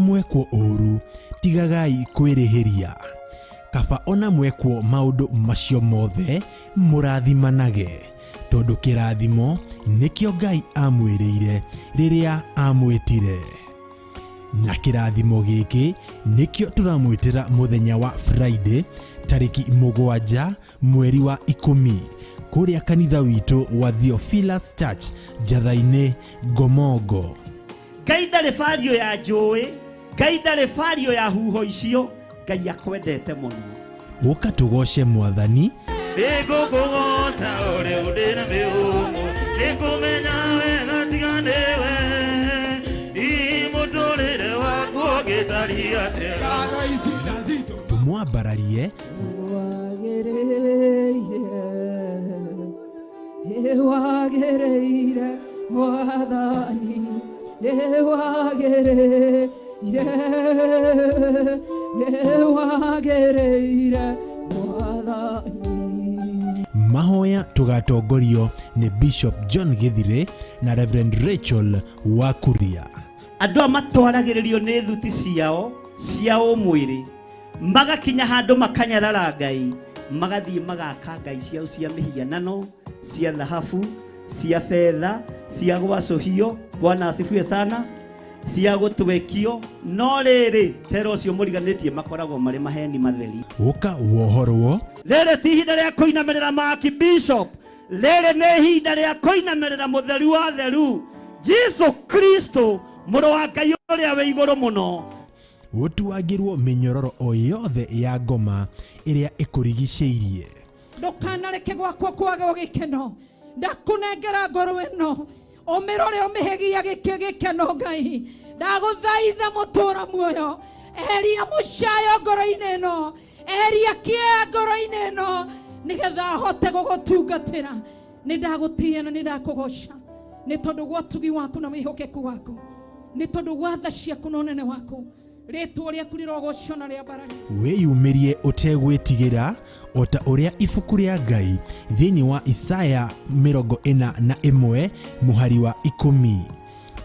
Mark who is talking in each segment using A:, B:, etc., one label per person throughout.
A: mwekwo ũru tigagai kwĩrĩhĩria. Kaba ona mwekwo maũndũ macio mothe mũrathimanage, tondũ kĩrathimo nĩkĩo Ngai amwĩrĩire rĩrĩa amwĩtire. Na kĩrathimo gĩkĩ nĩkĩo tũramwĩtĩra mũthenya wa Friday tarĩki 7 mweri wa 10 kũrĩa kanitha witũ wa Theophilus Church Njatha-inĩ Ngomongo.
B: Ngai ndarĩ bario ya njũĩ, Ngai ndarĩ bario ya huho icio, Ngai akwendete mũno.
A: Ũka tũgoce Mwathani.
B: Nĩngũkũgoca ũrĩ ũndĩra mĩhũmũ, nĩngũmenya wega tiga nĩwe, mũtũrĩre wakwa gĩtariĩ atĩa.
A: Tumwambararie.
C: Wagereire Mwathani, wagereire Mwathani.
A: Mahoya tugatongorio ni Bishop John Githire na Reverend Rachel Wakuria.
B: Andũ matwaragĩrĩrio nĩ thuti ciao cia ũmwĩrĩ, magakinya handũ makanyarara Ngai, magathiĩ magaka ngai ciao cia mĩhianano, cia dhahabu, cia fedha, cia gwacũhio, Bwana asifiwe sana, cia gũtwekio, no rĩrĩ tero cio mũriganĩtie makoragwo marĩ maheni matheri.
A: Ũka wohorwo.
B: Rĩrĩ ti ihinda rĩa kũinamĩrĩra maki Bishop, rĩrĩ nĩ ihinda rĩa kũinamĩrĩra mũtheru wa theru, Jesu Kristo, mũrũ wa Ngai ũrĩa wĩ igũrũ mũno.
A: Ũtuagĩrwo mĩnyororo o yothe ya ngoma ĩrĩa ĩkũrigicĩirie.
C: Ndũkanareke gwakwa kwage gĩkeno, ndakunengera ngoro ĩno, ũmĩrore ũmĩhegia gĩkeno Ngai, ndagũthaitha mũtũra muoyo, eria mũcayo ngoro-inĩ ĩno, eria kĩeya ngoro-inĩ ĩno, nĩgetha hote gũgũtungatĩra. Nĩ ndagũtĩĩa na nĩ ndakũgoca, nĩ tondũ gwa ũtugi waku na wĩhokeku waku, nĩ tondũ gwa tha ciaku na ũnene waku.
A: Wĩyumĩrie ũtegwĩtigĩra o ta ũrĩa ibuku rĩa Ngai thĩinĩ wa Isaya 41 mũhari wa 10.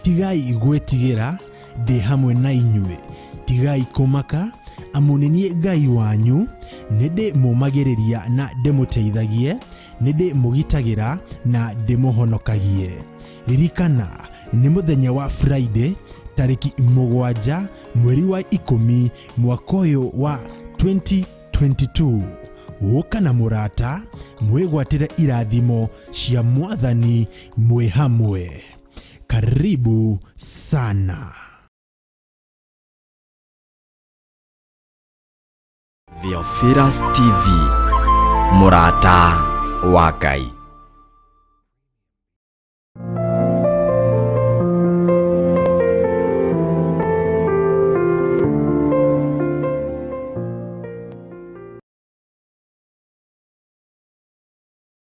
A: Tigai gwĩtigĩra, ndĩ hamwe na inyuĩ. Tigai kũmaka, amu nĩ niĩ Ngai wanyu, nĩ ndĩmũmagĩrĩria na ndĩmũteithagie, nĩ ndĩmũgitagĩra na ndĩmũhonokagie. Ririkana nĩ mũthenya wa Friday tariki 7 mweri wa 10 mwaka ũyũ wa 2022. Ũka na mũrata mwĩgwatĩre irathimo cia Mwathani mwĩ hamwe. Karibu sana.
D: Theophilus TV, mũrata wa Ngai.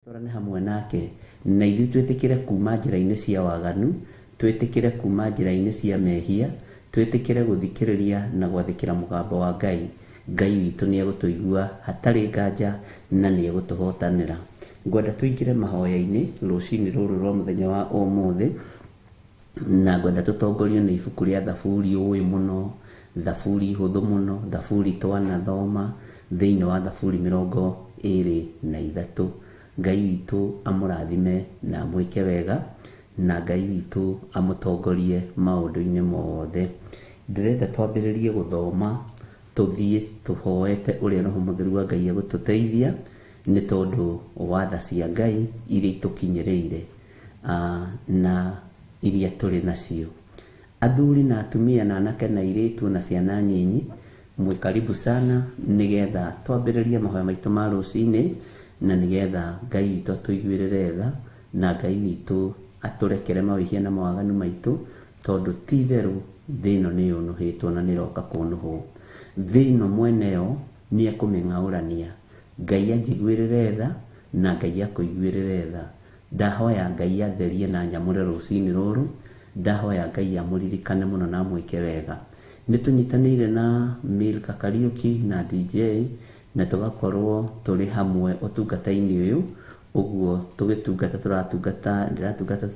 E: Tũrane hamwe nake na ithuĩ twĩtĩkĩre kuma njĩra-inĩ cia waganu, twĩtĩkĩre kuma njĩra-inĩ cia mehia, twĩtĩkĩre gũthikĩrĩria na gwathĩkĩra mũgambo wa Ngai. Ngai witũ nĩ egũtũigua hatarĩ nganja na nĩ egũtũhotanĩra. Ngwenda tũingĩre mahoya-inĩ rũcinĩ rũrũ rwa mũthenya wa ũmũthĩ, na ngwenda tũtongorio nĩ ibuku rĩa Thaburi ũĩ mũno, Thaburi hũthũ mũno, Thaburi twanathoma thĩinĩ wa Thaburi 23. Ngai witũ amũrathime na amwĩke wega, na Ngai witũ amũtongorie maũndũ-inĩ mothe. Ndĩrenda twambĩrĩrie gũthoma, tũthiĩ tũhoete ũrĩa Roho Mũtheru wa Ngai egũtũteithia, nĩ tondũ watha cia Ngai iria itũkinyĩrĩire na iria tũrĩ nacio. Athuri na atumia na anake na airĩtu na ciana nyinyi, mwĩ karibu sana, nĩgetha twambĩrĩrie mahoya maitũ ma rũcinĩ, na nĩgetha Ngai witũ atũiguĩrĩre tha, na Ngai witũ atũrekere mawĩhia na mawaganu maitũ, tondũ ti therũ thĩ ĩno nĩ yũnũhĩtwo na nĩ ĩroka kũnũhwo. Thĩ ĩno mwene yo nĩ ekũmĩng'aũrania. Ngai anjiguĩrĩre tha na Ngai akũiguĩrĩre tha. Ndahoya Ngai atherie na nyamũre rũcinĩ rũrũ, ndahoya Ngai amũririkane mũno na amwĩke wega. Nĩ tũnyitanĩire na Milka Kariuki na DJ, na tũgakorwo tũrĩ hamwe ũtungata-inĩ ũyũ, ũguo tũgĩtungata ndĩratungata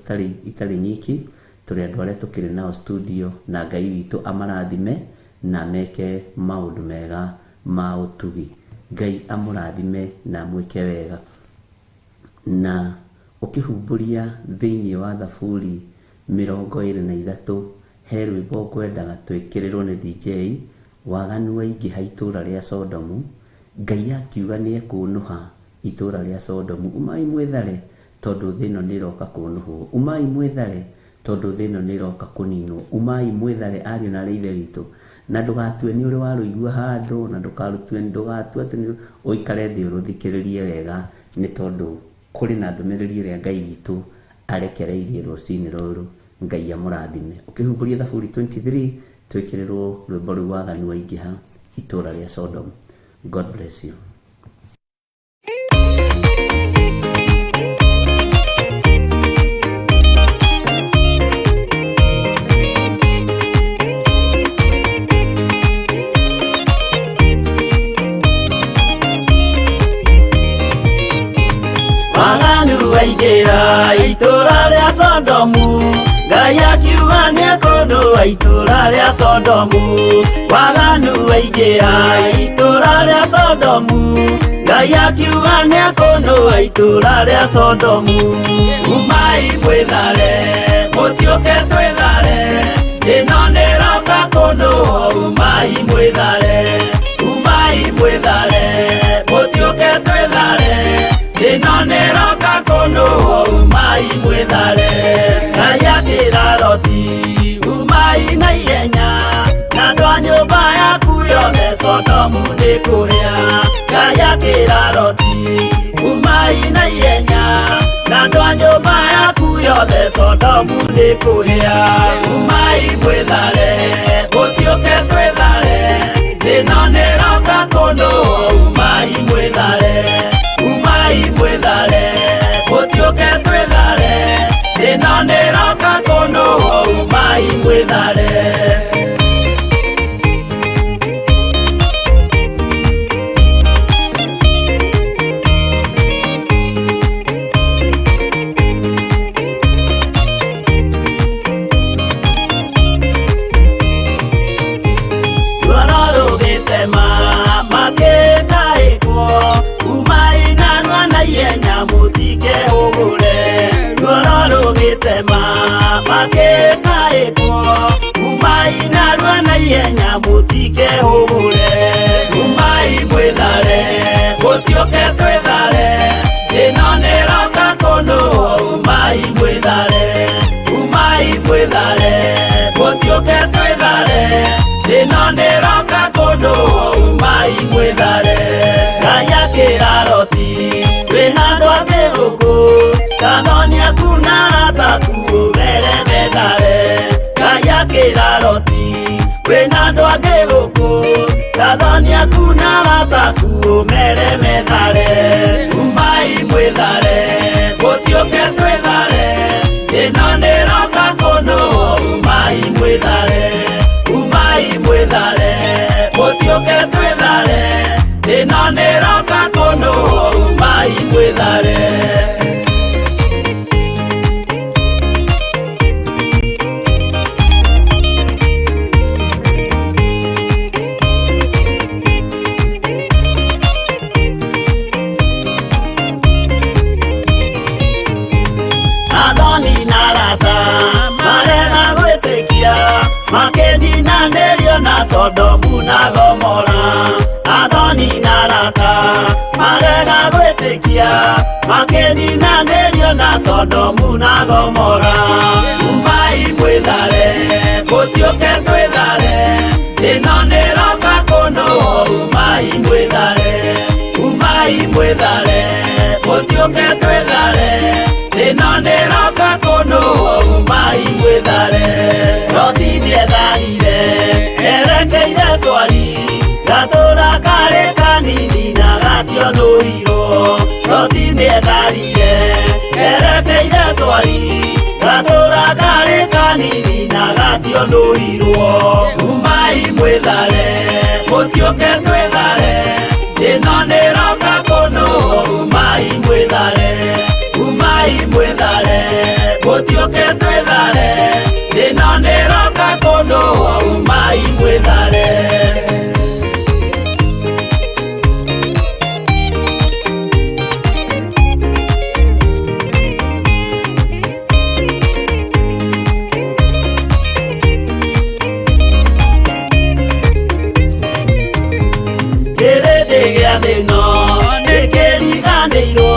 E: itarĩ nyiki, tũrĩ andũ arĩa tũkĩrĩ nao studio, na Ngai witũ amarathime na meke maũndũ mega ma ũtugi. Ngai amũrathime na mwĩke wega. Na ũkĩhumbũria thĩinĩ wa Thaburi 23 he rwĩmbo ngwendaga twĩkĩrĩrwo nĩ DJ, waganu waingĩha itũũra rĩa Sodomu, Ngai akiuga nĩ ekũnũha itũũra rĩa Sodomu. Umai mwĩthare tondũ thĩ ĩno nĩ ĩroka kũnũhwo. Umai mwĩthare tondũ thĩ ĩno nĩ ĩroka kũninwo. Umai mwĩthare ariũ na ithe witũ, na ndũgatue nĩ ũrĩ warũigua handũ, na ndũgatue atĩ ũikare thĩ ũrũthikĩrĩrie wega, nĩ tondũ kũrĩ na ndũmĩrĩri ĩrĩa Ngai witũ arekereirie rũcinĩ rũrũ. Ngai amũrathime. Ũkĩhumbũria Thaburi 23 twĩkĩrĩrwo rwĩmbo rũu waganu waingĩha itũũra rĩa Sodom. God bless you.
B: Waganu waingĩha itũũra rĩa Sodomu, Ngai akiuga nĩ ekũnũha itũũra rĩa Sodomu. Waganu waingĩha itũũra rĩa Sodomu, Ngai akiuga nĩ ekũnũha itũũra rĩa Sodomu. Umai mwĩthare mũtiũke twĩthare, ĩno nĩ ĩroka kũnũhwo. Umai mwĩthare, umai mwĩthare mũtiũke twĩthare, ĩno nĩ ĩroka kũnũhwo. Umai mwĩthare. Ngai akĩra Loti, umai na ihenya, na andũ a nyũmba yaku yothe Sodomu nĩ kũhĩa. Ngai akĩra Loti, umai na ihenya, na andũ a nyũmba yaku yothe Sodomu nĩ kũhĩa. Umai mwĩthare mũtiũke twĩthare, ĩno nĩ ĩroka kũnũhwo. Umai mwĩthare, umai mwĩthare mũtiũke twĩthare, ĩno nĩ ĩroka kũnũhwo. Umai mwĩthare. Umai narua na ihenya mũtike hũgũre. Umai mwĩthare mũtiũke twĩthare, ĩno nĩ ĩroka kũnũhwo. Umai mwĩthare, umai mwĩthare mũtiũke twĩthare, ĩno nĩ ĩroka kũnũhwo. Umai mwĩthare. Ngai akĩra Loti, wĩna andũ angĩ gũkũ, Gathoni akuna ataku mere methare. Ngai akĩra Loti, wĩna andũ angĩ gũkũ, Gathoni akuna ataku mere methare. Umai mwĩthare mũtiũke twĩthare, ĩno nĩ ĩroka kũnũhwo. Umai mwĩthare, umai mwĩthare mũtiũke twĩthare, ĩno nĩ ĩroka kũnũhwo. Umai mwĩthare. Gathoni na Rata marega gwĩtĩkia, makĩninanĩrio na Sodomu na Gomora. Gathoni na Rata marega gwĩtĩkia, makĩninanĩrio na Sodomu na Gomora. Umai mwĩthare mũtiũke twĩthare, ĩno nĩ ĩroka kũnũhwo. Umai mwĩthare, umai mwĩthare mũtiũke twĩthare, ĩno nĩ ĩroka kũnũhwo. Umai mwĩthare. Loti nĩetharire erekeire Zoari, gatũũra karĩ kanini na gationũhirwo. Loti nĩetharire erekeire Zoari, gatũũra karĩ kanini na gationũhirwo. Umai mwĩthare mũtiũke twĩthare, ĩno nĩ ĩroka kũnũhwo. Umai mwĩthare, umai mwĩthare mũtiũke
F: twethare thĩna nĩroka kũndũ umai mwĩthare. Kĩrĩndĩ gĩa thĩno nĩkĩriganĩirwo,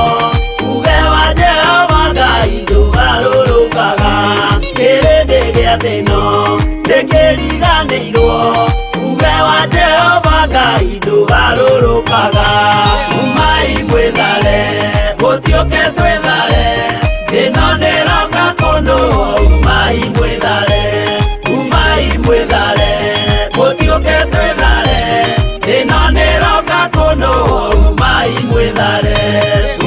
F: uge wa Jehova Ngai ndũgarũrũkaga. Kĩrĩndĩ gĩa thĩno nĩkĩriganĩirwo, uge wa Jehova Ngai ndũgarũrũkaga. Umai mwĩthare gũtiũke twĩthare, thĩna nĩroka kũndũ umai mwĩthare. Umai mwĩthare gũtiũke twĩthare, thĩna nĩroka kũndũ umai mwĩthare.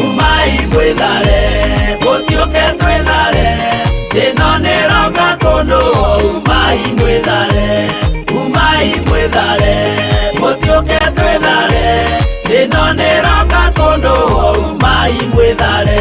F: Umai mwĩthare gũtiũke twĩthare, thĩna nĩroka kũndũ umai mwĩthare. Umai mwĩthare gũtiũke twĩthare, thĩna nĩroka kũndũ umai mwĩthare.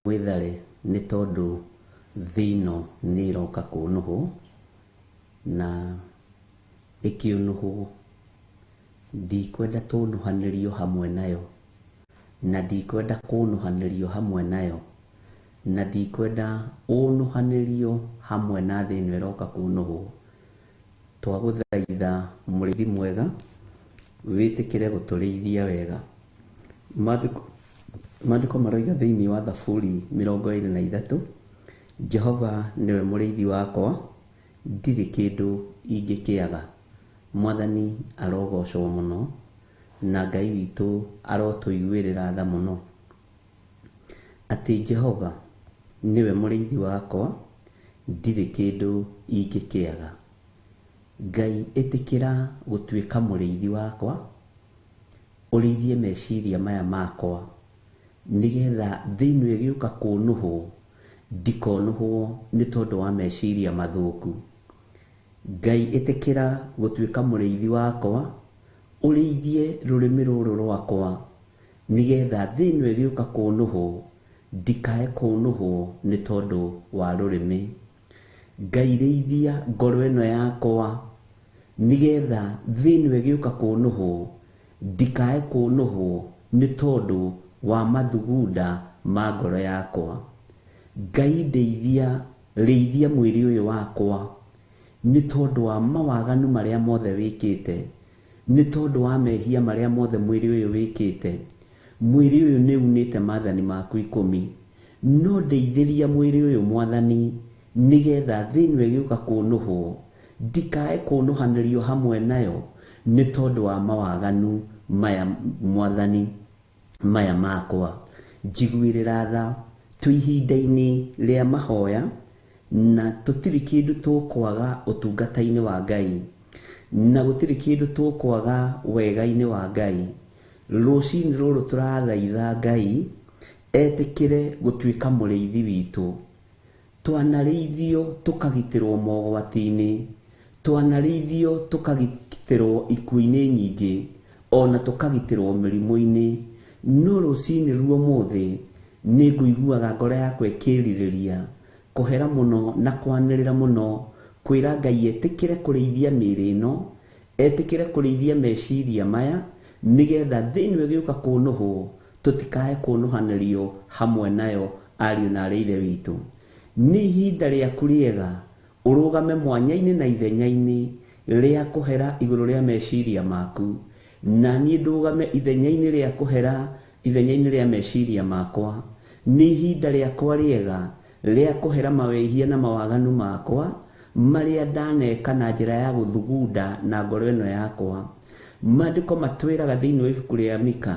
E: Mwĩthare nĩ tondũ thĩno nĩroka kũnũhwo na ĩkĩũnũhwo, ndikwenda tũnũhanĩrio hamwe nayo, na ndikwenda kũnũhanĩrio hamwe nayo, na ndikwenda ũnũhanĩrio hamwe na thĩno ĩroka kũnũhwo. Twagũthaitha mũrĩithi mwega, wĩtĩkĩre gũtũrĩithia wega. Maandĩko maroiga thĩinĩ wa Thaburi 23, Jehova nĩwe mũrĩithi wakwa, ndirĩ kĩndũ ingĩkĩaga. Mwathani arogocwo mũno, na Ngai witũ arotũiguĩrĩra tha mũno, atĩ Jehova nĩwe mũrĩithi wakwa, ndirĩ kĩndũ ingĩkĩaga. Ngai ĩtĩkĩra gũtuĩka mũrĩithi wakwa, ũrĩithie meciria maya makwa, nĩgetha thĩinĩ ĩgĩũka kũnũhwo, ndikonũhwo nĩ tondũ wa meciria mathũku. Ngai ĩtĩkĩra gũtuĩka mũrĩithi wakwa, ũrĩithie rũrĩmĩ rũrũ rwakwa, nĩgetha thĩinĩ ĩgĩũka kũnũhwo, ndikae kũnũhwo nĩ tondũ wa rũrĩmĩ. Ngai rĩithia ngoro ĩno yakwa, nĩgetha thĩinĩ ĩgĩũka kũnũhwo, ndikae kũnũhwo nĩ tondũ wa mathugunda ma ngoro yakwa. Ngai ndeithia, rĩithia mwĩrĩ ũyũ wakwa, nĩ tondũ wa mawaganu marĩa mothe wĩkĩte, nĩ tondũ wa mehia marĩa mothe mwĩrĩ ũyũ wĩkĩte. Mwĩrĩ ũyũ nĩ unĩte maathani maku 10, no ndeithĩria mwĩrĩ ũyũ Mwathani, nĩgetha thĩinĩ ĩgĩũka kũnũhwo, ndikae kũnũhanĩrio hamwe nayo nĩ tondũ wa mawaganu maya Mwathani maya makwa. Njiguĩrĩra tha twĩ ihinda-inĩ rĩa mahoya, na tũtirĩ kĩndũ tũkwaga ũtungata-inĩ wa Ngai, na gũtirĩ kĩndũ tũkwaga wega-inĩ wa Ngai. Rũciinĩ rũrũ tũrathaitha Ngai etĩkĩre gũtuĩka mũrĩithi witũ. Twanarĩithio tũkagitĩrwo mogwati-inĩ, twanarĩithio tũkagitĩrwo ikuũ-inĩ nyingĩ, ona tũkagitĩrwo mĩrimũ-inĩ. No rũciinĩ ruomũthĩ nĩ ngũiguaga ngoro yakwa ĩkĩrirĩria kũhera mũno na kwanĩrĩra mũno, kwĩra Ngai etĩkĩre kũrĩithia mĩĩrĩ ĩno, etĩkĩre kũrĩithia meciria maya, nĩgetha thĩinĩ ĩgĩũka kũnũhwo, tũtikae kũnũhanĩrio hamwe nayo ariũ na aarĩ ithe witũ. Nĩ ihinda rĩaku rĩega, ũrũgame mwanya-inĩ na ithenya-inĩ rĩa kũhera igũrũ rĩa meciria maku, na niĩ ndũgame ithenya-inĩ rĩa kũhera ithenya-inĩ rĩa meciria makwa. Nĩ ihinda rĩakwa rĩega rĩa kũhera mawĩhia na mawaganu makwa marĩa ndaneka na njĩra ya gũthugunda na ngoro ĩno yakwa. Maandĩko matwĩraga thĩinĩ wa ibuku rĩa Mika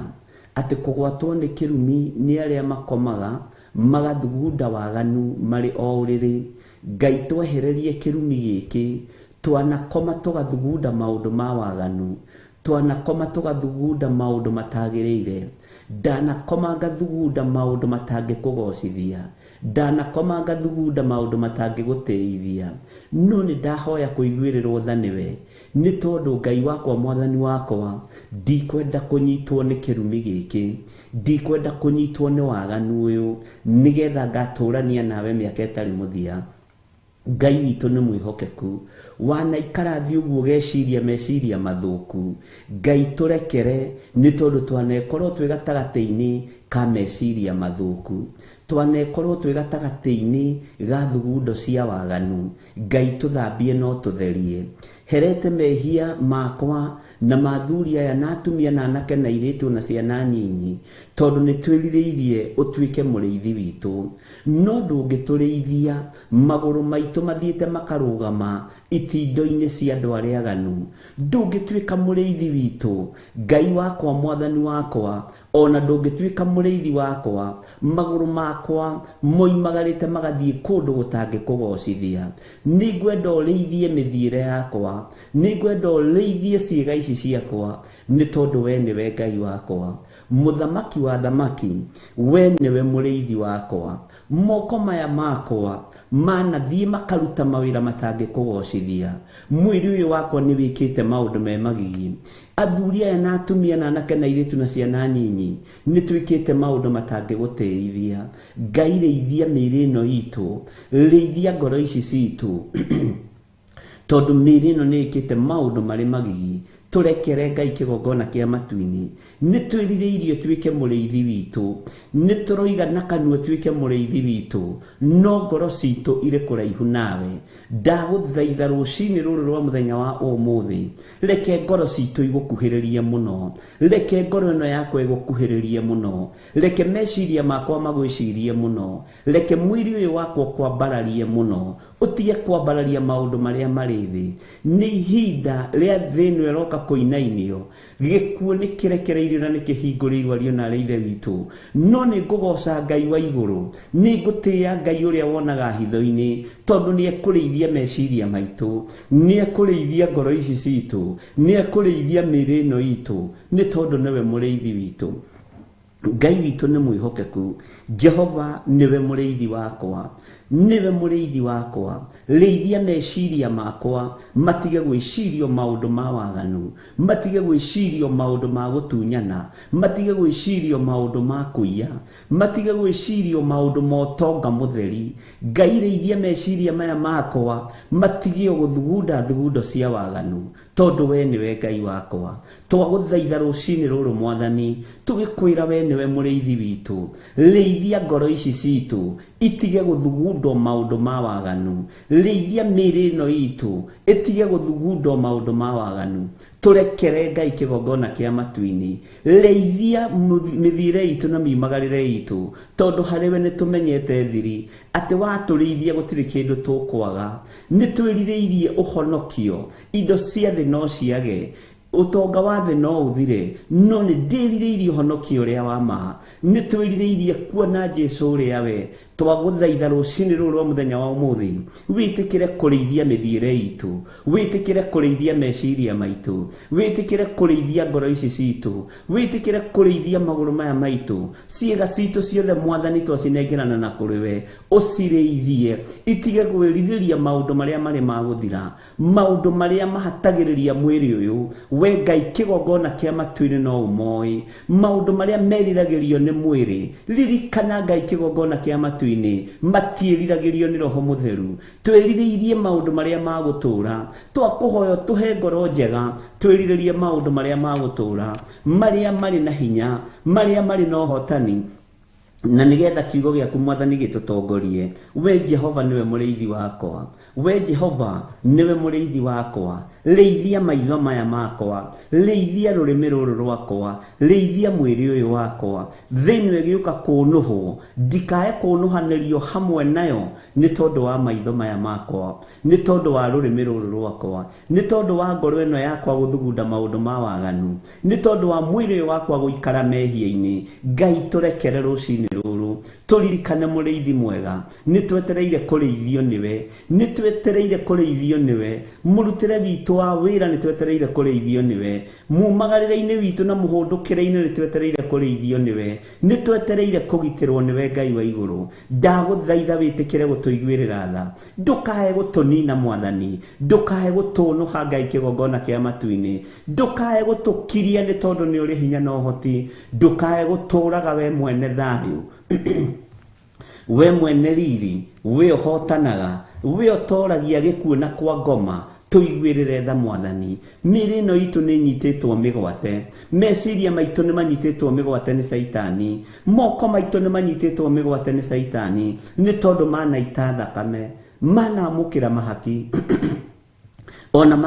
E: atĩ kũgwatwo nĩ kĩrumi nĩ arĩa makomaga magathugunda waganu mari o uriri. Ngai twehererie kirumi giki, twanakoma tugathugunda maundu ma waganu, twanakoma tugathugunda maundu matagiriire, ndanakoma ngathugunda maundu matangikugocithia, ndanakoma ngathugunda maundu matangiguteithia. No ni ndahoya kuiguirirwo tha niwe, ni tondu Ngai wakwa mwathani wakwa ndikwenda kunyitwo ni kirumi giki, ndikwenda kunyitwo ni waganu uyu, nigetha ngaturania nawe miaka itari muthia. Ngai witũ nĩ mwĩhokeku, wanaikara thĩ ũguo geciria meciria mathuku. Ngai tũrekere nĩ tondũ twanekorwo twĩ gatagatĩ-inĩ ka meciria mathuku, twanekorwo twĩ gatagatĩ-inĩ ga thugundo cia waganu. Ngai tũthambie no tũtherie, herete mehia makwa na mathuri aya na atumia na anake na airĩtu na ciana nyinyi, tondũ nĩ twĩrirĩirie ũtuĩke mũrĩithi witũ. No ndũngĩtũrĩithia magũrũ maitũ mathiĩte makarũgama itindo-inĩ cia andũ arĩa aganu, ndũngĩtuĩka mũrĩithi witũ. Ngai wakwa mwathani wakwa, ona ndũngĩtuĩka mũrĩithi wakwa, magũrũ makwa moimagarĩte magathiĩ kũndũ gũtangĩkũgocithia. Nĩ ngwenda ũrĩithie mĩthiĩre yakwa, nĩ ngwenda ũrĩithie ciĩga ici ciakwa, nĩ tondũ we nĩwe Ngai wakwa, mũthamaki wa thamaki, we nĩwe mũrĩithi wakwa. Moko maya makwa manathiĩ makaruta mawĩra matangĩkũgocithia. Mwĩrĩ ũyũ wakwa nĩ wĩkĩte maũndũ me magigi. Athuri aya na atumia na anake na airĩtu na ciana nyinyi nĩ twĩkĩte maũndũ matangĩgũteithia. Ngai rĩithia mĩĩrĩ ĩno itũ, rĩithia ngoro ici citũ, tondũ mĩĩrĩ ĩno nĩ ĩkĩte maũndũ marĩ magigi. Tũrekere Ngai kĩgongona kĩa matu-inĩ. Nĩ twĩrirĩirie tuĩke mũrĩithi witũ, nĩ tũroiga na kanua tuĩke mũrĩithi witũ, no ngoro citũ irĩ kũraihu nawe. Ndagũthaitha rũcinĩ rũrũ rwa mũthenya wa ũmũthĩ, reke ngoro citũ igũkuhĩrĩrie mũno, reke ngoro ĩno yakwa ĩgũkuhĩrĩrie mũno, reke meciria makwa magwĩcirie mũno, reke mwĩrĩ ũyũ wakwa kwambararie mũno, ũtige kwambararia maũndũ marĩa marĩ thĩ. Nĩ ihinda rĩa thĩ ĩno ĩroka kũinainio, gĩkuũ nĩ kĩrekereirio na nĩ kĩhingũrĩirwo ario na arĩa ithe witũ. No nĩ ngũgoca Ngai wa igũrũ, nĩ ngũtĩĩa Ngai ũrĩa wonaga hitho-inĩ, tondũ nĩ ekũrĩithia meciria maitũ, nĩ ekũrĩithia ngoro ici citũ, nĩ ekũrĩithia mĩĩrĩ ĩno itũ, nĩ tondũ nĩwe mũrĩithi witũ. Ngai witũ nĩ mwĩhokeku, Jehova nĩwe mũrĩithi wakwa, nĩwe mũrĩithi wakwa. Rĩithia meciria makwa matige gwĩcirio maũndũ ma waganu, matige gwĩcirio maũndũ ma gũtunyana, matige gwĩcirio maũndũ ma kũiya, matige gwĩcirio maũndũ ma ũtonga mũtheri. Ngai rĩithia meciria maya makwa matige gũthugunda thugundo cia waganu, tondũ we nĩwe Ngai wakwa. Twagũthaitha rũcinĩ rũrũ Mwathani, tũgĩkwĩra we nĩwe mũrĩithi witũ. Rĩithia ngoro ici citũ itige gũthugundwo maũndũ ma waganu, rĩithia mĩĩrĩ ĩno itũ ĩtige gũthugundwo maũndũ ma waganu. Tũrekere Ngai kĩgongona kĩa matu-inĩ, rĩithia mĩthiĩre itũ na miumagarĩre itũ, tondũ harĩwe nĩ tũmenyete thiri atĩ watũrĩithia gũtirĩ kĩndũ tũkwaga. Nĩ twĩrirĩirie ũhonokio, indo cia thĩ no ciage, utonga wa thĩ no ũthire, no nĩ ndĩrirĩirie ũhonokio ũrĩa wa ma. Nĩ twĩrirĩirie kuona Jesũ ũrĩa we. Twagũthaitha rũcinĩ rũrũ rwa mũthenya wa ũmũthĩ, wĩtĩkĩre kũrĩithia mĩthiĩre itũ, wĩtĩkĩre kũrĩithia meciria maitũ, wĩtĩkĩre kũrĩithia ngoro ici citũ, wĩtĩkĩre kũrĩithia magũrũ maya maitũ, ciĩga citũ ciothe Mwathani twacinengerana na kũrĩ we. Ũcirĩithie itige gwĩrirĩria maũndũ marĩa marĩ ma gũthira, maũndũ marĩa mahatagĩrĩria mwĩrĩ ũyũ. We Ngai kĩgongona kĩa matu-inĩ no ũmoĩ maũndũ marĩa meriragĩrio nĩ mwĩrĩ. Ririkana Ngai kĩgongona kĩa matu-inĩ matiĩriragĩrio nĩ Roho Mũtheru. Twĩrirĩirie maũndũ marĩa ma gũtũũra, twakũhoya tũhe ngoro njega, twĩrirĩrie maũndũ marĩa ma gũtũũra, marĩa marĩ na hinya, marĩa marĩ na ũhotani, na nigetha kiugo gĩaku Mwathani gĩtũtongorie. We Jehova nĩwe mũrĩithi wakwa, we Jehova nĩwe mũrĩithi wakwa. Rĩithia maitho maya makwa, rĩithia rũrĩmĩ rũrũ rwakwa, rĩithia mwĩrĩ ũyũ wakwa. Thĩinĩ gĩũka kũnũhwo, ndikae kũnũhanĩrio hamwe nayo, nĩ tondũ wa maitho maya makwa, nĩ tondũ wa rũrĩmĩ rũrũ rwakwa, nĩ tondũ wa ngoro ĩno yakwa gũthugunda maũndũ ma waganu, nĩ tondũ wa mwĩrĩ ũyũ wakwa gũikara mehia-inĩ. Ngai tũrekere rũcinĩ rũrũ, turirikane mũrĩithi mwega nĩ twetereire kũrĩithio nĩwe nĩ twetereire kũrĩithio nĩwe mũrutĩre witũ wa wĩra nĩ twetereire kũrĩithio nĩwe mumagarĩre-inĩ witũ na mũhũndũkĩre-inĩ nĩ twetereire kũrĩithio nĩwe nĩ twetereire kũgitĩrwo nĩwe Ngai wa igũrũ ndagũthaitha wĩtĩkĩre gũtũiguĩrĩra tha ndũkae gũtũnina Mwathani ndũkae gũtũnũha Ngai kĩgongona kĩa matu-inĩ ndũkae gũtũkiria nĩ tondũ nĩ ũrĩ hinya na ũhoti ndũkae gũtũraga we mwene thayũ we mwene riri we ũhotanaga we ũtoragia gĩkuũ na kwa ngoma tuiguĩrĩre tha Mwathani mĩĩrĩ ĩno itũ nĩ nyitĩtwo mĩgwate meciria maitũ nĩ manyitĩtwo mĩgwate nĩ Saitani moko maitũ nĩ manyitĩtwo mĩgwate nĩ Saitani nĩ tondũ manaita thakame manamũkĩra mahaki ona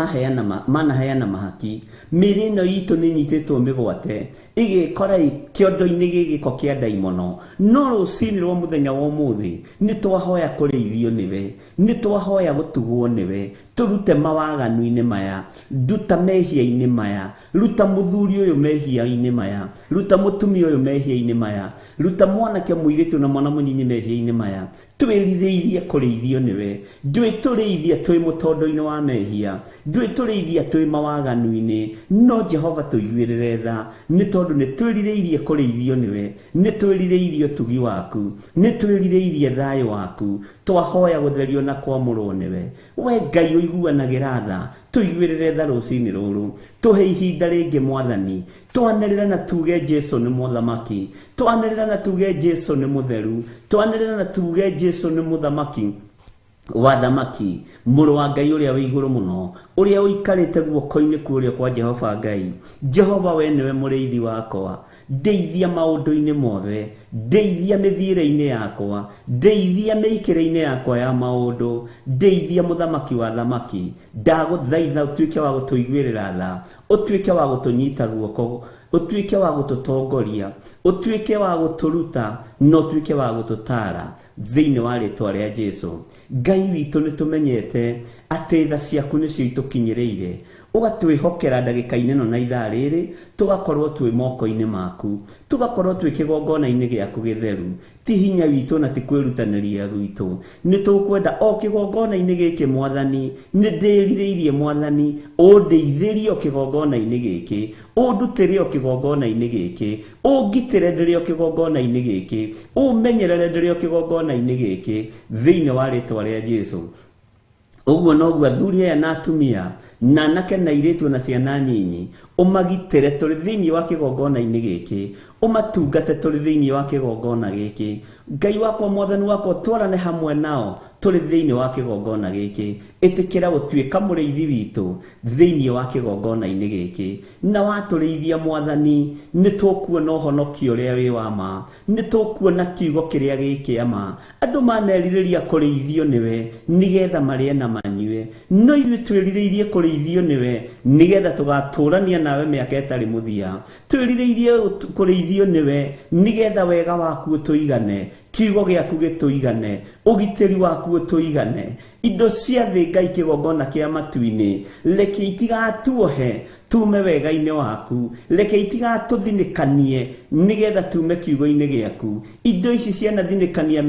E: manaheana mahaki mĩĩrĩ ĩno itũ nĩ nyitĩtwo mĩgwate igĩkora kĩondo-inĩ gĩgĩko kĩa ndaimono no rũcinĩ rwa mũthenya wa ũmũthĩ nĩ twahoya kũrĩithio nĩwe nĩ twahoya gũtugwo nĩwe tũrute mawaganu-inĩ maya ruta mehia-inĩ maya ruta mũthuri ũyũ mehia-inĩ maya ruta mũtumia ũyũ mehia-inĩ maya ruta mwanake mũirĩtu na mwana mũnyinyi mehia-inĩ maya twĩrirĩirie kũrĩithio nĩwe ndwĩtũrĩithia twĩ mũtondo-inĩ wa mehia ndwĩtũrĩithia twĩ mawaganu-inĩ no Jehova tũiguĩrĩre tha nĩ tondũ nĩ twĩrirĩirie kũrĩithio nĩwe nĩ twĩrirĩirie ũtugi waku nĩ twĩrirĩirie thayũ waku twahoya gũtherio na kwamũrwo nĩwe we Ngai ũiguanagĩra tha tũiguĩrĩre tha rũcinĩ rũrũ tũhe ihinda rĩngĩ Mwathani twanĩrĩra na tuge Jesũ nĩ mũthamaki twanĩrĩra na tuge Jesũ nĩ mũtheru twanĩrĩra na tuge Jesũ nĩ mũthamaki wa thamaki mũrũ wa Ngai ũrĩa wĩ igũrũ mũno ũrĩa ũikarĩte guoko-inĩ kũrĩa kwa Jehova Ngai Jehova we nĩwe mũrĩithi wakwa ndeithia maũndũ-inĩ mothe ndeithia mĩthiĩre-inĩ yakwa ndeithia mĩikĩre-inĩ yakwa ya maũndũ ndeithia mũthamaki wa thamaki ndagũthaitha ũtuĩke wa gũtũiguĩrĩra tha ũtuĩke wa gũtũnyita guoko ũtuĩke wa gũtũtongoria ũtuĩke wa gũtũruta no ũtuĩke wa gũtũtara thĩinĩ wa rĩtwa rĩa Jesũ Ngai witũ nĩ tũmenyete atĩ tha ciaku nĩcio itũkinyĩrĩire ũgatwĩhokera ndagĩka-inĩ ĩno na ithaa rĩrĩ tũgakorwo twĩ moko-inĩ maku tũgakorwo twĩ kĩgongona-inĩ gĩaku gĩtheru ti hinya witũ na ti kwĩrutanĩria gwitũ nĩ tũkwenda o kĩgongona-inĩ gĩkĩ Mwathani nĩ ndĩrirĩirie Mwathani ũndeithĩrie o kĩgongona-inĩ gĩkĩ ũndutĩre o kĩgongona-inĩ gĩkĩ ũngitĩre ndĩrĩ o kĩgongona-inĩ gĩkĩ ũmenyerere ndĩrĩ o kĩgongona-inĩ gĩkĩ thĩinĩ wa rĩtwa rĩa Jesũ ũguo noguo athuri aya na atumia na anake na airĩtu na ciana nyinyi ũmagitĩre tũrĩ thĩinĩ wa kĩgongona-inĩ gĩkĩ ũmatungate tũrĩ thĩinĩ wa kĩgongona gĩkĩ Ngai wakwa Mwathani wakwa twarane hamwe nao tũrĩ thĩinĩ wa kĩgongona gĩkĩ ĩtĩkĩra gũtuĩka mũrĩithi witũ thĩinĩ wa kĩgongona-inĩ gĩkĩ na watũrĩithia Mwathani nĩ tũkuona ũhonokio ũrĩa wĩ wa ma nĩ tũkuona kiugo kĩrĩa gĩkĩama andũ manerirĩria kũrĩithio nĩwe nĩgetha marĩe na manyue no ithuĩ twĩrirĩirie kũrĩithio nĩwe nĩgetha tũgatũrania nawe mĩaka ĩtarĩ mũthia twĩrirĩirie kũrĩithio nĩwe nĩgetha wega waku ũtũigane kiugo gĩaku gĩtũigane ũgitĩri waku ũtũigane indo cia thĩ Ngai kĩgongona kĩa matu-inĩ reke itigatuohe tume wega-inĩ waku reke itigatũthinĩkanie nĩgetha tume kiugo-inĩ gĩaku indo ici cianathinĩkania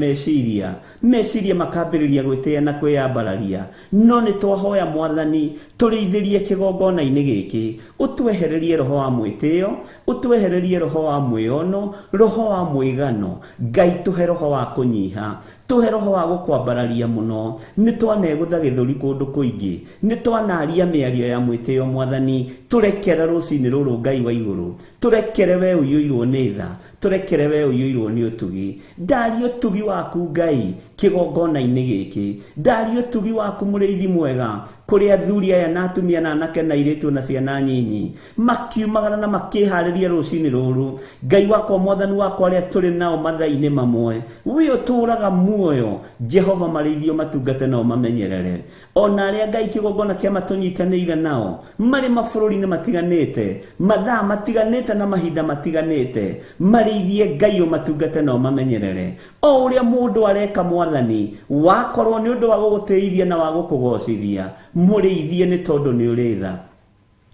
E: meciria makambĩrĩria gwĩtĩĩa na kwĩyambararia no nĩ twahoya Mwathani tũrĩithĩrie kĩgongona-inĩ gĩkĩ ũtwehererie roho wa mwĩtĩo ũtwehererie roho wa mwĩono roho wa mwĩgano Ngai tũhe roho wa kũnyiha tũhe roho wa gũkwambararia mũno nĩ twanegũtha gĩthũri kũndũ kũingĩ nĩ twanaria mĩario ya mwĩtĩo Mwathani tũrekere rũcinĩ rũrũ Ngai wa igũrũ tũrekere we ũiyũirwo nĩ tha tũrekere we ũiyũirwo nĩ ũtugi ndaria ũtugi waku Ngai kĩgongona-inĩ gĩkĩ ndaria ũtugi waku mũrĩithi mwega kũrĩ athuri aya na atumia na anake na airĩtu na ciana nyinyi makiumagara na makĩharĩria rũcinĩ rũrũ Ngai wakwa Mwathani wakwa arĩa tũrĩ nao mathaa-inĩ mamwe we ũtũraga muoyo Jehova marĩithio matungate nao mamenyerere ona arĩa Ngai kĩgongona kĩa matũnyitanĩire nao marĩ mabũrũri-inĩ matiganĩte mathaa matiganĩte na mahinda matiganĩte marĩithie Ngai ũmatungate nao mamenyerere o ũrĩa mũndũ areka Mwathani wakorwo nĩ ũndũ wa gũgũtĩithia na wa gũkũgocithia mũrĩithie nĩ tondũ nĩ ũrĩ tha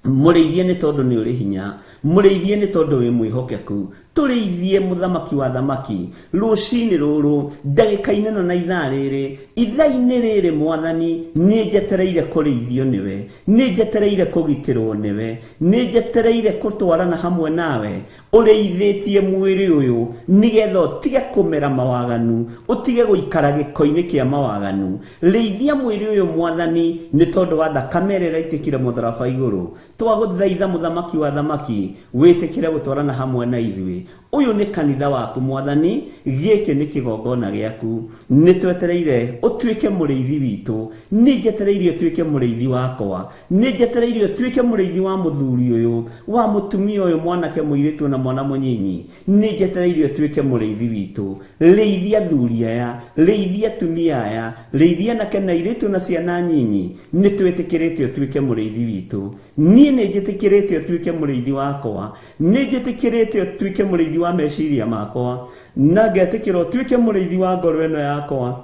E: Mũrĩithie nĩ tondũ nĩ ũrĩ hinya, mũrĩithie nĩ tondũ wĩ mwĩhokeku. Tũrĩithie mũthamaki wa thamaki rũcinĩ rũrũ, ndagĩka-inĩ ĩno na ithaa rĩrĩ, ithaa-inĩ rĩrĩ Mwathani, nĩ njetereire kũrĩithio nĩwe, nĩ njetereire kũgitĩrwo nĩwe, nĩ njetereire gũtwarana hamwe nawe. Ũrĩithĩtie mwĩrĩ ũyũ nĩgetha ũtige kũmera mawaganu, ũtige gũikara gĩko-inĩ kĩa mawaganu. Rĩithia mwĩrĩ ũyũ Mwathani, nĩ tondũ wa thakame ĩrĩa ĩraitĩkire mũtharaba igũrũ. Twagũthaitha mũthamaki wa thamaki, wĩtĩkĩre gũtwarana hamwe na ithuĩ. Ũyũ nĩ kanitha waku Mwathani, gĩkĩ nĩ kĩgongona gĩaku. Nĩ twetereire ũtuĩke mũrĩithi witũ, nĩ njetereire ũtuĩke mũrĩithi wakwa, nĩ njetereire ũtuĩke mũrĩithi wa mũthuri ũyũ, wa mũtumia ũyũ, mwanake mũirĩtu na mwana mũnyinyi. Nĩ njetereire ũtuĩke mũrĩithi witũ. Rĩithia athuri aya, rĩithia atumia aya, rĩithia anake na airĩtu na ciana nyinyi. Nĩ twĩtĩkĩrĩte ũtuĩke mũrĩithi witũ. Niĩ nĩ njĩtĩkĩrĩte ũtuĩke mũrĩithi wakwa, nĩ njĩtĩkĩrĩte ũtuĩke mũrĩithi wa meciria makwa, na ngetĩkĩra ũtuĩke mũrĩithi wa ngoro ĩno yakwa,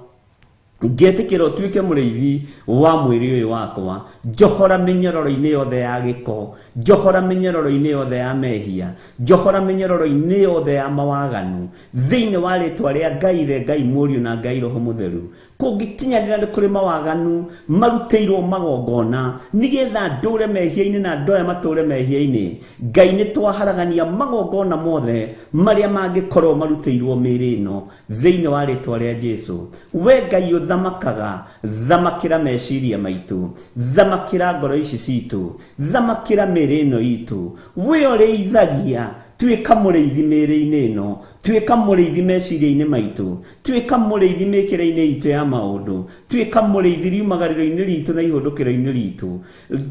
E: ngetĩkĩra ũtuĩke mũrĩithi wa mwĩrĩ ũyũ wakwa. Njohora mĩnyororo-inĩ yothe ya gĩko, njohora mĩnyororo-inĩ yothe ya mehia, njohora mĩnyororo-inĩ yothe ya mawaganu, thĩinĩ wa rĩtwa rĩa Ngai Ithe, Ngai Mũriũ na Ngai Roho Mũtheru. Kũngĩkinyanĩra nĩ kũrĩ mawaganu marutĩirwo magongona nĩgetha ndũre mehia-inĩ na andũ aya matũre mehia-inĩ, Ngai nĩ twaharagania magongona mothe marĩa mangĩkorwo marutĩirwo mĩĩrĩ ĩno thĩinĩ wa rĩtwa rĩa Jesũ. We Ngai ũthamakaga, thamakĩra meciria maitũ, thamakĩra ngoro ici citũ, thamakĩra mĩĩrĩ ĩno itũ. We ũrĩithagia, tuĩka mũrĩithi mĩĩrĩ-inĩ ĩno, tuĩka mũrĩithi meciria-inĩ maitũ, tuĩka mũrĩithi mĩkĩre-inĩ itũ ya maũndũ, tuĩka mũrĩithi riumagarĩro-inĩ ritũ na ihũndũkĩro-inĩ ritũ,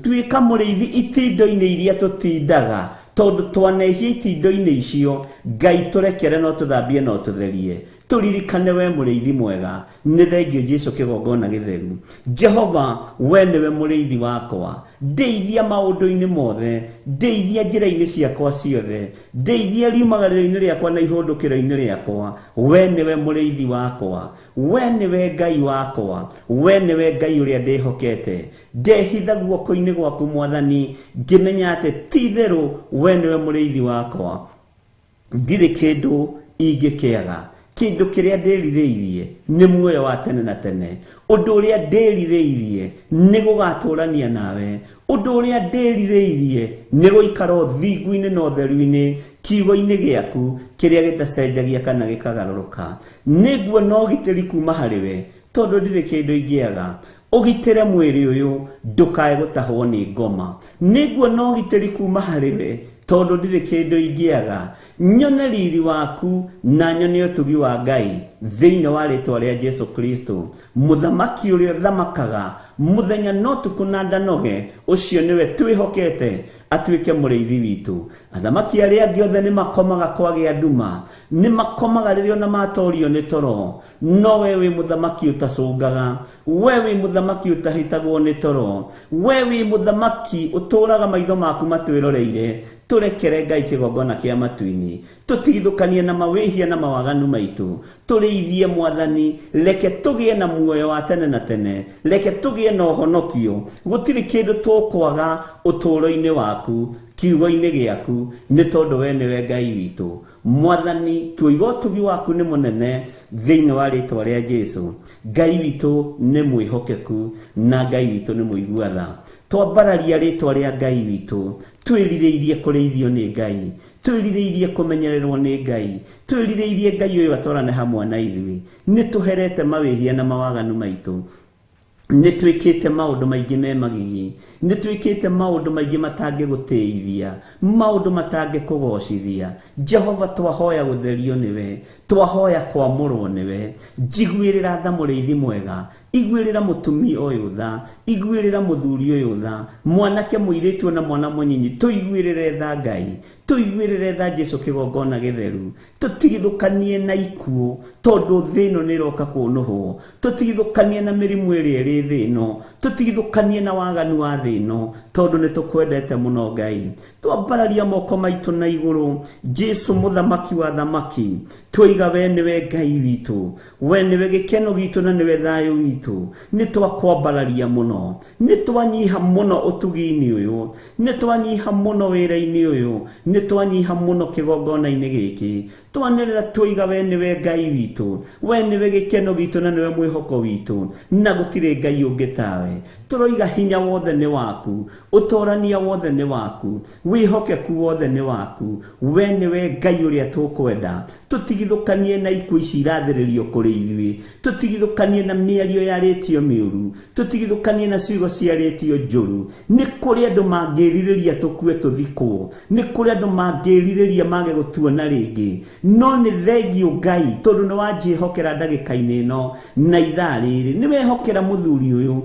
E: tuĩka mũrĩithi itindo-inĩ iria tũtindaga, tondũ twanehia itindo-inĩ icio. Ngai tũrekere no tũthambie no tũtherie. Tũririkane we mũrĩithi mwega, nĩ thengio Jesũ kĩgongona gĩtheru. Jehova, we nĩwe mũrĩithi wakwa. Ndeithia maũndũ-inĩ mothe, ndeithia njĩra-inĩ ciakwa ciothe, ndeithia riumagarĩro-inĩ rĩakwa na ihũndũkĩro-inĩ rĩakwa. We nĩwe mũrĩithi wakwa, we nĩwe Ngai wakwa, we nĩwe Ngai ũrĩa ndĩhokete. Ndehitha guoko-inĩ gwaku Mwathani, ngĩmenya atĩ ti-itherũ we nĩwe mũrĩithi wakwa. Ndirĩ kĩndũ ingĩkĩaga. Kĩndũ kĩrĩa ndĩrirĩirie nĩ muoyo wa tene na tene. Ũndũ ũrĩa ndĩrirĩirie nĩ gũgatũrania nawe. Ũndũ ũrĩa ndĩrirĩirie nĩ gũikara ũthingu-inĩ na ũtheru-inĩ, kiugo-inĩ gĩaku kĩrĩa gĩtacenjagia kana gĩkagarũrũka. Nĩnguona ũgitĩri kuma harĩ we, tondũ ndirĩ kĩndũ ingĩaga. Ũgitĩre mwĩrĩ ũyũ ndũkae gũtahwo nĩ ngoma. Nĩnguona ũgitĩri kuma harĩ we, tondũ ndirĩ kĩndũ ingĩaga. Nyone riri waku na nyone ũtugi wa Ngai thĩinĩ wa rĩtwa rĩa Jesũ Kristo, mũthamaki ũrĩa ũthamakaga mũthenya na ũtukũ na ndanoge. Ũcio nĩwe twĩhokete atuĩke mũrĩithi witũ. Athamaki arĩa angĩ othe nĩ makomaga kwagĩa nduma, nĩ makomaga rĩrĩa ona matorio nĩ toro, no we wĩ mũthamaki ũtacũngaga, we wĩ mũthamaki ũtahĩtagwo nĩ toro, we wĩ mũthamaki ũtũraga maitho maku matwĩroreire. Tũrekere Ngai kĩgongona kĩa matu-inĩ, tũtigithũkanie na mawĩhia na mawaganu maitũ. Tũrĩithie Mwathani, reke tũgĩe na muoyo wa tene na tene, reke tũgĩe na ũhonokio. Gũtirĩ kĩndũ tũkwaga ũtũũro-inĩ waku, kiugo-inĩ gĩaku, nĩ tondũ we nĩwe Ngai witũ. Mwathani, tuoiga ũtugi waku nĩ mũnene thĩinĩ wa rĩtwa rĩa Jesũ. Ngai witũ nĩ mwĩhokeku na Ngai witũ nĩ mũigua tha. Twambararia rĩtwa rĩa Ngai witũ, twĩrirĩirie kũrĩithio nĩ Ngai, twĩrirĩirie kũmenyererwo nĩ Ngai, twĩrirĩirie Ngai ũyũ atwarane hamwe na ithuĩ. Nĩ tũherete mawĩhia na mawaganu maitũ, nĩ twĩkĩte maũndũ maingĩ me magigi, nĩ twĩkĩte maũndũ maingĩ matangĩgũteithia, maũndũ matangĩkũgocithia. Jehova, twahoya gũtherio nĩwe, twahoya kwamũrwo nĩwe. Njiguĩrĩra tha mũrĩithi mwega, iguĩrĩra mũtumia ũyũ tha, iguĩrĩra mũthuri ũyũ tha, mwanake mũirĩtu na mwana mũnyinyi. Tũiguĩrĩre tha Ngai, tũiguĩrĩre tha Jesũ kĩgongona gĩtheru. Tũtigithũkanie na ikuũ, tondũ thĩ ĩno nĩ ĩroka kũnũhwo. Tũtigithũkanie na mĩrimũ ĩrĩa ri thi no tutigithukanie na waganu wa thi no tondu ni tukwendete muno Ngai twambararia moko maitu na iguru Jesu muthamaki wa thamaki twiga we niwe Ngai witu we niwe gikeno gitu na niwe thayu witu ni twakwambararia muno ni twanyiha muno utugi-ini uyu ni twanyiha muno wira-ini uyu ni twanyiha muno kigongona-ini giki twanirira twiga we niwe Ngai witu we niwe gikeno gitu na niwe mwihoko witu na gutire Ngai ungi tawe turoiga hinya wothe ni waku utorania wothe ni waku wihokeku wothe ni waku we niwe Ngai uria tukwenda tutigithukanie na ikuo ici irathiririo kuri ithui tutigithukanie na miario yaritio miuru tutigithukanie na ciugo ciaritio njuru ni kuri andu mangiririria tukue tuthikwo ni kuri andu mangiririria mage gutuona ringi no ni thengio Ngai tondu ni wanjihokera ndagika-ini ino na ithaa riri ni wehokera muthuri uyu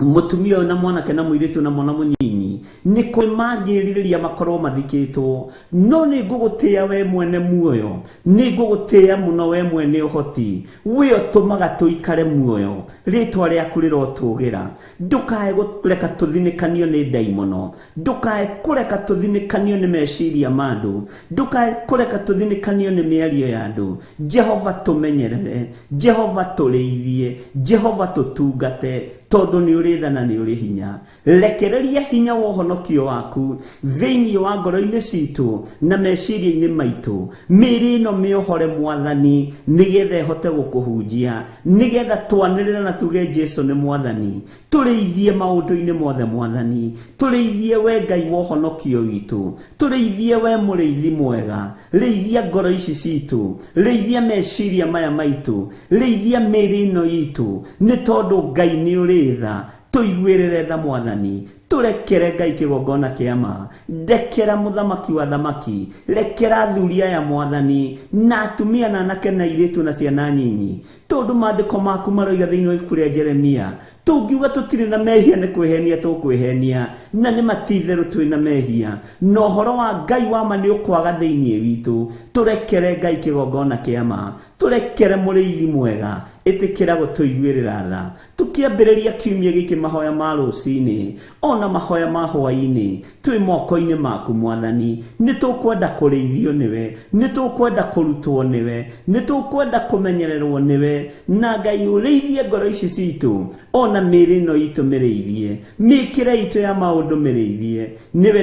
E: mutumia na mwanake na muiritu na mwana munyinyi ni kuri mangiririria makorwo mathikitwo no ni ngugutia we mwene muoyo ni ngugutia muno we mwene uhoti we otumaga tuikare muoyo ritwa riaku rirotugira ndukae kureka tuthinikanio ni daimono ndukae kureka tuthinikanio ni meciria mandu ndukae kureka tuthinikanio ni miario ya andu Jehova tumenyerere Jehova tureithie Jehova tutungate tondu ni urithana ni uri hinya rekereria hinya wa uhonokio waku thiini wa ngoro-ini citu na meciria-ini maitu miri ino miohore mwathani nigetha ihote gukuhunjia nigetha twanirira na tuge Jesu ni mwathani tureithie maundu-ini mothe mwathani tureithie we Ngai wa uhonokio witu tureithie we muriithi mwega reithia ngoro ici citu reithia meciria maya maitu reithia miri ino itu ni tondu Ngai ni uritha tuigwirire tha mwathani turekere Ngai kigongona kiama ndekera muthamaki wa thamaki rekera athuria ya mwathani na atumia na anake na iritu na ciana nyinyi tondu maandiko maku maroiga thiini wa ibuku ria Jeremia tungiuga tutire na mehia ni kwihenia tukwihenia na ni matitheru twina mehia no horo wa Ngai wa ma ni ukwaga thiini witu turekere Ngai kigongona kiama turekere muriithi mwega itikira gutuigwirira tha tukiambiriria kiumia giki mahoya ma rucini ona mahoya ma hwaini twi moko-ini maku mwathani ni tukwenda kureithio niwe ni tukwenda kurutwo niwe ni tukwenda kumenyererwo niwe na Ngai ureithie ngoro ici citu ona miri no itu mireithie mikire itu ya maundu mireithie niwe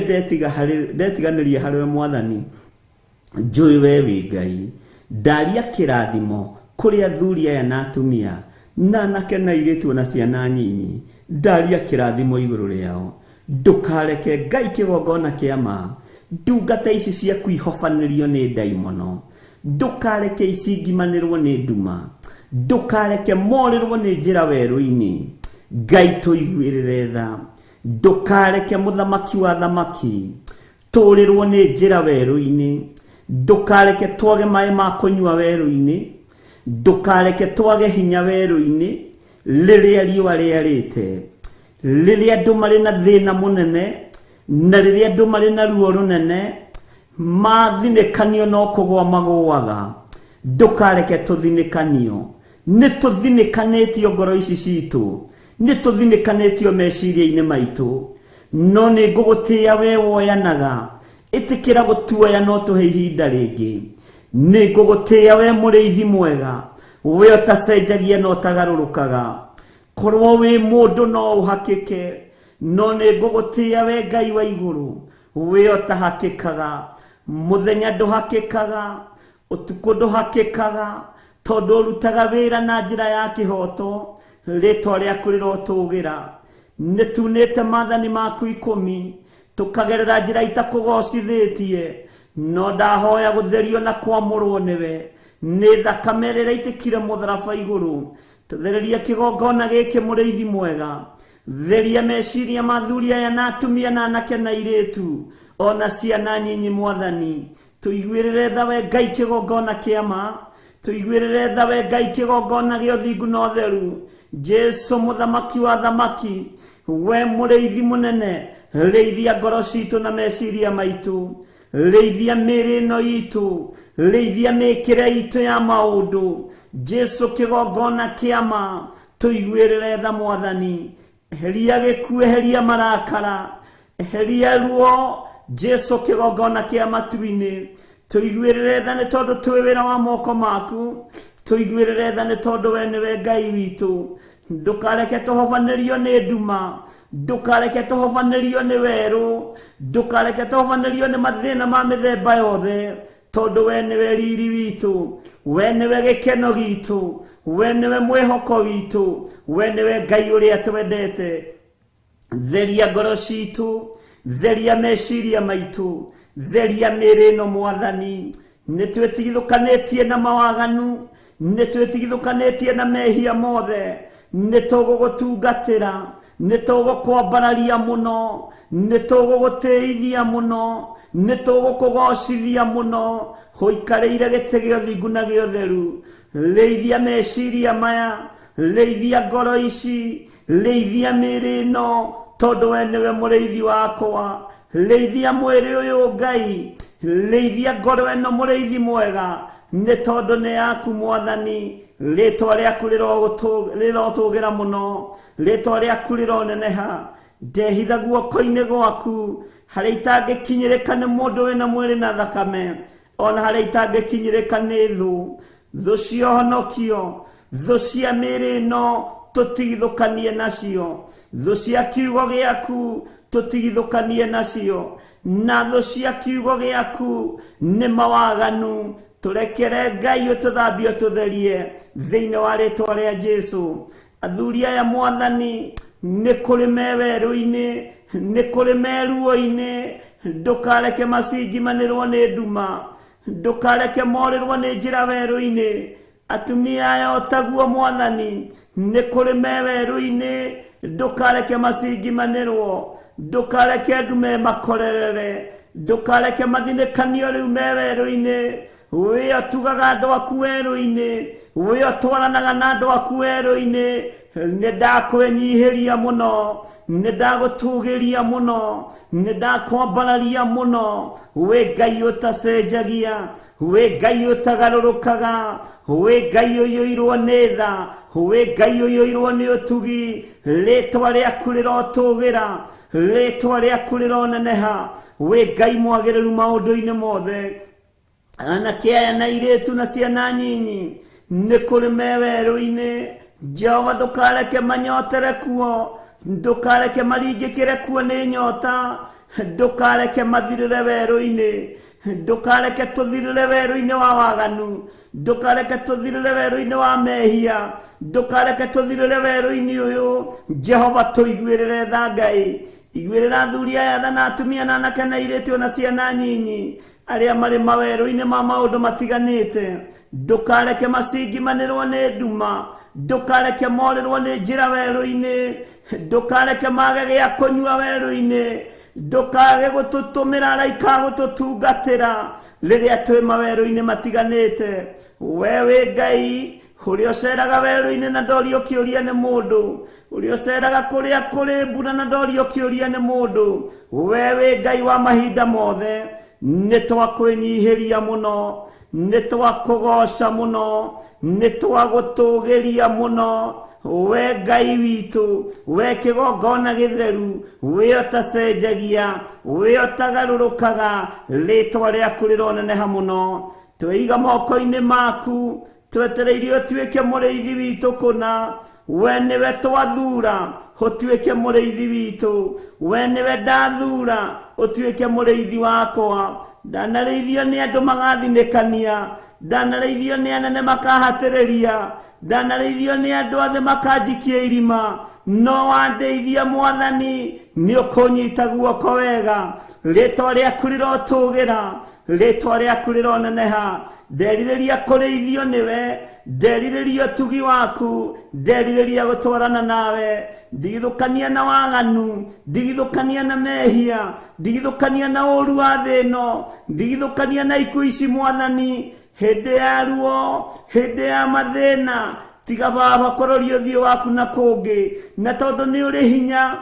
E: ndetiganirie hariwe mwathani njui we wi Ngai ndaria kirathimo kuri athuri aya na atumia na anake na iritu na ciana nyinyi ndaria kirathimo iguru riao ndukareke Ngai kigongona kiama ndungata ici cia kwihofanirio ni daimono ndukareke ici ngimanirwo ni nduma ndukareke morirwo ni njira weru-ini Ngai tuigwirire tha ndukareke muthamaki wa thamaki turirwo ni njira weru-ini ndukareke twage mai ma kunyua weru-ini ndukareke twage hinya weru-ini riria riua riarite riria andu mari na thina munene na riria andu mari na ruo runene mathinikanio no kugwa magwaga ndukareke tuthinikanio ni tuthinikanitio ngoro ici citu ni tuthinikanitio meciria-ini maitu no ni ngugutia we woyanaga itikira gutuoya no tuhe ihinda ringi ni ngugutia we muriithi mwega we utacenjagia no tagarurukaga korwo we mundu no uhakike no ni ngugutia we Ngai wa iguru we utahakikaga muthenya nduhakikaga utuku nduhakikaga tondu urutaga wira na njira ya kihoto ritwa riaku rirotugira ni tunite maathani maku 10 tukagerera njira itakugocithitie no ndahoya gutherio na kwamurwo niwe ni thakame riria itikire mutharaba iguru tuthereria kigongona giki muriithi mwega theria meciria mathuria ya na atumia na anake na iritu ona ciana nyinyi mwathani tuigwirire tha we Ngai kigongona kiama tuigwirire tha we Ngai kigongona gio thingu no theru Jesu muthamaki wa thamaki we muriithi munene reithia ngoro citu na meciria maitu reithia miri no itu reithia mikire itu ya maundu Jesu kigongona kiama
B: tuiguirire tha Mwathani, eheria gĩkuũ, eheria marakara, eheria ruo, Jesu kĩgongona kĩa matu-inĩ. Tuiguirire tha nĩ tondũ twĩ wĩra wa moko maku, tuiguirire tha nĩ tondũ we nĩwe Ngai witũ. Ndukareke tũhobanĩrio nĩ nduma, ndukareke tũhobanĩrio nĩ werũ, ndukareke tũhobanĩrio nĩ mathĩna ma mĩthemba yothe, tondũ we nĩwe riri witũ, we nĩwe gĩkeno gitũ, we nĩwe mwĩhoko witũ, we nĩwe Ngai ũrĩa twendete. Theria ngoro citũ, theria meciria maitũ, theria mĩĩrĩ ĩno Mwathani. Nĩ twĩtigithũkanĩtie na mawaganu, nĩ twĩtigithũkanĩtie na mehia mothe, nĩ tũgũgũtungatĩra, nĩ tũgũkwambararia mũno, nĩ tũgũgũtĩithia mũno, nĩ tũgũkũgocithia mũno, ũikarĩire gĩtĩ gĩa ũthingu na gĩa ũtheru. Rĩithia meciria maya, rĩithia ngoro ici, rĩithia mĩĩrĩ ĩno, tondũ we nĩwe mũrĩithi wakwa. Rĩithia mwĩrĩ ũyũ Ngai, rĩithia ngoro ĩno mũrĩithi mwega, nĩ tondũ nĩ yaku Mwathani. Rĩĩtwa rĩaku rĩrotũgĩra mũno, rĩĩtwa rĩaku rĩroneneha. Ndehitha guoko-inĩ gwaku, harĩa itangĩkinyĩrĩka nĩ mũndũ wĩna mwĩrĩ na thakame, ona harĩa itangĩkinyĩrĩka nĩ thũ cia ũhonokio, thũ cia mĩĩrĩ ĩno tũtigithũkanie nacio, thũ cia kiugo gĩaku tũtigithũkanie nacio, na thũ cia kiugo gĩaku nĩ mawaganu. Tũrekere Ngai ũtũthambie ũtũtherie thĩinĩ wa rĩĩtwa rĩa Jesu. Athuri aya Mwathani, nĩ kũrĩ me werũ-inĩ, nĩ kũrĩ me ruo-inĩ, ndũkareke macinjimanĩrwo nĩ nduma, ndũkareke morĩrwo nĩ njĩra werũ-inĩ. Atumia aya otaguo Mwathani, nĩ kũrĩ me werũ-inĩ, ndũkareke macinjimanĩrwo, ndũkareke ndume makorerere, ndũkareke mathinĩkanio rĩu me werũ-inĩ. We atugaga andũ aku werũ-inĩ, we atwaranaga na andũ aku werũ-inĩ. Nĩ ndakwĩnyihĩria mũno, nĩ ndagũtugĩria mũno, nĩ ndakwambararia mũno. We Ngai ũtacenjagia, we Ngai ũtagarũrũkaga, we Ngai ũiyũirwo nĩ tha, we Ngai ũiyũirwo nĩ ũtugi. Rĩĩtwa rĩaku rĩrotũgĩra, rĩĩtwa rĩaku rĩroneneha. We Ngai mwagĩrĩru maũndũ-inĩ mothe. Anake aya na airĩtu na ciana nyinyi, nĩ kũrĩ me werũ-inĩ. Jehova ndũkareke manyotere kuo, ndũkareke maringĩkĩre kuo nĩ nyota, ndũkareke mathirĩre werũ-inĩ, ndũkareke tũthirĩre werũ-inĩ wa waganu, ndũkareke tũthirĩre werũ-inĩ wa mehia, ndũkareke tũthirĩre werũ-inĩ ũyũ. Jehova tũiguĩrĩre tha Ngai, iguĩrĩra athuri aya tha na atumia na anake na airĩtu na ciana nyinyi arĩa marĩ mawerũ-inĩ ma maũndũ matiganĩte. Ndũkareke macinjimanĩrwo nĩ nduma, ndũkareke morĩrwo nĩ njĩra werũ-inĩ, ndũkareke mage gĩa kũnyua werũ-inĩ, ndũkage gũtũtũmĩra araika gũtũtungatĩra rĩrĩa twĩ mawerũ-inĩ matiganĩte. We wĩ Ngai ũrĩa ũceraga werũ-inĩ na ndorio kĩũria nĩ mũndũ, ũrĩa ũceraga kũrĩa kũrĩ mbura na ndorio kĩũria nĩ mũndũ. We wĩ Ngai wa mahinda mothe, nĩ twakwĩnyihĩria mũno, nĩ twakũgoca mũno, nĩ twagũtũgĩria mũno. We Ngai witũ, we kĩgongona gĩtheru, we ũtacenjagia, we ũtagarũrũkaga, rĩĩtwa rĩaku rĩroneneha mũno. Twĩiga moko-inĩ maku, twetereire ũtuĩke mũrĩithi witũ kũna. We nĩwe twathura ũtuĩke mũrĩithi witũ, we nĩwe ndathura ũtuĩke mũrĩithi wakwa. Ndanarĩithio nĩ andũ magathinĩkania, ndanarĩithio nĩ anene makahatĩrĩria, ndanarĩithio nĩ andũ athĩ makanjikia irima, no wandeithia Mwathani, nĩ ũkũnyita guoko wega. Rĩĩtwa rĩaku rĩrotũgĩra, rĩĩtwa rĩaku rĩroneneha. Nderirĩria kũrĩithio nĩwe, nderirĩria ũtugi waku, nderirĩria gũtwarana nawe. Ndigithũkania na waganu, ndigithũkania na mehia, ndigithũkania na ũũru wa thĩ ĩno, ndigithũkania na ikuũ ici Mwathani. Hĩndĩ ya ruo, hĩndĩ ya mathĩna, tiga Baba kũroria ũthiũ waku na kũngĩ, na tondũ nĩ ũrĩ hinya,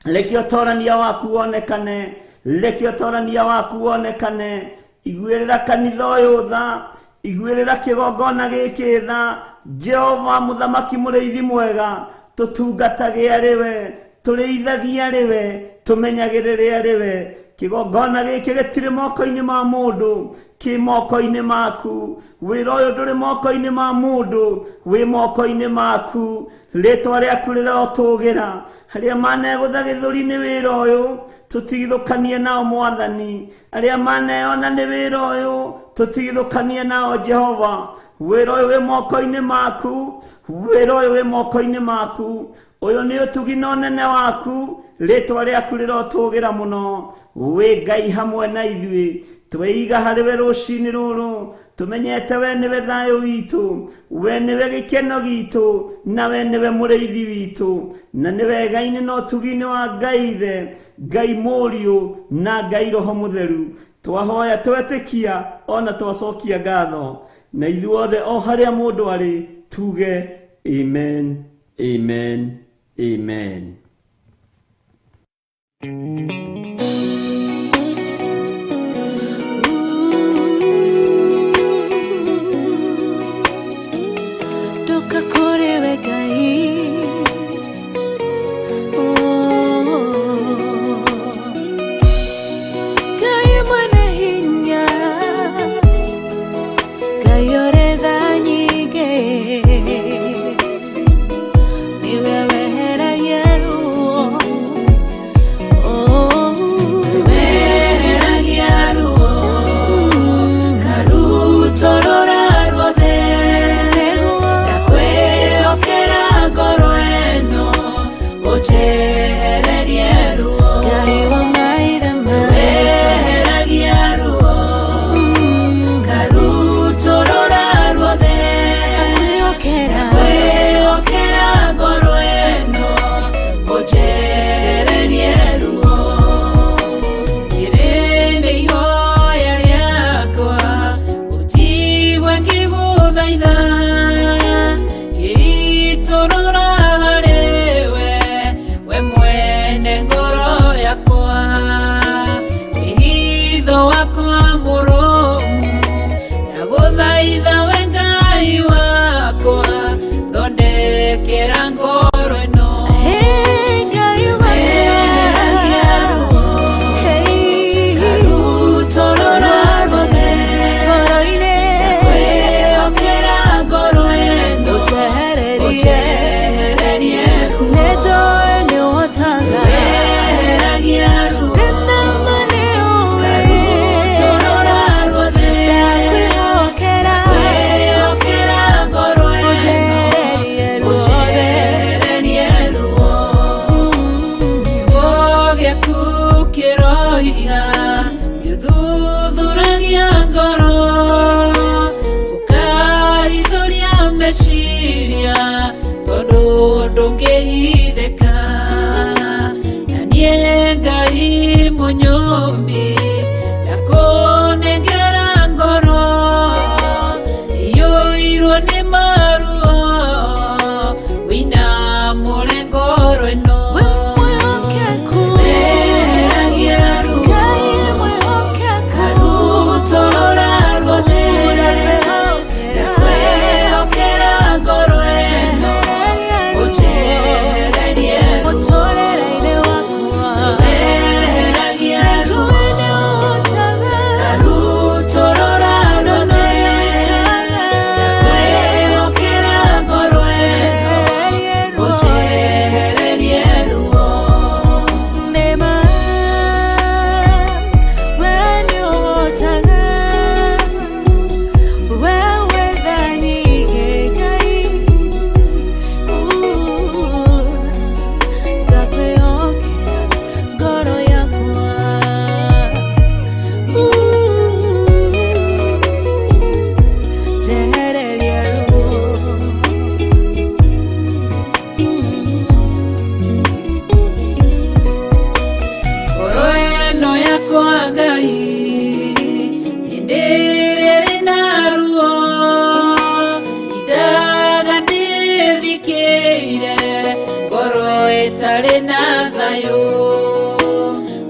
B: reke ũtorania waku wonekane, reke ũtorania waku wonekane. Iguĩrĩra kanitha ũyũ tha,
F: igwirira kigongona giki tha Jehova muthamaki muriithi mwega tutungatage ariwe tureithagia ariwe tumenyagirire ariwe kigongona giki gitire moko-ini ma mundu ki moko-ini maku wira uyu nduri moko-ini ma mundu wi moko-ini maku ritwa riaku rirotugira aria manegutha githuri-ini wira uyu tutigithukanie nao mwathani aria maneona ni wira uyu tutigithukanie nao Jehova wira uyu wi moko-ini maku wira uyu wi moko-ini maku uyu ni utugi na unene waku ritwa riaku rirotugira muno wi Ngai hamwe na ithui tweiga hariwe rucini ruru tumenyete we niwe thayo witu we niwe gikeno gitu na we niwe muriithi witu na niwe Ngai no tugini wa Ngai the Ngai Muriu na Ngai Roho Mutheru twahoya twetikia ona twacokia ngatho na ithuothe o haria mundu ari tuge amen amen amen.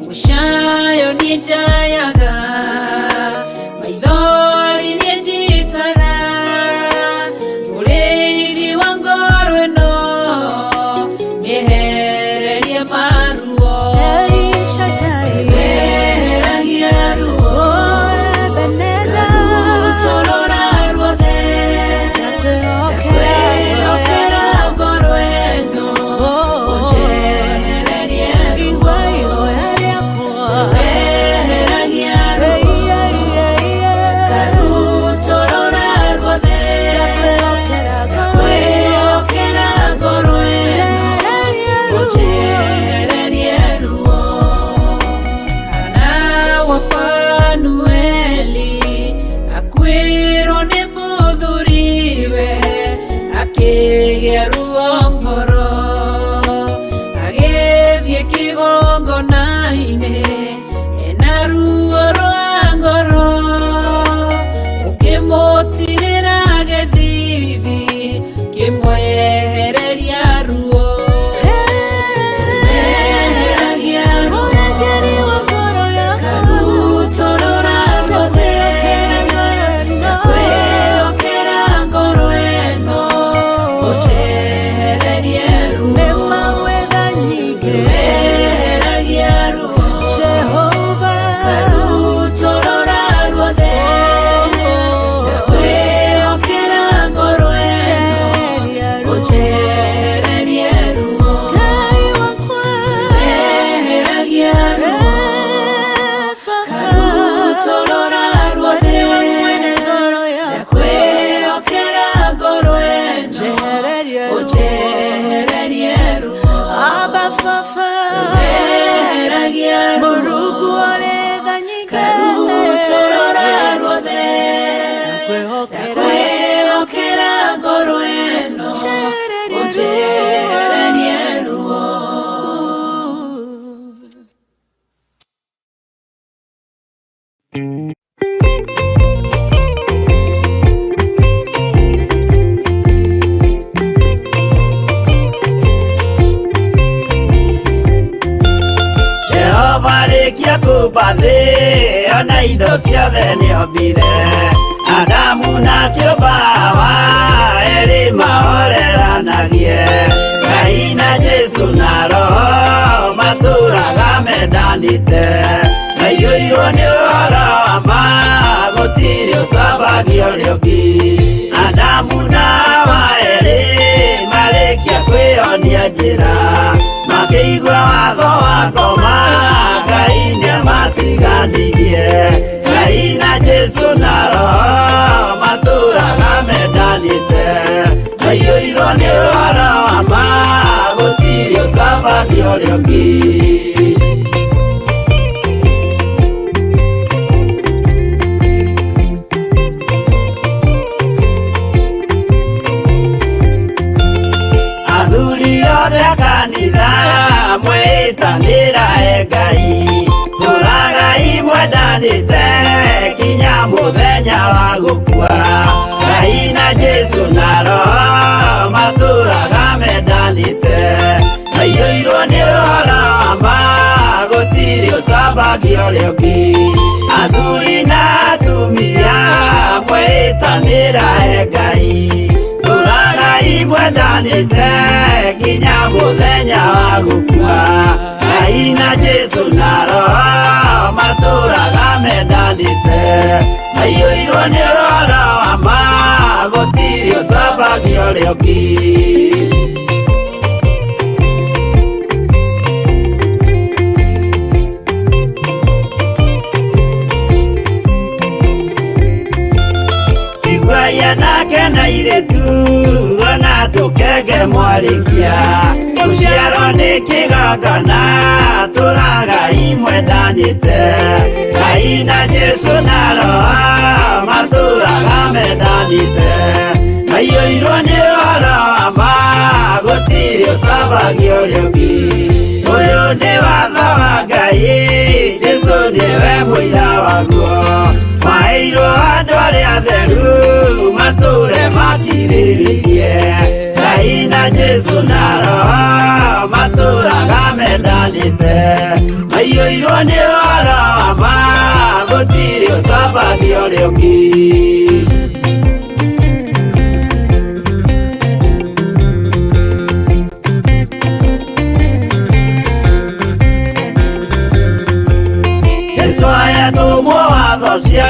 C: Mushayo ni jayaga maithori ni jita akĩgĩa ruo ngoro agĩthiĩ kĩgongona-inĩ ena ruo rwa ngoro ũkĩmũtirĩra gĩthithi kĩmwehereria ruo
F: ona indo ciothe nĩombire Adamu na kĩũmba Hawa erĩ mahoreranagie Ngai na Jesu na Roho matũraga mendanĩte maiyũirwo nĩ ũhoro wa ma gũtirĩ ũcambagio ũrĩa ũngĩ Adamu na Hawa erĩ marĩkia kwĩyonia njĩra makĩigua watho wa ngoma Ngai nĩamatiganirie Ngai na Jesu na Roho matũraga mendanĩte maiyũirwo nĩ ũhoro wa ma gũtirĩ ũcambagio ũrĩa ũngĩ athuri othe a kanitha mwĩtanĩra Ngai tũragai mwendanĩte kinya mũthenya wa gũkua Ngai na Jesu na Roho matũraga mendanĩte maiyũirwo nĩ ũhoro wa ma gũtirĩ ũcambagio ũrĩa ũngĩ athuri na atumia mwĩtanĩra Ngai tũragai mwendanĩte kinya mũthenya wa gũkua Ngai na Jesu na Roho matũraga mendanĩte maiyũirwo nĩ ũhoro wa ma gũtirĩ ũcambagio ũrĩa ũngĩ Igwaya nake na iretu ona tũkenge mwarĩkia tũciarwo nĩ kĩgongona tũragai mwendanĩte Ngai na Jesu na Roho matũraga mendanĩte maiyũirwo nĩ ũhoro wa ma gũtirĩ ũcambagio ũrĩa ũngĩ ũyũ nĩ watho wa Ngai Jesu nĩwe mũira waguo maheirwo andũ arĩa atheru matũre makirĩrĩirie Ngai na Jesu na Roho matũraga mendanĩte maiyũirwo nĩ ũhoro wa ma gũtirĩ ũcambagio ũrĩa ũngĩ tũmwo watho cia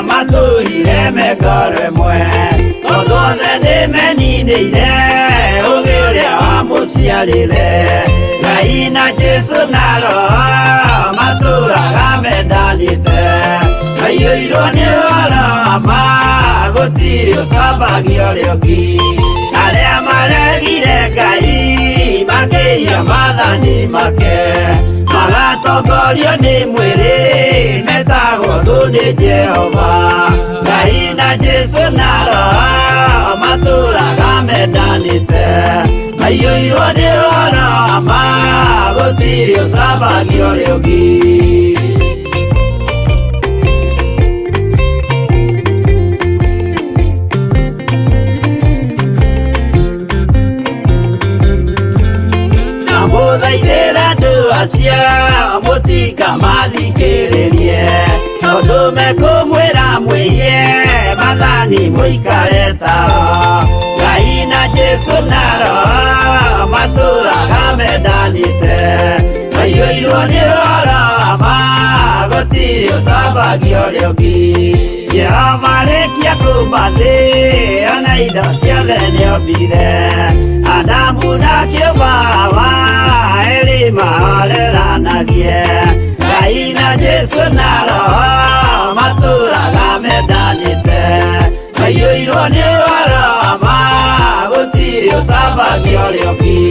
F: matũrire mekoro ĩmwe tondũ othe nĩmeninĩire ũgĩ ũrĩa wamũciarire Ngai na Jesu na Roho matũraga mendanĩte maiyũirwo nĩ ũhoro wa ma gũtirĩ ũcambagio ũrĩa ũngĩ arĩa maregire Ngai makĩiya maathani make magatongorio nĩ mwĩrĩ metagwo thũ nĩ Jehova Ngai na Jesu na Roho matũraga mendanĩte
G: ũcambagio rĩũngi. Namũthaithĩra andũ acio mũtikamathikĩrĩrie, tondũ mekũmwĩra mwĩhie mathani mũikare tao. Ngai na Jesu na Roho matũũraga mendanĩte, maiyũirwo nĩ ũhoro wa ma, gũtirĩ ũcambagio rĩũngi. Jehova rĩkia kũmba thĩ, ona indo ciothe nĩombire, Adamu na kĩũmba Hawa erĩ mahoreranagie. Ngai na Jesu na Roho matũũraga mendanĩte, maiyũirwo nĩ ũhoro wa ma, gũtirĩ ũcambagio rĩũngi.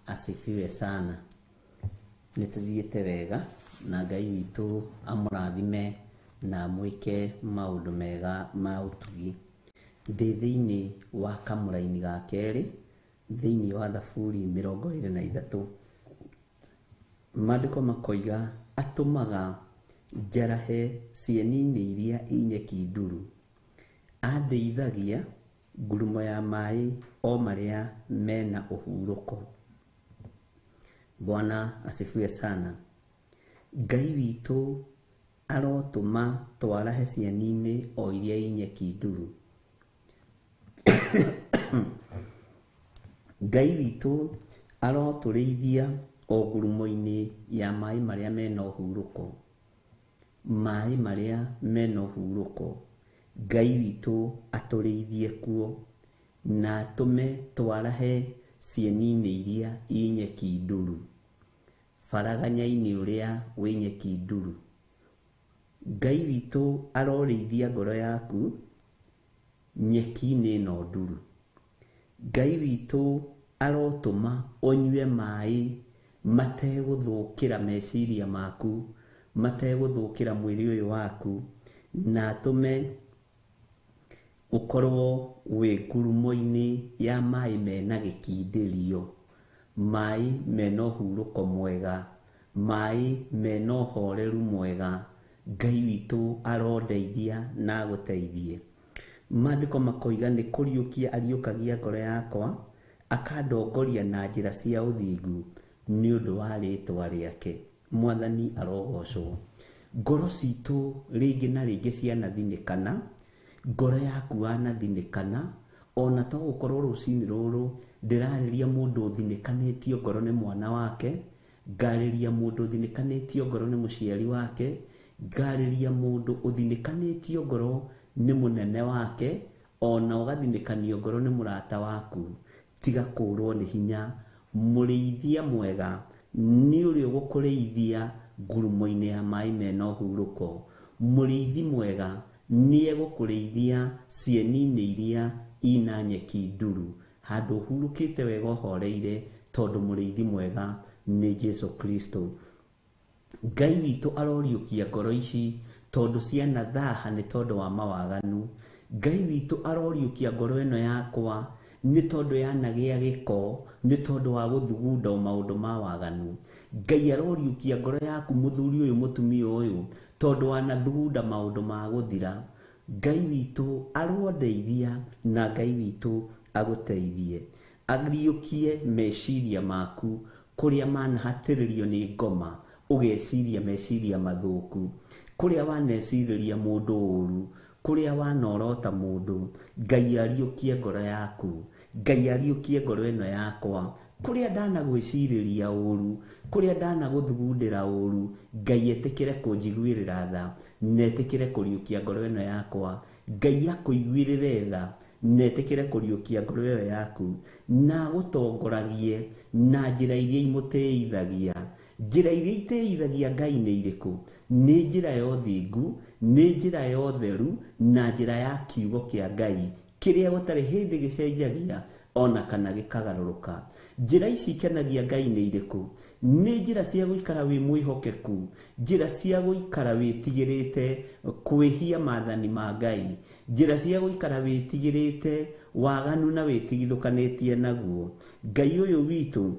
E: Asifiwe sana. Nĩtũthiĩte wega na Ngai witũ amũrathime na mwĩke maũndũ mega ma ũtugi. Ndĩ thĩinĩ wa kamũra-inĩ ga kerĩ thĩinĩ wa Thaburi 23. Maandĩko makoiga atũmaga njarahe cieni-inĩ iria inyeki nduru, andeithagia ngurumo ya maĩ o marĩa mena ũhurũko. Bwana asifiwe sana. Ngai witũ arotũma twarahe cieni-inĩ o iria inyeki nduru. Ngai witũ arotũrĩithia o ngurumo-inĩ ya maĩ marĩa mena ũhurũko. Maĩ marĩa mena ũhurũko Ngai witũ atũrĩithie kuo na atũme twarahe cieni-inĩ iria inyeki nduru, faraganya-inĩ ũrĩa wĩ nyeki nduru. Ngai witũ arorĩithia ngoro yaku nyeki-inĩ ĩno nduru. Ngai witũ arotũma ũnyue maĩ mategũthũkĩra meciria maku, mategũthũkĩra mwĩrĩ ũyũ waku, na atũme ũkorwo wĩ ngurumo-inĩ ya maĩ mena gĩkindĩrio, maĩ mena ũhurũko mwega, maĩ mena ũhoreru mwega. Ngai witũ arondeithia na agũteithie. Maandĩko makoiga nĩ kũriũkia ariũkagia ngoro yakwa, akandongoria na njĩra cia ũthingu nĩ ũndũ wa rĩĩtwa rĩake. Mwathani arogocwo. Ngoro citũ rĩngĩ na rĩngĩ cianathinĩkana, ngoro yaku wanathinĩkana, ona to gũkorwo rũcinĩ rũrũ ndĩrarĩria mũndũ ũthinĩkanĩtio ngoro nĩ mwana wake, ngarĩria mũndũ ũthinĩkanĩtio ngoro nĩ mũciari wake, ngarĩria mũndũ ũthinĩkanĩtio ngoro nĩ mũnene wake, ona ũgathinĩkanio ngoro nĩ mũrata waku. Tiga kũũrwo nĩ hinya. Mũrĩithia mwega nĩ ũrĩa ũgũkũrĩithia ngurumo-inĩ ya maĩ mena ũhurũko. Mũrĩithi mwega nĩ egũkũrĩithia cieni-inĩ iria ina nyeki nduru, handũ ũhurũkĩte wega ũhoreire, tondũ mũrĩithi mwega nĩ Jesu Kristo. Ngai witũ aroriũkia ngoro ici tondũ ciana thaha nĩ tondũ wa mawaganu. Ngai witũ aroriũkia ngoro ĩno yakwa nĩ tondũ yanagĩa gĩko, nĩ tondũ wa gũthugunda maũndũ ma waganu. Ngai aroriũkia ngoro yaku mũthuri ũyũ mũtumia ũyũ tondũ wanathugunda maũndũ ma gũthira. Ngai witũ arondeithia na Ngai witũ agũteithie. Ariũkie meciria maku kũrĩa manahatĩrĩrio nĩ ngoma, ũgeciria meciria mathũku, kũrĩa wanecirĩria mũndũ ũru, kũrĩa wanorota mũndũ. Ngai ariũkie ngoro yaku, Ngai ariũkie ngoro ĩno yakwa, kũrĩa ndanagwĩcirĩria ũru, kũrĩa ndanagũthugundĩra ũru. Ngai etĩkĩre kũnjiguĩrĩra tha, na etĩkĩre kũriũkia ngoro ĩno yakwa. Ngai akũiguĩrĩre tha
F: netekere kuriukia ngoro ĩyo yaku na gutongoragie na njĩra iria imũteithagia. Njĩra iria iteithagia Ngai nĩ irĩkũ? Nĩ njĩra ya ũthingu, nĩ njĩra ya ũtheru na njĩra ya kiugo kĩa Ngai kĩrĩa gũtarĩ hĩndĩ gĩcenjagia ona kana gĩkagarũrũka. Njĩra ici ikenagia Ngai nĩ irĩkũ? Nĩ njĩra cia gũikara wĩ mwĩhokeku, njĩra cia gũikara wĩtigĩrĩte kwĩhia maathani ma Ngai, njĩra cia gũikara wĩtigĩrĩte waganu na wĩtigithũkanĩtie naguo. Ngai ũyũ witũ,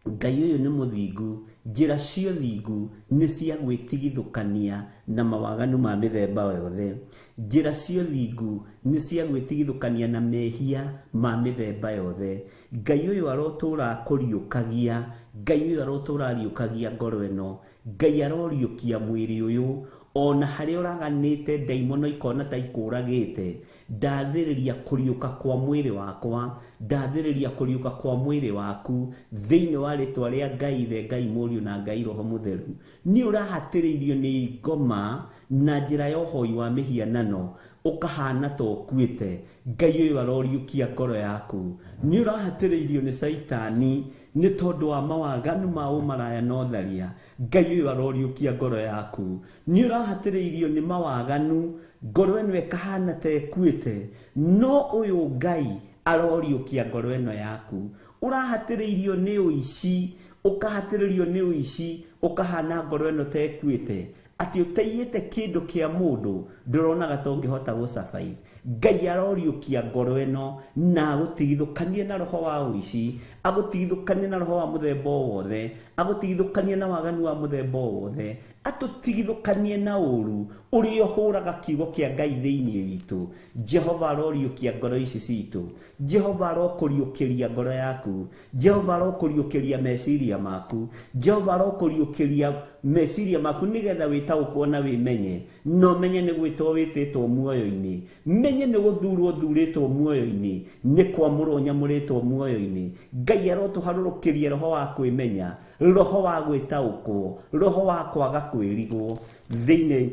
F: Ngai ũyũ nĩ mũthingu. Njĩra cia ũthingu nĩ cia gwĩtigithũkania na mawaganu ma mĩthemba yothe. Njĩra cia ũthingu nĩ cia gwĩtigithũkania na mehia ma mĩthemba yothe. Ngai ũyũ arotũra akũriũkagia, Ngai ũyũ arotũra ariũkagia ngoro ĩno, Ngai aroriũkia mwĩrĩ ũyũ ona harĩa ũraganĩte ndaimono ikona ta ikũragĩte. Ndathĩrĩria kũriũka kwa mwĩrĩ wakwa, ndathĩrĩria kũriũka kwa mwĩrĩ waku thĩinĩ wa rĩtwa rĩa Ngai Ithe, Ngai Mũriũ na Ngai Roho Mũtheru. Nĩ ũrahatĩrĩirio nĩ ngoma na njĩra ya ũhoi wa mĩhianano ũkahana ta ũkuĩte. Ngai ũyũ aroriũkia ngoro yaku. Nĩ ũrahatĩrĩirio nĩ Saitani nĩ tondũ wa mawaganu ma ũmaraya na ũtharia. Ngai ũyũ aroriũkia ngoro yaku. Nĩ ũrahatĩrĩirio nĩ mawaganu, ngoro ĩno ĩkahana ta ĩkuĩte, no ũyũ Ngai aroriũkia ngoro ĩno yaku. Ũrahatĩrĩirio nĩ ũici, ũkahatĩrĩrio nĩ ũici, ũkahana ngoro ĩno ta ĩkuĩte, atĩ ũteiyĩte kĩndũ kĩa mũndũ ndũronaga ta ũngĩhota gũsurvive. Ngai aroriũkia ngoro ĩno na agũtigithũkanie na roho wa ũici, agũtigithũkanie na roho wa mũthemba wothe, agũtigithũkanie na waganu wa mũthemba wothe, atũtigithũkanie na ũru ũrĩa ũhũraga kiugo kĩa Ngai thĩinĩ witũ. Jehova aroriũkia ngoro ici citũ. Jehova arokũriũkĩria ngoro yaku. Jehova arokũriũkĩria meciria maku. Jehova arokũriũkĩria meciria maku nĩgetha wĩtaũkwo na wĩmenye, no menye nĩ gwĩtwo wĩtĩtwo muoyo-inĩ, menye nĩ gũthurwo thurĩtwo muoyo-inĩ, nĩ kwamũrwo nyamũrĩtwo muoyo-inĩ. Ngai arotũharũrũkĩria roho wa kwĩmenya, roho wa gwĩtaũkwo, roho wa kwaga kwĩrigwo thĩinĩ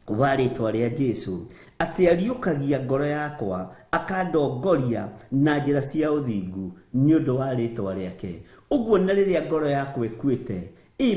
F: wa rĩtwa rĩa Jesũ, atĩ ariũkagia ngoro yakwa akandongoria na njĩra cia ũthingu nĩ ũndũ wa rĩtwa rĩake. Ũguo na rĩrĩa ngoro yakwa ĩkuĩte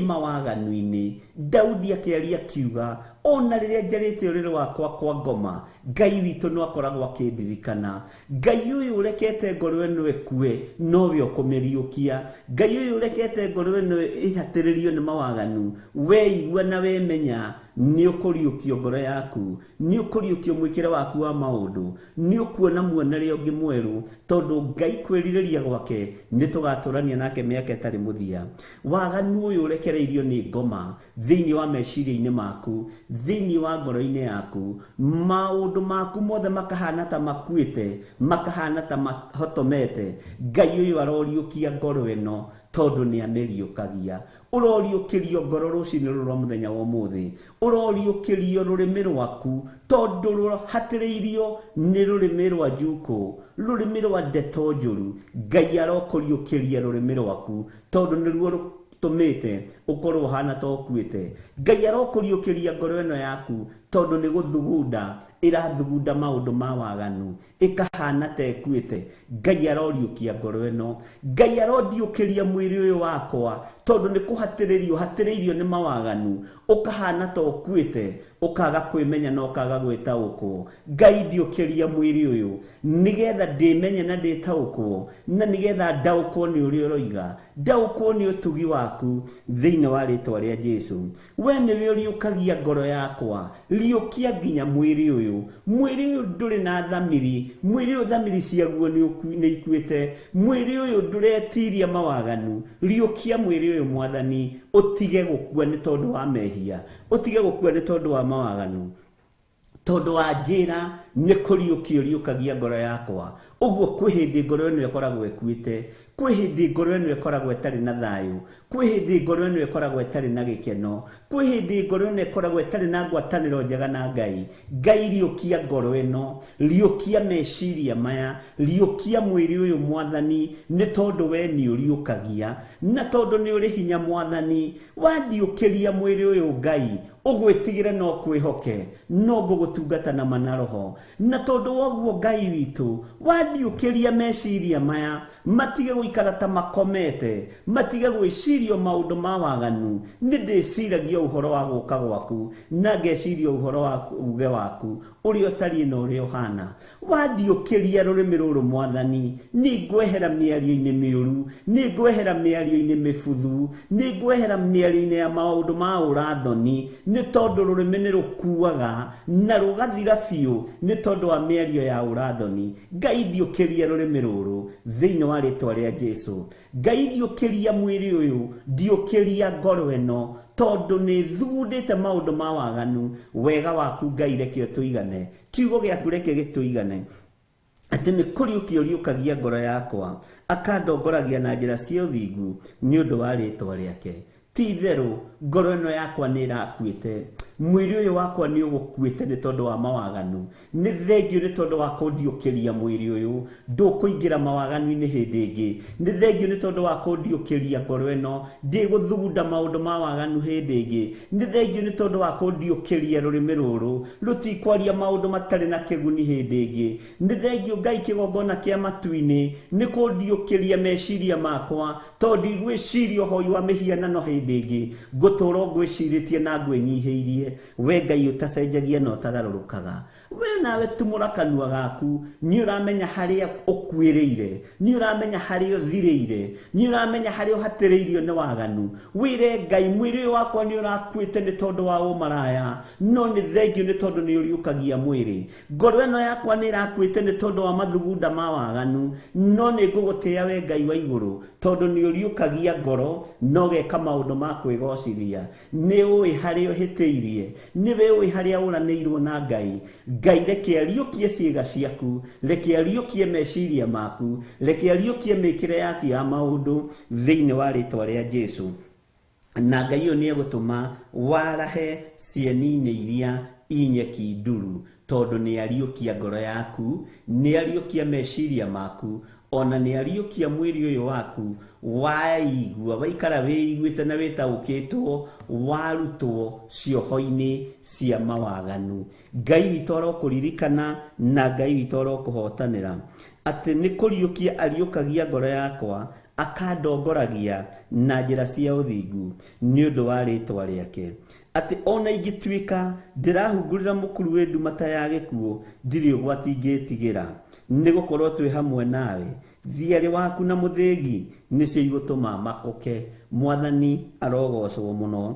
F: mawaganu-inĩ, Daudi akĩaria akiuga, ona rĩrĩa njarĩte ũrĩrĩ wakwa kwa ngoma, Ngai witũ no akoragwo akĩndirikana. Ngai ũyũ ũrekete ngoro ĩno ĩkue nowe ũkũmĩriũkia. Ngai ũyũ ũrekete ngoro ĩno ĩhatĩrĩrio nĩ mawaganu, weigua na wemenya nĩ ũkũriũkio ngoro yaku, nĩ ũkũriũkio mwĩkĩre waku wa maũndũ, nĩ ũkuona muonere ũngĩ mwerũ, tondũ Ngai kwĩrirĩria gwake nĩ tũgatũrania nake mĩaka ĩtarĩ mũthia. Waganu ũyũ ũrekereirio nĩ ngoma thĩinĩ wa meciria-inĩ maku, thĩinĩ wa ngoro-inĩ yaku, maũndũ maku mothe makahana ta makuĩte, makahana ta mahotomete. Ngai ũyũ aroriũkia ngoro ĩno tondũ nĩ amĩriũkagia. Ũroriũkĩrio ngoro rũcinĩ rũrũ rwa mũthenya wa ũmũthĩ, ũroriũkĩrio rũrĩmĩ rwaku tondũ rũhatĩrĩirio nĩ rũrĩmĩ rwa njukũ, rũrĩmĩ rwa ndeto njũru. Ngai arokũriũkĩria rũrĩmĩ rwaku tondũ nĩruo tũmĩte ũkorwo hana ta ũkuĩte. Ngai arokũriũkĩria ngoro ĩno yaku tondũ nĩ gũthugunda ĩrathugunda maũndũ ma waganu, ĩkahana ta ĩkuĩte. Ngai aroriũkia ngoro ĩno. Ngai arodiũkĩria mwĩrĩ ũyũ wakwa tondũ nĩ kũhatĩrĩrio hatĩrĩirio nĩ mawaganu, ũkahana ta ũkuĩte, ũkaga kwĩmenya na ũkaga gwĩtaũkwo. Ngai ndiũkĩria mwĩrĩ ũyũ nĩgetha ndĩmenye na ndĩtaũkwo, na nĩgetha ndaũkwo nĩ ũrĩa ũroiga, ndaũkwo nĩ ũtugi waku thĩinĩ wa rĩtwa rĩa Jesũ. We nĩwe ũriũkagia ngoro yakwa, riũkia nginya mwĩrĩ ũyũ. Mwĩrĩ ũyũ ndũrĩ na thamiri, mwĩrĩ ũyũ thamiri ciaguo nĩ ikuĩte, mwĩrĩ ũyũ ndũretiria mawaganu. Riũkia mwĩrĩ ũyũ Mwathani, ũtige gũkua nĩ tondũ wa mehia, ũtige gũkua nĩ tondũ wa mawaganu, tondũ wa njĩra nĩ kũriũkia ũriũkagia ngoro yakwa. Uguo kwĩ hĩndĩ ngoro ĩno ĩkoragwo ĩkuĩte, kwĩ hĩndĩ ngoro ĩno ĩkoragwo ĩtarĩ na thayũ, kwĩ hĩndĩ ngoro ĩno ĩkoragwo ĩtarĩ na gĩkeno, kwĩ hĩndĩ ngoro ĩno ĩkoragwo ĩtarĩ na ngwatanĩro njega na Ngai. Ngai riũkia ngoro ĩno, riũkia meciria maya, riũkia mwĩrĩ ũyũ Mwathani, nĩ tondũ we nĩ ũriũkagia, na tondũ nĩ ũrĩ hinya Mwathani. Wandiũkĩria mwĩrĩ ũyũ Ngai, ũgwĩtigĩre no kwĩhoke, no ngũgũtungata na manaroho. Na tondũ woguo Ngai witũ, wandiũkĩria meciria maya, matige gũikara ta makomete, matige gwĩciria maũndũ ma waganu. Nĩ ndĩciragia ũhoro wa gũka gwaku, na ngeciria ũhoro wa uge waku ũrĩa ũtariĩ na ũrĩa ũhana. Wandiũkĩria rũrĩmĩ rũrũ Mwathani, nĩ ngwehera mĩario-inĩ mĩũru, nĩ ngwehera mĩario-inĩ mĩbuthu, nĩ ngwehera mĩario-inĩ ya maũndũ ma ũrathoni, nĩ tondũ rũrĩmĩ nĩ rũkuaga na rũgathira biũ nĩ tondũ wa mĩario ya ũrathoni. Ngai ndiũkĩria rũrĩmĩ rũrũ thĩinĩ wa rĩtwa rĩa Jesũ. Ngai ndiũkĩria mwĩrĩ ũyũ, ndiũkĩria ngoro ĩno, tondũ nĩ thugundĩte maũndũ ma waganu. Wega waku Ngai reke ũtũigane, kiugo gĩaku reke gĩtũigane, atĩ nĩ kũriũkia ũriũkagia ngoro yakwa, akandongoragia na njĩra cia ũthingu nĩ ũndũ wa rĩtwa rĩake. Ti itherũ ngoro ĩno yakwa nĩ ĩrakuĩte, mwĩrĩ ũyũ wakwa nĩ ũgũkuĩte nĩ tondũ wa mawaganu. Nĩ thengio nĩ tondũ wa kũndiũkĩria mwĩrĩ ũyũ, ndũkũingĩra mawaganu-inĩ hĩndĩ ĩngĩ. Nĩ thengio nĩ tondũ wa kũndiũkĩria ngoro ĩno, ndĩgũthugunda maũndũ ma waganu hĩndĩ ĩngĩ. Nĩ thengio nĩ tondũ wa kũndiũkĩria rũrĩmĩ rũrũ rũtikwaria maũndũ matarĩ na kĩguni hĩndĩ ĩngĩ. Nĩ thengio Ngai kĩgongona kĩa matu-inĩ nĩ kũndiũkĩria meciria makwa, tondũ ndigwĩciria ũhoi wa mĩhianano hĩndĩ ĩngĩ, ngũtũũra ngwĩcirĩtie na ngwĩnyihĩirie. We Ngai ũtacenjagia na ũtagarũrũkaga, we nawe tumũra kanua gaku, nĩ ũramenya harĩa ũkuĩrĩire, nĩ ũramenya harĩa ũthirĩire, nĩ ũramenya harĩa ũhatĩrĩirio nĩ waganu. Wĩre Ngai mwĩrĩ ũyũ wakwa nĩ ũrakuĩte nĩ tondũ wa ũmaraya, no nĩ thengio nĩ tondũ nĩ ũriũkagia mwĩrĩ. Ngoro ĩno yakwa nĩ ĩrakuĩte nĩ tondũ wa mathugunda ma waganu, no nĩ ngũgũtĩĩa we Ngai wa igũrũ, tondũ nĩ ũriũkagia ngoro na ũgeka maũndũ ma kwĩgocithia. Nĩ ũĩ harĩa ũhĩtĩirie, nĩwe ũĩ harĩa ũranĩirwo na Ngai. Ngai reke ariũkie ciĩga ciaku, reke ariũkie meciria maku, reke ariũkie mĩkĩre yaku ya maũndũ thĩinĩ wa rĩtwa rĩa Jesũ. Na Ngai ũyũ nĩ egũtũma warahe cieni-inĩ iria inyeki nduru, tondũ nĩ ariũkia ngoro yaku, nĩ ariũkia meciria maku, ona nĩ ariũkia mwĩrĩ ũyũ waku. Waigua waikara wĩiguĩte na wĩtaũkĩtwo, warutwo cioho-inĩ cia mawaganu. Ngai witũ arokũririkana na Ngai witũ arokũhotanĩra, atĩ nĩ kũriũkia ariũkagia ngoro yakwa, akandongoragia na njĩra cia ũthingu nĩ ũndũ wa rĩtwa rĩake. Atĩ ona ingĩtuĩka ndĩrahungurĩra mũkuru wĩ ndumata ya gĩkuũ, ndirĩ ũgwati ingĩtigĩra, nĩ gũkorwo twĩ hamwe nawe. Thiarĩ waku na mũthĩgi nĩcio igũtũma makũke. Mwathani arogocwo mũno.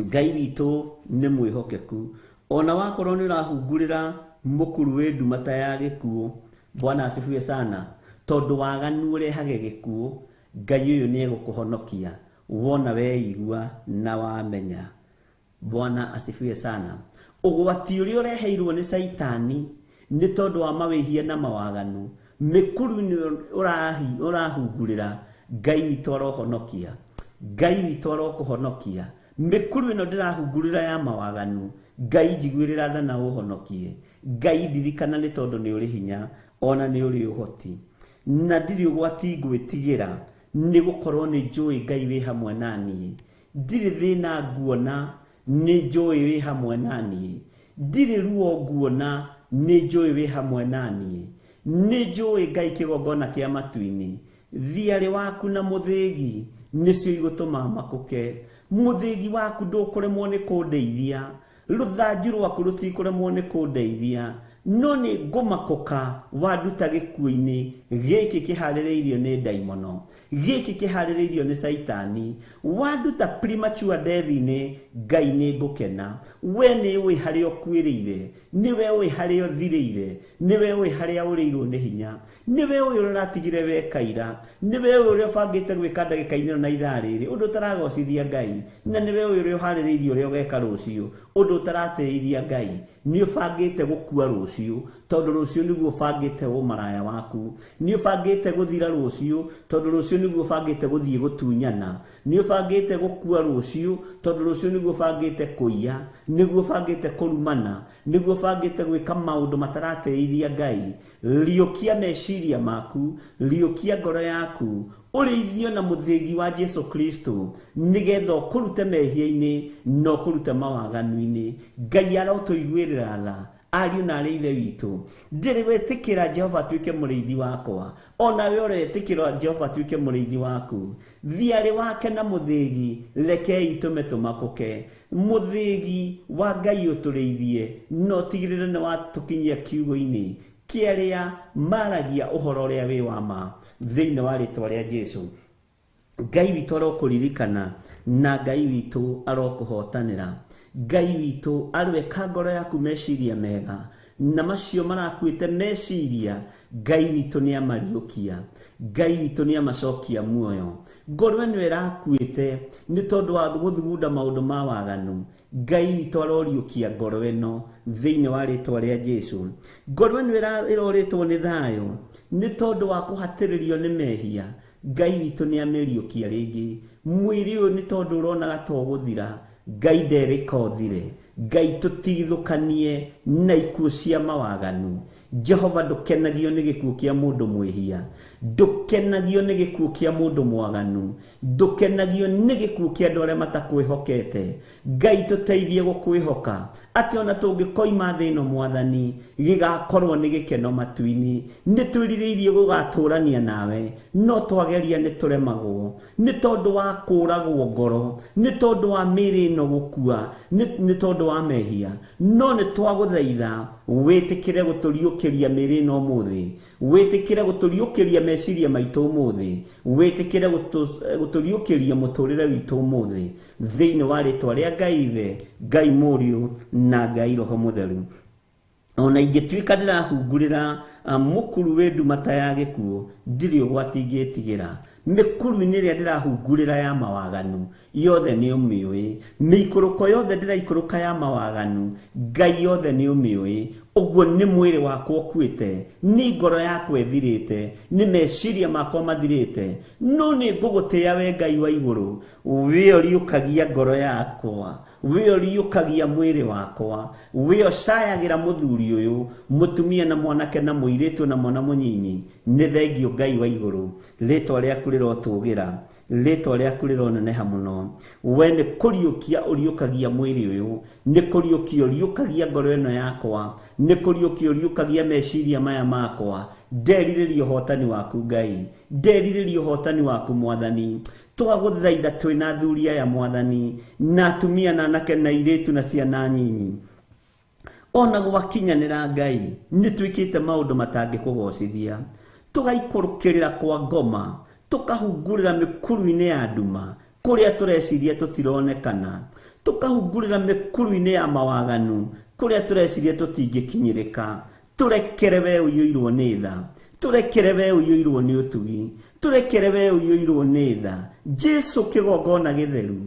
F: Ngai witũ nĩ mwĩhokeku, ona wakorwo nĩ ũrahungurĩra mũkuru wĩ ndumata ya gĩkuũ. Bwana asifiwe sana. Tondũ waganu ũrehaga gĩkuũ, Ngai ũyũ nĩ egũkũhonokia wona weigua na wamenya. Bwana asifiwe sana. Ũgwati ũrĩa ũreheirwo nĩ Saitani nĩ tondũ wa mawĩhia na mawaganu, mĩkuru-inĩ ũrahungurĩra, Ngai witũ arohonokia, Ngai witũ arokũhonokia. Mĩkuru ĩno ndĩrahungurĩra ya mawaganu, Ngai njiguĩrĩra tha na ũhonokie. Ngai ndirikana nĩ tondũ nĩ ũrĩ hinya, ona nĩ ũrĩ ũhoti, na ndirĩ ũgwati ngwĩtigĩra, nĩ gũkorwo nĩ njũĩ Ngai wĩ hamwe naniĩ. Ndirĩ thĩna nguona, nĩ njũĩ wĩ hamwe naniĩ. Ndirĩ ruo nguona, nĩ njũĩ wĩ hamwe naniĩ. Nĩ njũĩ Ngai kĩgongona kĩa matu-inĩ. Thiarĩ waku na mũthĩgi nĩcio igũtũma makũke. Mũthĩgi waku ndũkũremwo nĩ kũndeithia, rũthanju rwaku rũtikũremwo nĩ kũndeithia, no nĩ ngũmakũka wanduta gĩkuũ-inĩ gĩkĩ kĩharĩrĩirio nĩ ndaimono. gĩkĩ kĩharĩrĩirio nĩ Saitani, wanduta premature death-inĩ, Ngai nĩ ngũkena. We nĩ ũĩ harĩa ũkuĩrĩire, nĩwe ũĩ harĩa ũthirĩire, nĩwe ũĩ harĩa ũrĩirwo nĩ hinya, nĩwe ũĩ ũrĩa ũratigire wekaira, nĩwe ũĩ ũrĩa ũbangĩte gwĩka ndagĩka-inĩ na ithaa rĩrĩ ũndũ ũtaragocithia Ngai, na nĩwe ũĩ ũrĩa ũharĩrĩirie ũrĩa ũgeka rũciũ ũndũ ũtaratĩithia Ngai. Nĩ ũbangĩte gũkua rũciũ tondũ rũciũ nĩguo ũbangĩte ũmaraya waku, nĩ ũbangĩte gũthira rũciũ tondũ rũciũ nĩguo ũbangĩte gũthiĩ gũtunyana, nĩ ũbangĩte gũkua rũciũ tondũ rũciũ nĩguo ũbangĩte kũiya, nĩguo ũbangĩte kũrumana, nĩguo ũbangĩte gwĩka maũndũ mataratĩithia Ngai. Riũkia meciria maku, riũkia ngoro yaku, ũrĩithio na mũthĩgi wa Jesu Kristo, nĩgetha ũkũrute mehia-inĩ na ũkũrute mawaganu-inĩ. Ngai arotũiguĩrĩra tha, ariũ na arĩ ithe witũ. Ndĩrĩ wetĩkĩra Jehova atuĩke mũrĩithi wakwa, onawe ũretĩkĩra Jehova atuĩke mũrĩithi waku. Thiarĩ wake na mũthĩgi rekei itume tũmakũke. Mũthĩgi wa Ngai ũtũrĩithie, no tigĩrĩre nĩ watũkinyia kiugo-inĩ kĩarĩa maragia ũhoro ũrĩa wĩ wa ma thĩinĩ wa rĩtwa rĩa Jesu. Ngai witũ arokũririkana na Ngai witũ arokũhotanĩra. Ngai witũ arweka ngoro yaku meciria mega, na macio marakuĩte meciria Ngai witũ nĩ amariũkia, Ngai witũ nĩ amacokia muoyo. Ngoro ĩno ĩrakuĩte nĩ tondũ wa gũthugunda maũndũ ma waganu, Ngai witũ aroriũkia ngoro ĩno thĩinĩ wa rĩtwa rĩa Jesu. Ngoro ĩno ĩrorĩtwo nĩ thayũ nĩ tondũ wa kũhatĩrĩrio nĩ mehia, Ngai witũ nĩ amĩriũkia rĩngĩ. Mwĩrĩ ũyũ nĩ tondũ ũronaga to gũthira, Ngai nderĩka ũthire. Ngai tũtigithũkanie na ikuũ cia mawaganu. Jehova ndũkenagio nĩ gĩkuũ kĩa mũndũ mwĩhia, ndũkenagio nĩ gĩkuũ kĩa mũndũ mwaganu, ndũkenagio nĩ gĩkuũ kĩa andũ arĩa matakwĩhokete. Ngai tũteithie gũkwĩhoka atĩ ona tũngĩkoima thĩ ĩno Mwathani, gĩgakorwo nĩ gĩkeno matu-inĩ. Nĩ twĩrirĩirie gũgatũrania nawe, no twageria nĩ tũremagwo nĩ tondũ wa kũragwo ngoro, nĩ tondũ wa mĩĩrĩ ĩno gũkua, nĩ tondũ wa mehia. No nĩ twagũthaitha wĩtĩkĩre gũtũriũkĩria mĩĩrĩ ĩno ũmũthĩ, wĩtĩkĩre gũtũriũkĩria meciria maitũ ũmũthĩ, wĩtĩkĩre gũtũriũkĩria mũtũrĩre witũ ũmũthĩ thĩinĩ wa rĩtwa rĩa Ngai Ithe, Ngai Mũriũ na Ngai Roho Mũtheru. Ona ingĩtuĩka ndĩrahungurĩra mũkuru wĩ ndumata ya gĩkuũ, ndirĩ ũgwati ingĩtigĩra. Mĩkuru-inĩ ĩrĩa ndĩrahungurĩra ya mawaganu yothe nĩ ũmĩũĩ, mĩikũrũko yothe ndĩraikũrũka ya mawaganu Ngai yothe nĩ ũmĩũĩ. Ũguo nĩ mwĩrĩ wakwa ũkuĩte, nĩ ngoro yakwa ĩthirĩte, nĩ meciria makwa mathirĩte, no nĩ ngũgũtĩĩa we Ngai wa igũrũ, we ũriũkagia ngoro yakwa, we ũriũkagia mwĩrĩ wakwa, we ũcayagĩra mũthuri ũyũ, mũtumia na mwanake na mũirĩtu na mwana mũnyinyi. Nĩ thengio Ngai wa igũrũ, rĩtwa rĩaku rĩrotũgĩra, rĩtwa rĩaku rĩroneneha mũno. We nĩ kũriũkia ũriũkagia mwĩrĩ ũyũ, nĩ kũriũkia ũriũkagia ngoro ĩno yakwa, nĩ kũriũkia ũriũkagia meciria maya makwa. Nderirĩria ũhotani waku Ngai, nderirĩria ũhotani waku Mwathani. Twagũthaitha twĩna athuri aya Mwathani, na atumia na anake na airĩtu na ciana nyinyi, ona gwakinyanĩra Ngai nĩ twĩkĩte maũndũ matangĩkũgocithia, tũgaikũrũkĩrĩra kwa ngoma, tũkahungurĩra mĩkuru-inĩ ya nduma kũrĩa tũreciria tũtironekana, tũkahungurĩra mĩkuru-inĩ ya mawaganu kũrĩa tũreciria tũtingĩkinyĩrĩka. Tũrekere we ũiyũirwo nĩ tha, tũrekere we ũiyũirwo nĩ ũtugi, tũrekere we ũiyũirwo nĩ tha. Jesu kĩgongona gĩtheru,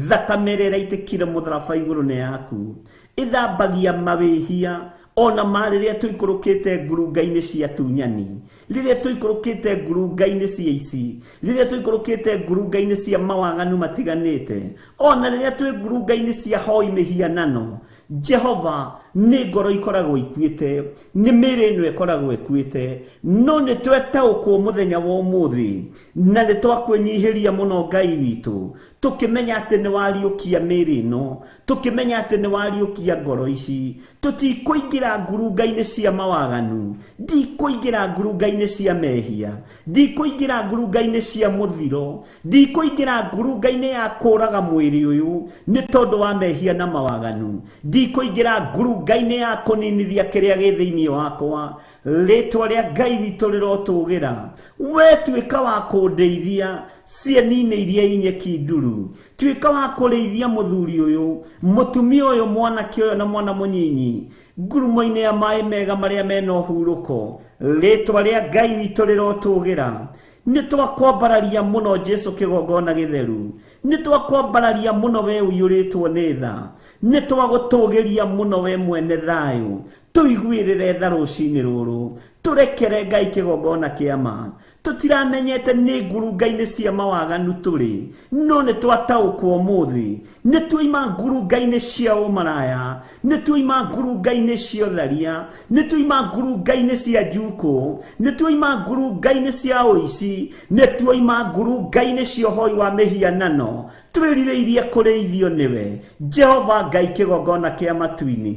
F: thakame ĩrĩa ĩraitĩkire mũtharaba igũrũ nĩ yaku, ĩthambagia mawĩhia ona marĩrĩa tũikũrũkĩte ngurunga-inĩ cia tunyani, rĩrĩa tũikũrũkĩte ngurunga-inĩ cia ici, rĩrĩa tũikũrũkĩte ngurunga-inĩ cia mawaganu matiganĩte, ona rĩrĩa twĩ ngurunga-inĩ cia hoi mĩhianano. Jehova, nĩ ngoro ikoragwo ikuĩte, nĩ mĩĩrĩ ĩno ĩkoragwo ĩkuĩte, no nĩ twetaũkwo mũthenya wa ũmũthĩ na nĩ twakwĩnyihĩria mũno Ngai witũ, tũkĩmenya atĩ nĩ wariũkia mĩĩrĩ ĩno, tũkĩmenya atĩ nĩ wariũkia ngoro ici. Tũtikũingĩra ngurunga-inĩ cia mawaganu, ndikũingĩra ngurunga-inĩ cia mehia, ndikũingĩra ngurunga-inĩ cia mũthiro, ndikũingĩra ngurunga-inĩ ya kũũraga mwĩrĩ ũyũ nĩ tondũ wa mehia na mawaganu, ndikũingĩra ngurunga Ngai-inĩ yakũninithia kĩrĩa gĩ thĩinĩ wakwa. Rĩtwa rĩa Ngai witũ rĩrotũgĩra. We tuĩka wa kũndeithia cieni-inĩ iria inyeki nduru. Tuĩka wa kũrĩithia mũthuri ũyũ, mũtumia ũyũ, mwanake ũyũ na mwana mũnyinyi ngurumo-inĩ ya maĩ mega marĩa mena ũhurũko. Rĩtwa rĩa Ngai witũ rĩrotũgĩra. Nĩtwakwambararia mũno Jesu kĩgongona gĩtheru. Nĩtwakwambararia mũno we ũiyũrĩtwo nĩ tha. Nĩtwagũtũgĩria mũno we mwene thayũ. Tũiguĩrĩre tha rũcinĩ rũrũ. Tũrekere Ngai kĩgongona kĩa ma. Tũtiramenyete nĩ ngurunga-inĩ cia mawaganu tũrĩ, no nĩtwataũkwo ũmũthĩ. Nĩtuoima ngurunga-inĩ cia ũmaraya, nĩtuoima ngurunga-inĩ cia ũtharia, nĩtuoima ngurunga-inĩ cia njukũ, nĩtuoima ngurunga-inĩ cia ũici, nĩtuoima ngurunga-inĩ cia ũhoi wa mĩhianano. Twĩrirĩirie kũrĩithio nĩwe Jehova Ngai kĩgongona kĩa matu-inĩ.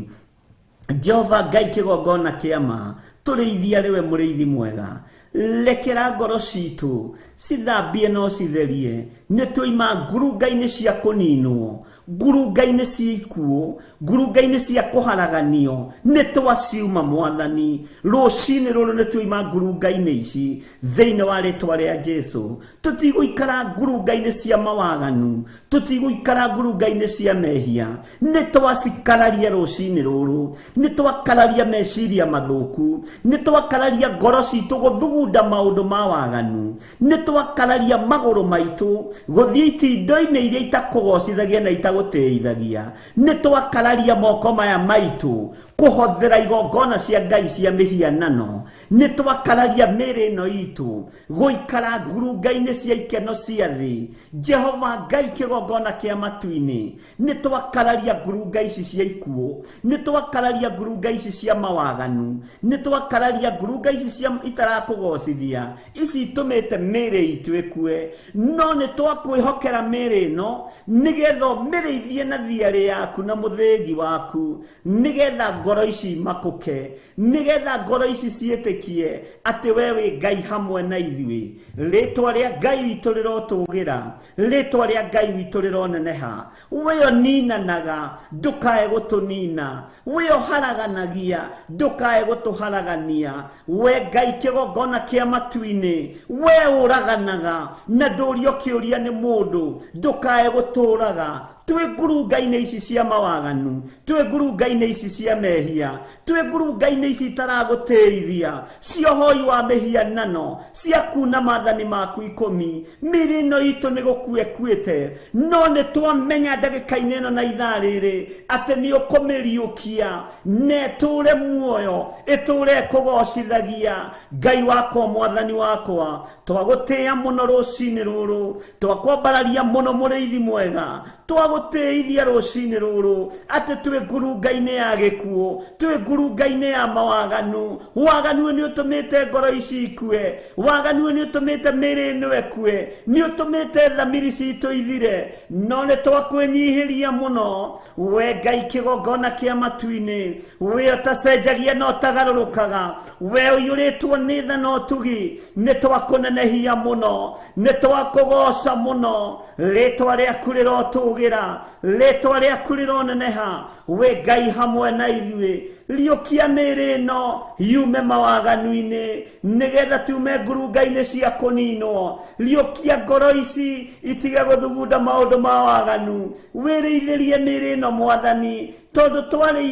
F: Jehova Ngai kĩgongona kĩa ma. Tũrĩithia rĩwe mũrĩithi mwega. Lekera ngoro citũ cithambie no citherie. Nĩtuoima ngurunga-inĩ cia kũninwo, ngurunga-inĩ cia ikuũ, ngurunga-inĩ cia kũharaganio. Nĩtwaciuma Mwathani. Rũcinĩ rũrũ nĩtuoima ngurunga-inĩ ici thĩinĩ wa rĩtwa rĩa Jesu. Tũtigũikara ngurunga-inĩ cia mawaganu, tũtigũikara ngurunga-inĩ cia mehia. Nĩtwacikararia rũcinĩ rũrũ. Nĩtwakararia meciria mathũku. Nĩtwakararia ngoro citũ gũthugunda maũndũ ma waganu. Nĩtwakararia magũrũ maitũ gũthiĩ itindo-inĩ iria itakũgocithagia na itagũteithagia. Nĩtwakararia moko maya maitũ kũhothera igongona cia Ngai cia mĩhianano. Nĩtwakararia mĩĩrĩ ĩno itũ gũikara ngurunga-inĩ cia ikeno cia thĩ. Jehova Ngai kĩgongona kĩa matu-inĩ. Nĩtwakararia ngurunga ici cia ikuũ. Nĩtwakararia ngurunga ici cia mawaganu. Nĩtwakararia ngurunga ici cia itarakũgocithia. Ici itũmĩte mĩĩrĩ itũ ĩkue. No nĩtwakwĩhokera mĩĩrĩ ĩno nĩgetha ũmĩrĩithie na thiarĩ yaku na mũthĩgi waku. Nĩgetha ngoro ici makũke. Nĩgetha ngoro ici ciĩtĩkie atĩ we wĩ Ngai hamwe na ithuĩ. Rĩtwa rĩa Ngai witũ rĩrotũgĩra. Rĩtwa rĩa Ngai witũ rĩroneneha. We ũninanaga ndũkae gũtũnina. We ũharaganagia ndũkae gũtũharagania. We Ngai kĩgongona kĩa matu-inĩ. We ũraganaga na ndũrio kĩũria nĩ mũndũ. Ndũkae gũtũraga. Twĩ ngurunga-inĩ ici cia mawaganu. Twĩ ngurunga-inĩ ici cia mehia. Twĩ ngurunga-inĩ ici itaragũteithia. Cia ũhoi wa mĩhianano. Cia kuna maathani maku 10. Mĩĩrĩ ĩno itũ nĩ gũkua ĩkuĩte. No nĩtwamenya ndagĩka-inĩ ĩno na ithaa rĩrĩ atĩ nĩũkũmĩriũkia na ĩtũũre muoyo, ĩtũũre ĩkũgocithagia. Ngai wakwa, Mwathani wakwa, twagũtĩĩa mũno rũcinĩ rũrũ. Twakwambararia mũno mũrĩithi mwega. Twagũtĩithia rũcinĩ rũrũ atĩ twĩ ngurunga-inĩ ya gĩkuũ, twĩ ngurunga-inĩ ya mawaganu. Waganu nĩũtũmĩte ngoro ici ikue. Waganu nĩũtũmĩte mĩĩrĩ ĩno ĩkue. Nĩũtũmĩte thamiri citũ ithire. No nĩtwakwĩnyihĩria mũno. We Ngai kĩgongona kĩa matu-inĩ. We ũtacenjagia na ũtagarũrũkaga. We ũiyũrĩtwo nĩ tha na ũtugi. Nĩtwakũnenehia mũno. Nĩtwakũgoca mũno. Rĩtwa rĩaku rĩrotũgĩra. Rĩtwa rĩaku rĩroneneha. We Ngai hamwe na ithuĩ. Riũkia mĩĩrĩ ĩno yume mawaganu-inĩ nĩgetha tume ngurunga-inĩ cia kũninwo. Riũkia ngoro ici itige gũthugunda maũndũ ma waganu. Wĩrĩithĩrie mĩĩrĩ ĩno Mwathani, tondũ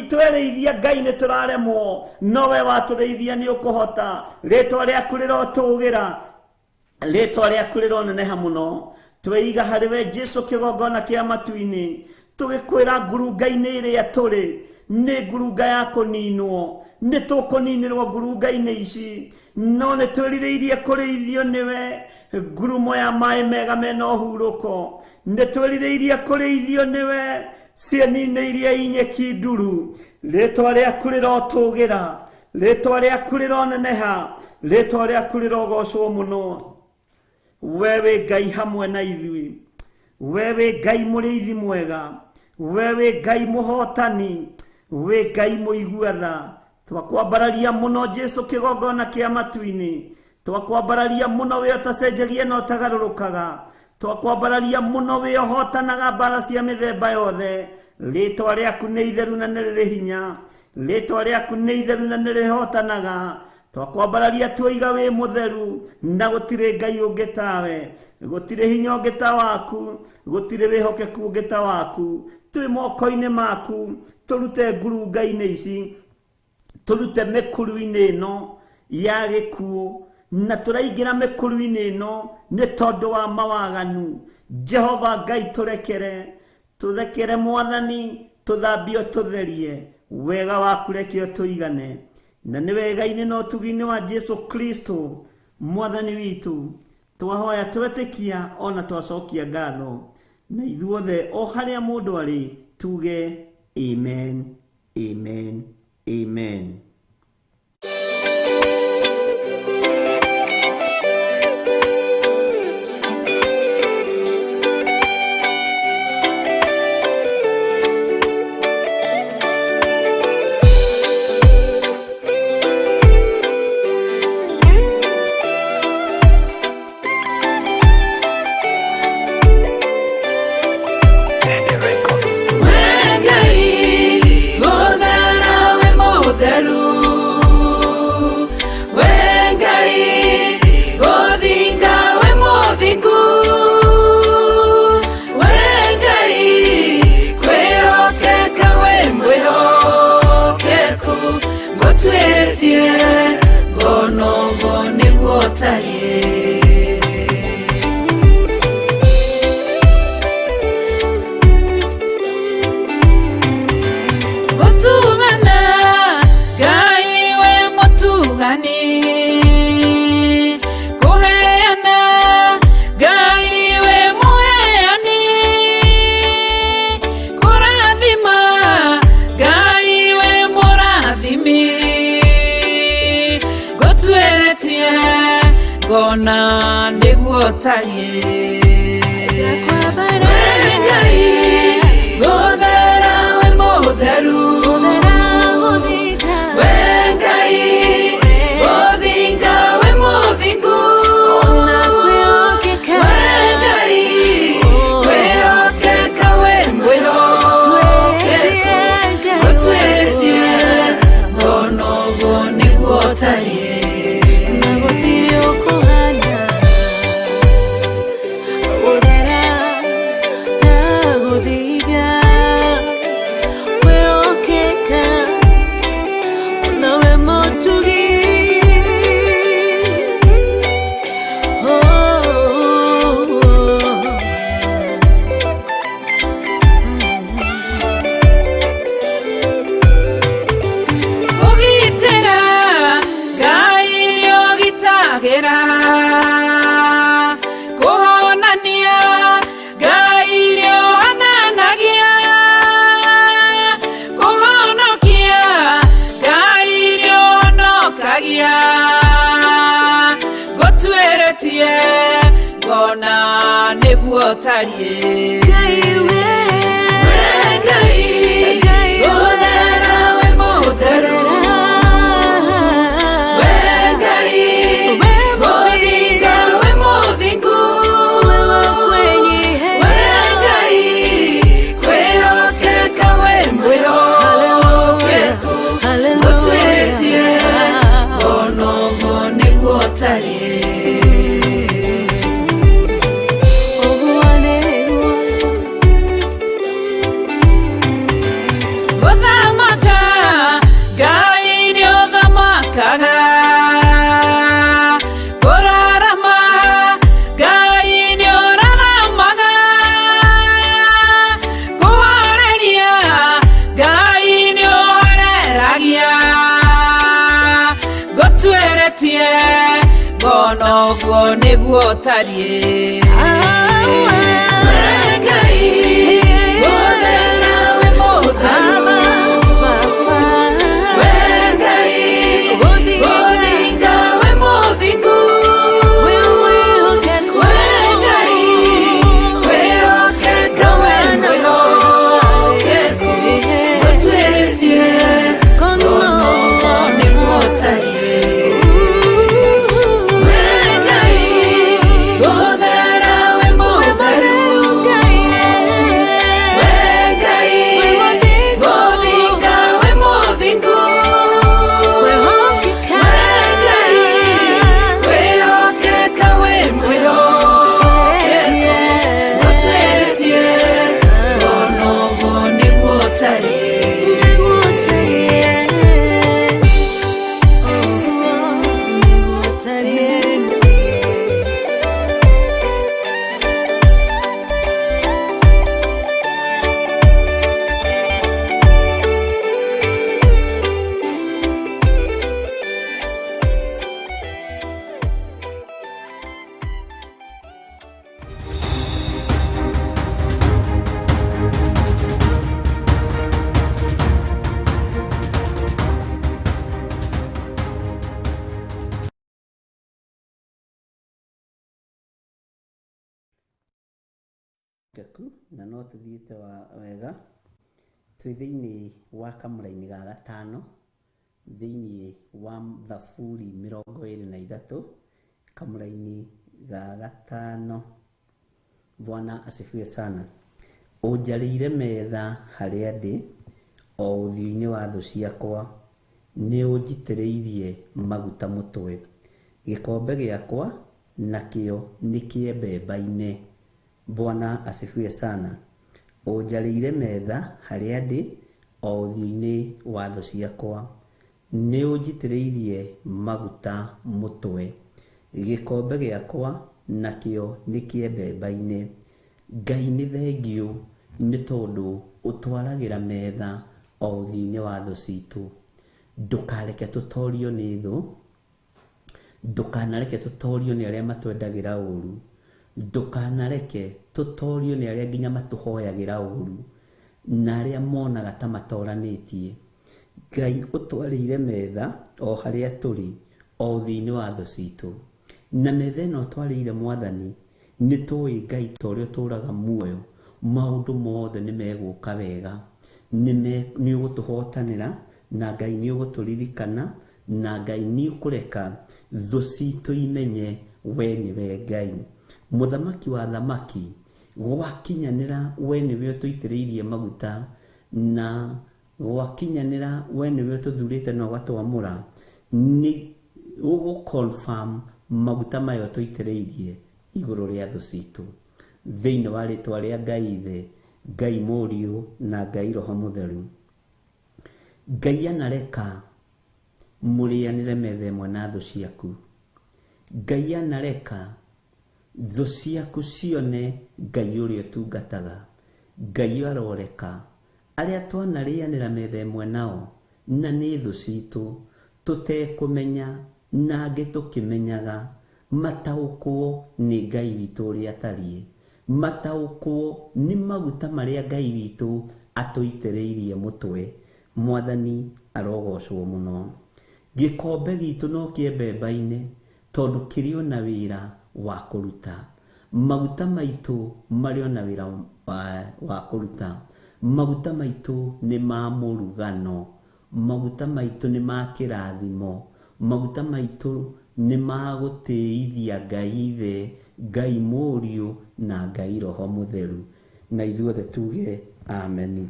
F: twerĩithia Ngai nĩtũraremwo, no we watũrĩithia nĩũkũhota. Rĩtwa rĩaku rĩrotũgĩra. Rĩtwa rĩaku rĩroneneha mũno. Tweiga harĩ we Jesu kĩgongona kĩa matu-inĩ. Tũgĩkwĩra ngurunga-inĩ ĩrĩa tũrĩ nĩ ngurunga ya kũninwo. Nĩtũkũninĩrwo ngurunga-inĩ ici, no nĩtwĩrirĩirie kũrĩithio nĩwe. Ngurumo ya maĩ mega mena ũhurũko. Nĩtwĩrirĩirie kũrĩithio nĩwe cieni-inĩ iria inyeki nduru. Rĩtwa rĩaku rĩrotũgĩra. Rĩtwa rĩaku rĩroneneha. Rĩtwa rĩaku rĩrogocwo mũno. We wĩ Ngai hamwe na ithuĩ. We wĩ Ngai mũrĩithi mwega. We wĩ Ngai mũhotani. We Ngai mũigua-tha. Twakwambararia mũno Jesu kĩgongona kĩa matu-inĩ. Twakwambararia mũno we ũtacenjagia na ũtagarũrũkaga. Twakwambararia mũno we ũhotanaga mbara cia mĩthemba yothe. Rĩtwa rĩaku nĩ itheru na nĩ rĩrĩ hinya. rĩtwa rĩaku nĩ itheru na nĩ rĩhotanaga twakwambararia tuoiga wĩ mũtheru na gũtirĩ ngai ũngĩ tawe gũtirĩ hinya ũngĩ ta waku gũtirĩ wĩhokeku ũngĩ ta waku twĩ moko-inĩ maku tũrute ngurunga-inĩ ici tũrute mĩkuru-inĩ ĩno ya gĩkuũ na tũraingĩra mĩkuru-inĩ ĩno nĩ tondũ wa mawaganu Jehova Ngai tũrekere Mwathani tũthambio tũtherie wega waku reke tũigane na nĩ wega-inĩ na ũtugi-inĩ wa Jesu Kristo Mwathani witũ twahoya twetĩkia ona twacokia ngatho na ithuothe o harĩa mũndũ arĩ tuge amen amen amen.
C: Gona nĩguo tariĩ gũthera we mũtheru we Ngai gũthinga we mũthingu we Ngai kwĩhokeka we mwĩhokeku gũtwĩtie gona ũguo nĩguo tariĩ kuhonania Ngai rĩohananagia kuhonokia Ngai rĩohonokagia gũtuĩrĩtie ngona nĩguo tariĩ Ngai gũthera we mũtheru Gono nĩguo tariĩ Ngai gũthera we mũtheru we Ngai gũthinga we mũthingu we Ngai kwĩhokeka we mwĩhokeku gũtuĩrĩtie gono nĩguo tariĩ Gũthera we
E: no tuthiĩte wega twĩ thĩinĩ wa kamũra-inĩ ga gatano thĩinĩ wa Thaburi 23 kamũra-inĩ ga gatano. Bwana asifiwe sana. Ũnjarĩire metha harĩa ndĩ, o ũthiũ-inĩ wa thũ ciakwa, nĩ ũnjitĩrĩirie maguta mũtwe. Gĩkombe gĩakwa nakĩo nĩ kĩembemba-inĩ. Bwana asifiwe sana. Ũnjarĩire metha harĩa ndĩ, o ũthiũ-inĩ wa thũ ciakwa, nĩ ũnjitĩrĩirie maguta mũtwe. Gĩkombe gĩakwa nakĩo nĩ kĩembemba-inĩ. Ngai nĩ thengiũ nĩ tondũ ũtwaragĩra metha o ũthiũ-inĩ wa thũ citũ. Ndũkareke tũtorio nĩ thũ, ndũkanareke tũtorio nĩ arĩa matwendagĩra ũru, ndũkanareke tũtorio nĩ arĩa nginya matũhoyagĩra ũru na arĩa monaga ta matoranĩtie. Ngai ũtwarĩire metha o harĩa tũrĩ o ũthiũ-inĩ wa thũ citũ, na metha ĩno ũtwarĩire Mwathani nĩ tũĩ Ngai ta ũrĩa ũtũũraga muoyo, maũndũ mothe nĩ megũka wega, nĩ ũgũtũhotanĩra, na Ngai nĩ ũgũtũririkana, na Ngai nĩ ũkũreka thũ citũ imenye we nĩwe Ngai. Mũthamaki wa thamaki, gwakinyanĩra we nĩwe ũtũitĩrĩirie maguta, na gwakinyanĩra we nĩwe ũtũthurĩte na ũgatwamũra, nĩ ũgũ-confirm maguta maya ũtũitĩrĩirie igũrũ rĩa thũ citũ, thĩinĩ wa rĩtwa rĩa Ngai Ithe, Ngai Mũriũ na Ngai Roho Mũtheru. Ngai anareka mũrĩanĩre metha ĩmwe na thũ ciaku. Ngai anareka thũ ciaku cione Ngai ũrĩa ũtungataga. Ngai aroreka arĩa twanarĩanĩra metha ĩmwe nao na nĩ thũ citũ, tũtekũmenya na angĩ tũkĩmenyaga, mataũkwo nĩ Ngai witũ ũrĩa atariĩ, mataũkwo nĩ maguta marĩa Ngai witũ atũitĩrĩirie mũtwe. Mwathani arogocwo mũno. Gĩkombe gitũ no kĩembemba-inĩ tondũ kĩrĩ ona wĩra wa kũruta. Maguta maitũ marĩ ona wĩra wa kũruta. Maguta maitũ nĩ ma mũrugano, maguta maitũ nĩ ma kĩrathimo, maguta maitũ nĩ ma gũtĩithia Ngai Ithe, Ngai Mũriũ na Ngai Roho Mũtheru. Na ithuothe tuge ameni.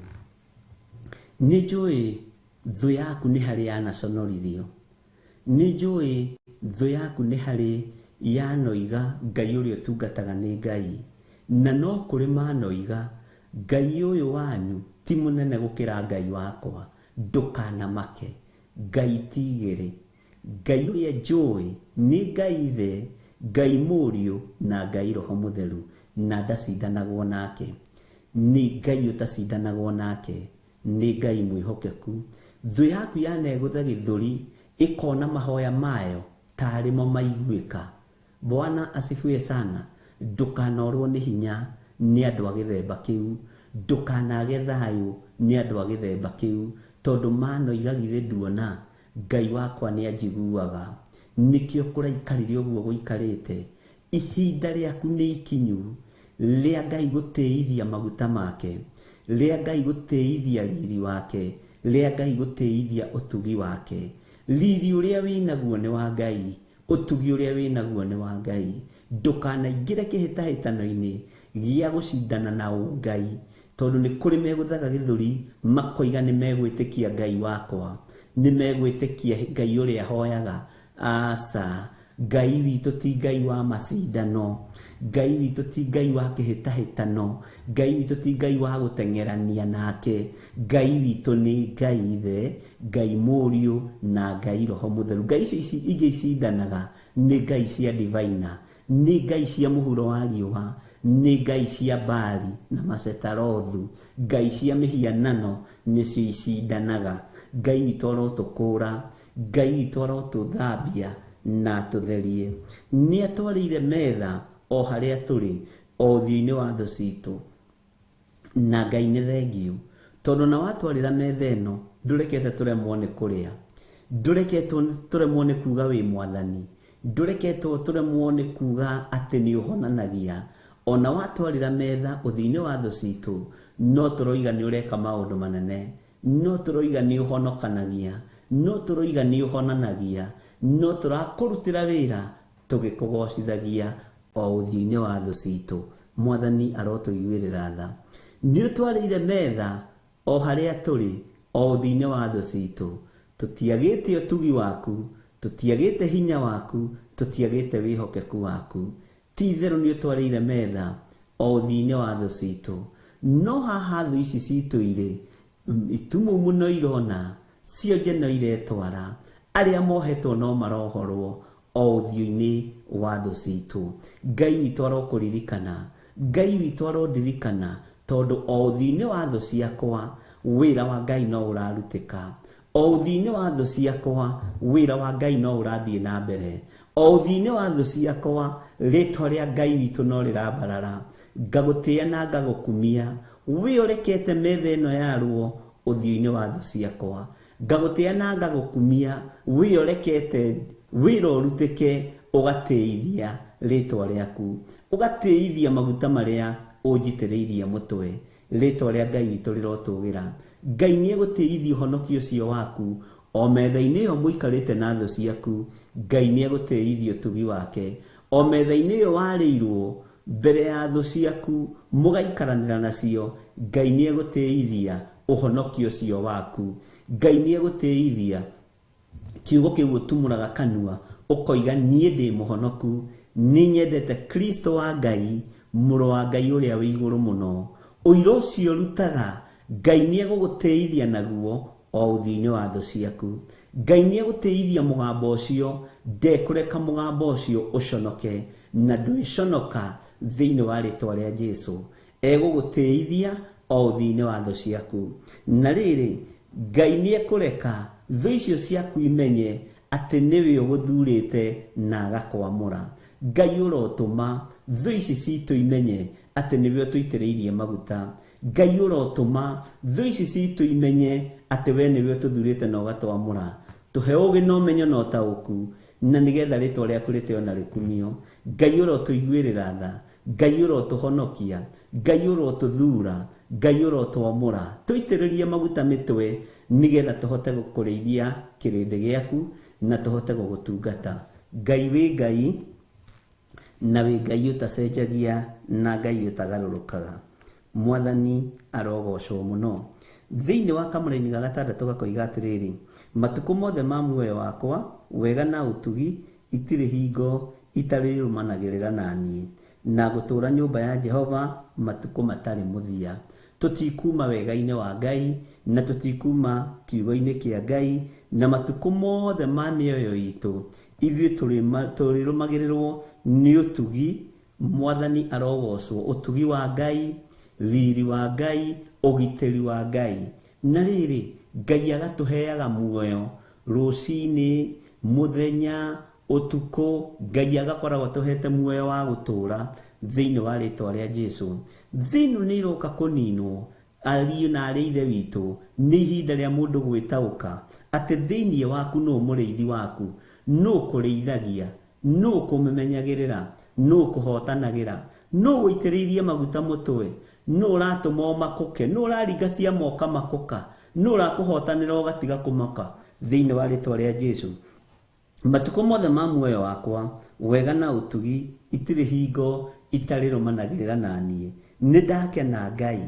E: Nĩ njũĩ thũ yaku nĩ harĩ yanaconorithio. Nĩ njũĩ thũ yaku nĩ harĩ yanoiga Ngai ũrĩa ũtungataga nĩ Ngai, na no kũrĩ manoiga Ngai ũyũ wanyu ti mũnene gũkĩra Ngai wakwa. Ndũkanamake, Ngai tigĩrĩ. Ngai ũrĩa njũĩ nĩ Ngai Ithe, Ngai Mũriũ na Ngai Roho Mũtheru, na ndacindanagwo nake. Nĩ Ngai ũtacindanagwo nake, nĩ Ngai mwĩhokeku. Thũ yaku yanegũtha gĩthũri ĩkona mahoya mayo tarĩmo maiguĩka. Bwana asifiwe sana. Ndũkanorwo nĩ hinya nĩ andũ a gĩthemba kĩu, ndũkanage thayũ nĩ andũ a gĩthemba kĩu, tondũ manoiga githĩ nduona Ngai wakwa nĩ anjiguaga. Nĩkĩo kũraikarire ũguo gũikarĩte. Ihinda rĩaku nĩ ikinyu rĩa Ngai gũtĩithia maguta make, rĩa Ngai gũtĩithia riri wake, rĩa Ngai gũtĩithia ũtugi wake. Riri ũrĩa wĩnaguo nĩ wa Ngai, ũtugi ũrĩa wĩnaguo nĩ wa Ngai. Ndũkanaingĩre kĩhĩtahĩtano-inĩ gĩa gũcindana na Ngai, tondũ nĩ kũrĩ megũthaga gĩthũri makoiga nĩ megwĩtĩkia Ngai wakwa, nĩ megwĩtĩkia Ngai ũrĩa hoyaga. Aca, Ngai witũ ti Ngai wa macindano, Ngai witũ ti Ngai wa kĩhĩtahĩtano, Ngai witũ ti Ngai wa gũteng'erania nake. Ngai witũ nĩ Ngai Ithe, Ngai Mũriũ na Ngai Roho Mũtheru. Ngai ici ingĩ icindanaga nĩ Ngai cia Divaina, nĩ Ngai cia mũhuro wa riũa, nĩ Ngai cia Baali na Macetarothu. Ngai cia mĩhianano nĩcio icindanaga. Ngai witũ arotũkũra, Ngai witũ arotũthambia na tũtherie. Nĩ atwarĩire metha o harĩa tũrĩ o ũthiũ-inĩ wa thũ citũ, na Ngai nĩ thengiũ tondũ na watwarĩra metha ĩno ndũrekete tũremwo nĩ kũrĩa, ndũreketwo tũremwo nĩ kuga wĩ Mwathani, ndũreketwo tũremwo nĩ kuga atĩ nĩ ũhonanagia, ona watwarĩra metha ũthiinĩ wa thũ citũ no tũroiga nĩ ũreka maũndũ manene, no tũroiga nĩ ũhonokanagia, no tũroiga nĩ ũhonanagia, no tũrakũrutĩra wĩra tũgĩkũgocithagia o ũthiinĩ wa thũ citũ. Mwathani arotũiguĩrĩra tha. Nĩ ũtwarĩire metha o harĩa tũrĩ o ũthiinĩ wa thũ citũ. Tũtiagĩte ũtugi waku, tũtiagĩte hinya waku, tũtiagĩte wĩhokeku waku. Ti itherũ nĩ ũtwarĩire metha o ũthiinĩ wa thũ citũ. No haha thũ ici citũ irĩ itumumu no irona, cionje no iretwara, arĩa mohetwo no marohorwo o ũthiũ-inĩ wa thũ citũ. Ngai witũ arokũririkana, Ngai witũ arondirikana, tondũ o ũthiinĩ wa thũ ciakwa wĩra wa Ngai no ũrarutĩka. O ũthiinĩ wa thũ ciakwa wĩra wa Ngai no ũrathiĩ na mbere. O ũthiinĩ wa thũ ciakwa rĩtwa rĩa Ngai witũ no rĩrambarara. Ngagũtĩĩa na ngagũkumia wĩ ũrekete metha ĩno yarwo ũthiũ-inĩ wa thũ ciakwa. Ngagũtĩĩa na ngagũkumia wĩ ũrekete wĩra ũrutĩke ũgatĩithia rĩtwa rĩaku, ũgatĩithia maguta marĩa ũnjitĩrĩirie mũtwe. Rĩtwa rĩa Ngai witũ rĩrotũgĩra. Ngai nĩ egũtĩithia ũhonokio ũcio waku o metha-inĩ ĩyo mũikarĩte na thũ ciaku. Ngai nĩ egũtĩithia ũtugi wake o metha-inĩ ĩyo warĩirwo mbere ya thũ ciaku mũgaikaranĩra nacio. Ngai nĩ egũtĩithia ũhonokio ũcio waku. Ngai nĩ egũtĩithia kiugo kĩu ũtumũraga kanua ũkoiga niĩ ndĩ mũhonoku, nĩ nyendete Kristo wa Ngai, mũrũ wa Ngai ũrĩa wĩ igũrũ mũno. Ũira ũcio rutaga Ngai nĩ egũgũtĩithia naguo o ũthiinĩ wa thũ ciaku. Ngai nĩ egũtĩithia mũgambo ũcio, ndekũreka mũgambo ũcio ũconoke, na ndwĩconoka thĩinĩ wa rĩtwa rĩa Jesũ. Egũgũtĩithia o ũthiinĩ wa thũ ciaku. Na rĩrĩ, Ngai nĩ ekũreka thũ icio ciaku imenye atĩ nĩwe ũgũthurĩte na agakwamũra. Ngai ũrotũma thũ ici citũ imenye atĩ nĩwe ũtũitĩrĩirie maguta. Ngai ũrotũma thũ ici citũ imenye atĩ we nĩwe ũtũthurĩte na ũgatwamũra. Tũhe ũũgĩ na ũmenyo na ũtaũku, na nĩgetha rĩtwa rĩaku rĩtĩo na rĩkumio. Ngai ũrotũiguĩrĩra tha, Ngai ũrotũhonokia, Ngai ũrotũthura, Ngai ũrotwamũra. Tũitĩrĩrie maguta mĩtwe nĩgetha tũhote gũkũrĩithia kĩrĩndĩ gĩaku na tũhote gũgũtungata. Ngai wĩ Ngai, na wĩ Ngai ũtacenjagia, na Ngai ũtagarũrũkaga. Mwathani arogocwo mũno. Thĩinĩ wa Kamũra-inĩ ga gatandatũ gakoiga atĩrĩrĩ, matukũ mothe ma muoyo wakwa wega na ũtugi itirĩ hingo itarĩrũmanagĩrĩra naniĩ, na gũtũũra nyũmba ya Jehova matukũ matarĩ mũthia. Tũtikuma wega-inĩ wa Ngai na tũtikuma kiugo-inĩ kĩa Ngai, na matukũ mothe ma mĩoyo itũ ithuĩ tũrĩrũmagĩrĩrwo nĩ ũtugi. Mwathani arogocwo. Ũtugi wa Ngai, riri wa Ngai, ũgitĩri wa Ngai. Na rĩrĩ, Ngai agatũheaga muoyo rũcinĩ, mũthenya, ũtukũ. Ngai agakoragwo tũhete muoyo wa gũtũũra thĩinĩ wa rĩtwa rĩa Jesũ. Thĩinĩ nĩ iroka kũninwo, ariũ na arĩ ithe witũ. Nĩ ihinda rĩa mũndũ gwĩtaũka atĩ thĩinĩ waku nũ mũrĩithi waku, nũ kũrĩithagia, nũ kũmemenyagĩrĩra, nũ kũhotanagĩra, nũ gũitĩrĩirie maguta mũtwe, nũ ũratũma ũmakũke, nũ ũraringa cia moka makũka, nũ ũrakũhotanĩra ũgatiga kũmaka thĩinĩ wa rĩtwa rĩa Jesũ. Matukũ mothe ma muoyo wakwa wega na ũtugi itirĩ hingo itarĩrũmanagĩrĩra naniĩ. Nĩ ndakena Ngai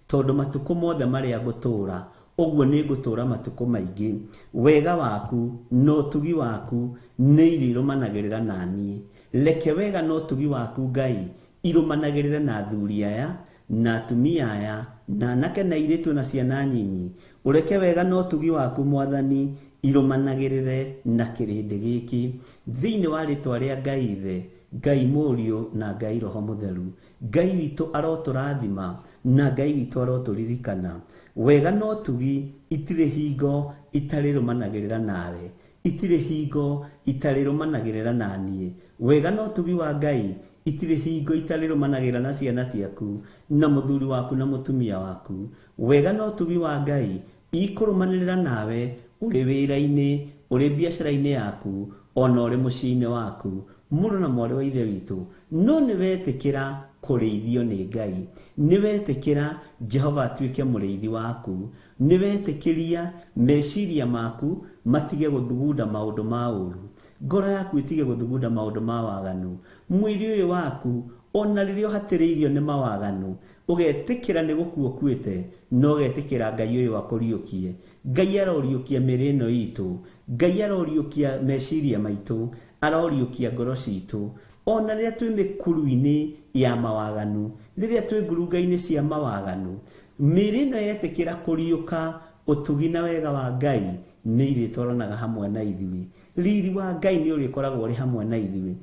E: tondũ matukũ mothe marĩa ngũtũũra, ũguo nĩ ngũtũũra matukũ maingĩ. Wega waku na ũtugi waku nĩ irĩrũmanagĩrĩra naniĩ. Reke wega na ũtugi waku Ngai irũmanagĩrĩre na athuri aya na atumia aya na anake na airĩtu na ciana nyinyi. Ũreke wega na ũtugi waku Mwathani irũmanagĩrĩre na kĩrĩndĩ gĩkĩ thĩinĩ wa rĩtwa rĩa Ngai Ithe, Ngai Mũriũ na Ngai Roho Mũtheru. Ngai witũ arotũrathima na Ngai witũ arotũririkana. Wega na ũtugi itirĩ hingo itarĩrũmanagĩrĩra nawe, itirĩ hingo itarĩrũmanagĩrĩra naniĩ. Wega na ũtugi wa Ngai itirĩ hingo itarĩrũmanagĩrĩra na ciana ciaku na mũthuri waku na mũtumia waku. Wega na ũtugi wa Ngai ikũrũmanĩrĩra nawe ũrĩ wĩra-inĩ, ũrĩ biacara-inĩ yaku, ona ũrĩ mũciĩ-inĩ waku. Mũrũ na mwarĩ wa ithe witũ, no nĩ wetĩkĩra
F: kũrĩithio nĩ Ngai. Nĩ wetĩkĩra Jehova atuĩke mũrĩithi waku. Nĩ wetĩkĩria meciria maku matige gũthugunda maũndũ ma ũru. Ngoro yaku itige gũthugunda maũndũ ma waganu. Mwĩrĩ ũyũ waku ona rĩrĩa ũhatĩrĩirio nĩ mawaganu, ũgetĩkĩra nĩ gũkua ũkuĩte, no ũgetĩkĩra Ngai ũyũ akũriũkie. Ngai aroriũkia mĩrĩ ĩno itũ. Ngai aroriũkia meciria maitũ. Aroriũkia ngoro citũ. Ona rĩrĩa twĩ mĩkuru-inĩ ya mawaganu, rĩrĩa twĩ ngurunga-inĩ cia mawaganu, mĩrĩ ĩno yetĩkĩra kũriũka, ũtugi na wega wa Ngai nĩ irĩtwaranaga hamwe na ithuĩ. Riri wa Ngai nĩ ũrĩkoragwo ũrĩ hamwe na ithuĩ.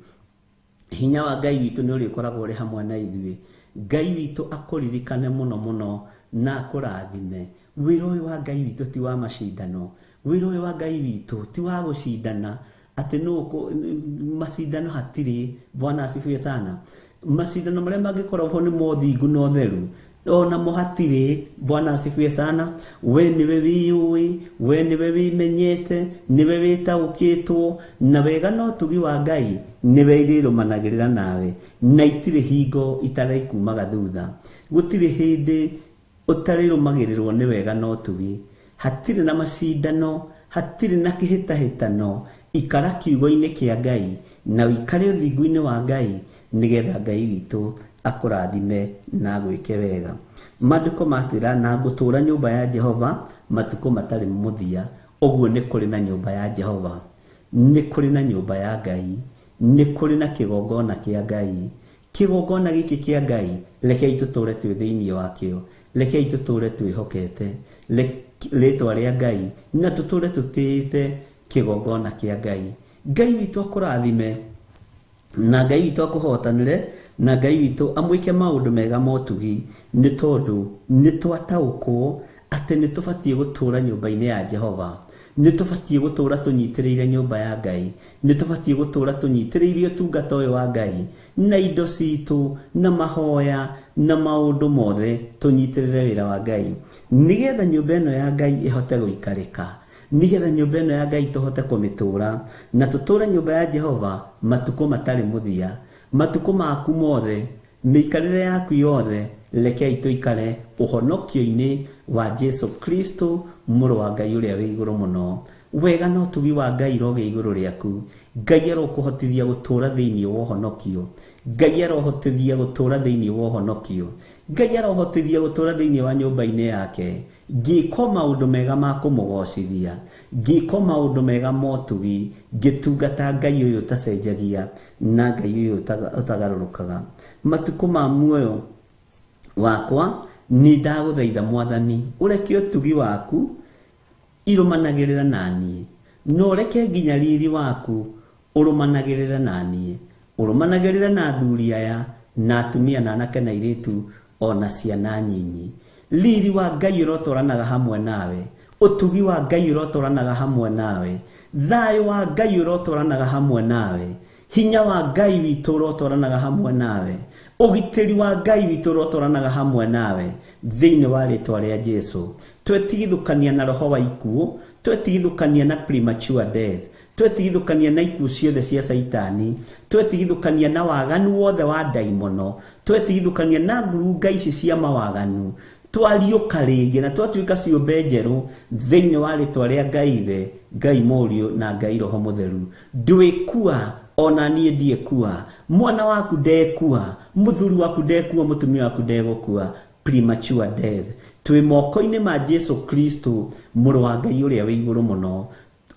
F: Hinya wa Ngai witũ nĩ ũrĩkoragwo ũrĩ hamwe na ithuĩ. Ngai witũ akũririkane mũno mũno na akũrathime. Wĩra ũyũ wa Ngai witũ ti wa macindano. Wĩra ũyũ wa Ngai witũ ti wa gũcindana. Atĩ macindano hatirĩ. Bwana asifiwe sana. Macindano marĩa mangĩkorwo nĩ mothingu na ũtheru, ona mo hatirĩ. Bwana asifiwe sana. We nĩwe wĩyũĩ, we nĩwe wĩmenyete, nĩwe wĩtaũkĩtwo, na wega na ũtugi wa Ngai nĩwe irĩrũmanagĩrĩra nawe, na itirĩ hingo itarĩ kumaga thutha. Gũtirĩ hĩndĩ ũtarĩrũmagĩrĩrwo nĩ wega na ũtugi. Hatirĩ na macindano, hatirĩ na kĩhĩtahĩtano. Ikara kiugo-inĩ kĩa Ngai na ũikare ũthingu-inĩ wa Ngai, nĩgetha Ngai witũ akũrathime na gwĩke wega. Maandĩko matwĩra na ngũtũũra nyũmba ya Jehova matukũ matarĩ mũthia. Ũguo nĩ kũrĩ na nyũmba ya Jehova, nĩ kũrĩ na nyũmba ya Ngai, nĩ kũrĩ na kĩgongona kĩa Ngai. Kĩgongona gĩkĩ kĩa Ngai, rekei tũtũũre twĩ thĩinĩ wakĩo, rekei tũtũũre twĩhokete rĩĩtwa rĩa Ngai, na tũtũũre tũtĩĩte kĩgongona kĩa Ngai. Ngai witũ akũrathime, na Ngai witũ akũhotanĩre, na Ngai witũ amwĩke maũndũ mega ma ũtugi, nĩ tondũ nĩ twataũkwo atĩ nĩ tũbatiĩ gũtũũra nyũmba-inĩ ya Jehova. Nĩ tũbatiĩ gũtũũra tũnyitĩrĩire nyũmba ya Ngai. Nĩ tũbatiĩ gũtũũra tũnyitĩrĩire ũtungata ũyũ wa Ngai, na indo citũ na mahoya na maũndũ mothe tũnyitĩrĩre wĩra wa Ngai, nĩgetha nyũmba ĩno ya Ngai ĩhote gũikarĩka, nĩgetha nyũmba ĩno ya Ngai tũhote kũmĩtũũra, na tũtũũre nyũmba ya Jehova matukũ matarĩ mũthia. Matukũ maku mothe, mĩikarĩre yaku yothe, rekei tũikare ũhonokio-inĩ wa Jesu Kristo, mũrũ wa Ngai ũrĩa wĩ igũrũ mũno. Wega na ũtugi wa Ngai rogĩ igũrũ rĩaku. Ngai arokũhotithia gũtũũra thĩinĩ wa ũhonokio. Ngai arohotithia gũtũũra thĩinĩ wa ũhonokio. Ngai arohotithia gũtũũra thĩinĩ wa nyũmba-inĩ yake. Ngĩko maũndũ mega ma kũmũgocithia, ngĩko maũndũ mega ma ũtugi, ngĩtungata Ngai ũyũ ũtacenjagia, na Ngai ũyũ ũtagarũrũkaga. Matukũ ma muoyo wakwa, nĩ ndagũthaitha Mwathani ũreke ũtugi waku irũmanagĩrĩra naniĩ, no ũreke nginya riri waku ũrũmanagĩrĩra naniĩ, ũrũmanagĩrĩra na athuri aya na atumia na anake na airĩtu ona ciana nyinyi. Riri wa Ngai ũrotwaranaga hamwe nawe, ũtugi wa Ngai ũrotwaranaga hamwe nawe, thayũ wa Ngai ũrotwaranaga hamwe nawe, hinya wa Ngai witũ ũrotwaranaga hamwe nawe, ũgitĩri wa Ngai witũ ũrotwaranaga hamwe nawe, thĩinĩ wa rĩĩtwa rĩa Jesu. Twetigithũkania na roho wa ikuũ, twetigithũkania na premature death, twetigithũkania na ikuũ ciothe cia Saitani, twetigithũkania na waganu wothe wa ndaimono, twetigithũkania na ngurunga ici cia mawaganu. Twariũka rĩngĩ na twatuĩka ciũmbe njerũ thĩinĩ wa rĩĩtwa rĩa Ngai Ithe, Ngai Mũriũ na Ngai Roho Mũtheru. Ndwĩkua, ona niĩ ndiekua, mwana waku ndekua, mũthuri waku ndekua, mũtumia waku ndegũkua. Premature death. Twĩ moko-inĩ ma Jesu Kristo, mũrũ wa Ngai ũrĩa wĩ igũrũ mũno.